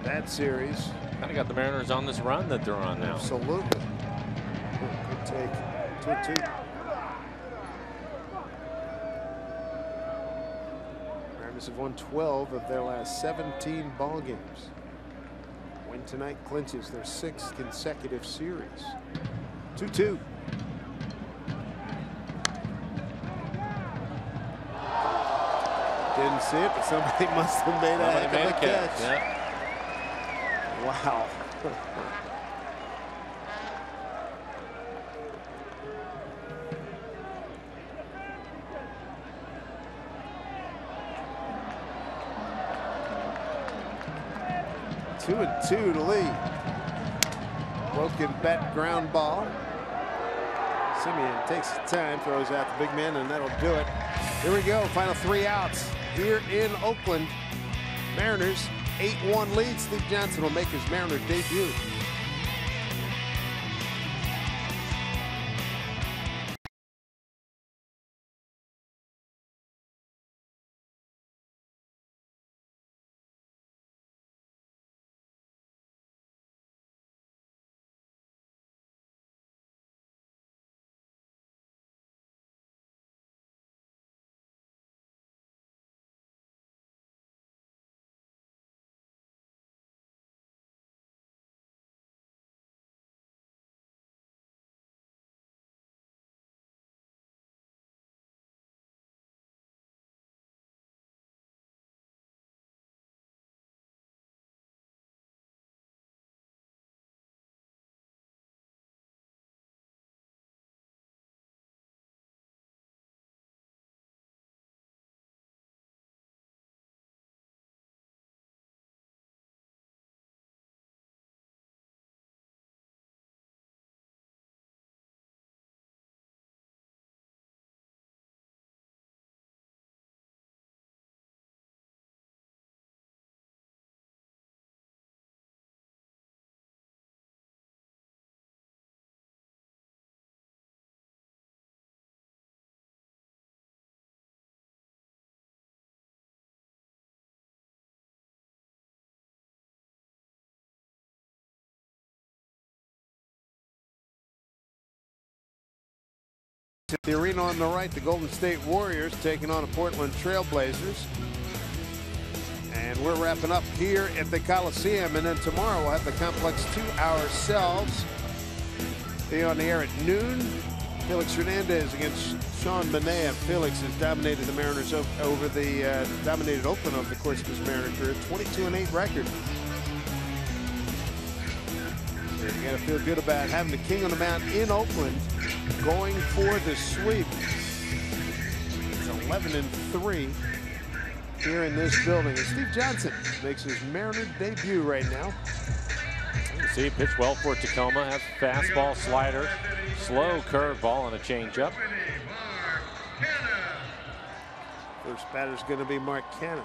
that series. Kind of got the Mariners on this run that they're on now. Absolutely. Good take. 2-2. Mariners have won 12 of their last 17 ball games. Win tonight clinches their 6th consecutive series. 2-2. Didn't see it, but somebody must have made a heck of a catch. Yeah. Wow. 2-2 to lead. Broken bat ground ball. Simeon takes his time, throws out the big man, and that'll do it. Here we go, final 3 outs here in Oakland. Mariners 8-1 lead. Steve Johnson will make his Mariner debut. The arena on the right, the Golden State Warriors taking on the Portland Trail Blazers. And we're wrapping up here at the Coliseum, and then tomorrow we'll have the complex to ourselves. Be on the air at noon. Felix Hernandez against Sean Manaea. Felix has dominated the Mariners over the dominated Oakland over the course of his Mariner career. 22-8 record. So you got to feel good about having the king on the mound in Oakland, going for the sweep. It's 11-3 here in this building. And Steve Johnson makes his Mariner debut right now. You see, pitch well for Tacoma. Has fastball, slider, slow curveball, and a changeup. First batter's going to be Mark Cannon.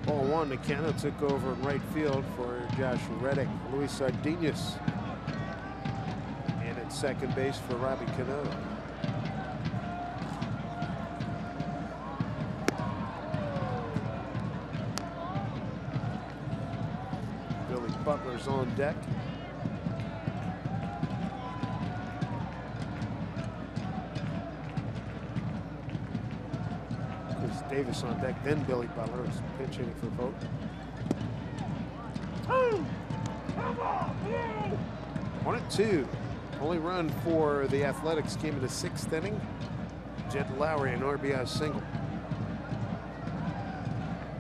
Ball one, McKenna took over in right field for Josh Reddick. Luis Sardinas in at second base for Robbie Cano. Billy Butler's on deck. Davis on deck, then Billy Butler is pinch hitting for Vogt. 1-2. Only run for the Athletics came in the 6th inning. Jed Lowry, an RBI single.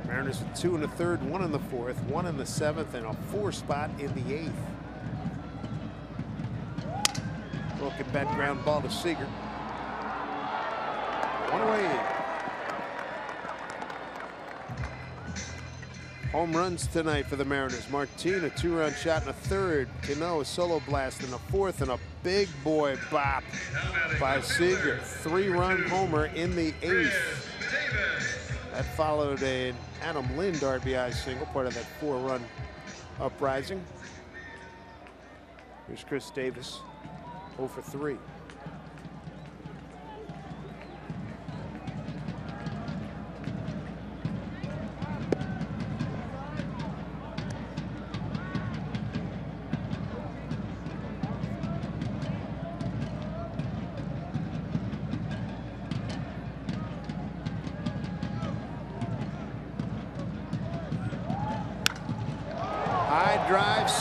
Mariners with 2 in the 3rd, 1 in the 4th, 1 in the 7th, and a 4 spot in the 8th. Broken bat ground ball to Seager. One away. Home runs tonight for the Mariners. Martin, a 2-run shot in the 3rd. Cano, a solo blast in the 4th, and a big boy bop by Seager. 3-run homer in the 8th. That followed an Adam Lind RBI single, part of that 4-run uprising. Here's Chris Davis, 0 for 3.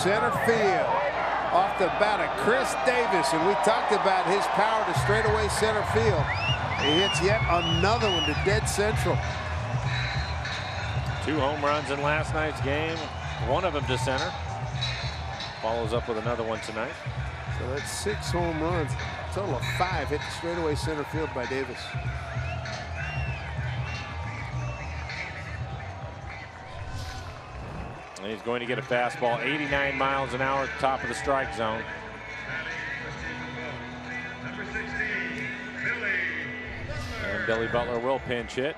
Center field off the bat of Chris Davis, and we talked about his power to straightaway center field. He hits yet another one to dead central. 2 home runs in last night's game, one of them to center. Follows up with another one tonight. So that's 6 home runs. A total of 5 hit straightaway center field by Davis. And he's going to get a fastball 89 miles an hour at the top of the strike zone. Number 16, Billy. And Billy Butler will pinch hit.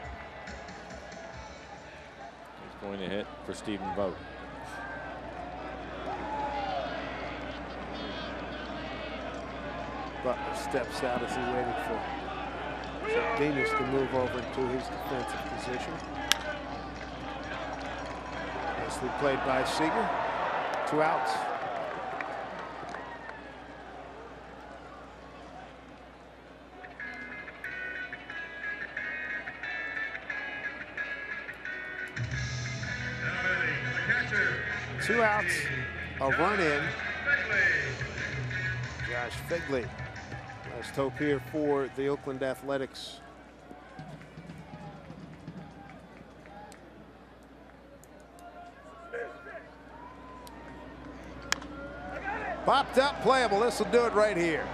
He's going to hit for Stephen Vogt. Butler steps out as he waited for Daniels to move over into his defensive position. Nicely played by Seager. 2 outs. Now batting, the catcher. 2 outs. A run in. Figley. Josh Figley. Last hope here for the Oakland Athletics. Popped up, playable. This will do it right here.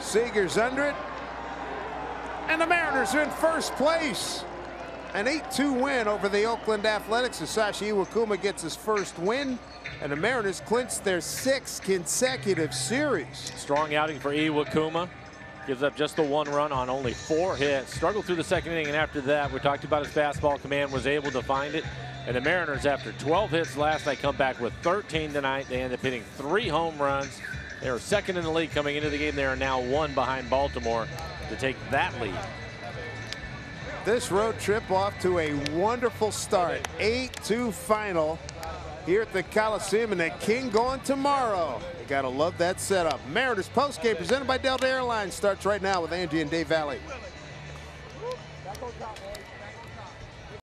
Seager's under it. And the Mariners are in first place. An 8-2 win over the Oakland Athletics. Hisashi Iwakuma gets his first win. And the Mariners clinch their 6th consecutive series. Strong outing for Iwakuma. Gives up just the 1 run on only 4 hits. Struggled through the 2nd inning, and after that, we talked about his fastball command, was able to find it. And the Mariners, after 12 hits last night, come back with 13 tonight. They end up hitting 3 home runs. They were 2nd in the league coming into the game. They are now 1 behind Baltimore to take that lead. This road trip off to a wonderful start. 8-2 final here at the Coliseum, and the King going tomorrow. You gotta love that setup. Mariners postgame presented by Delta Airlines starts right now with Angie and Dave Valley.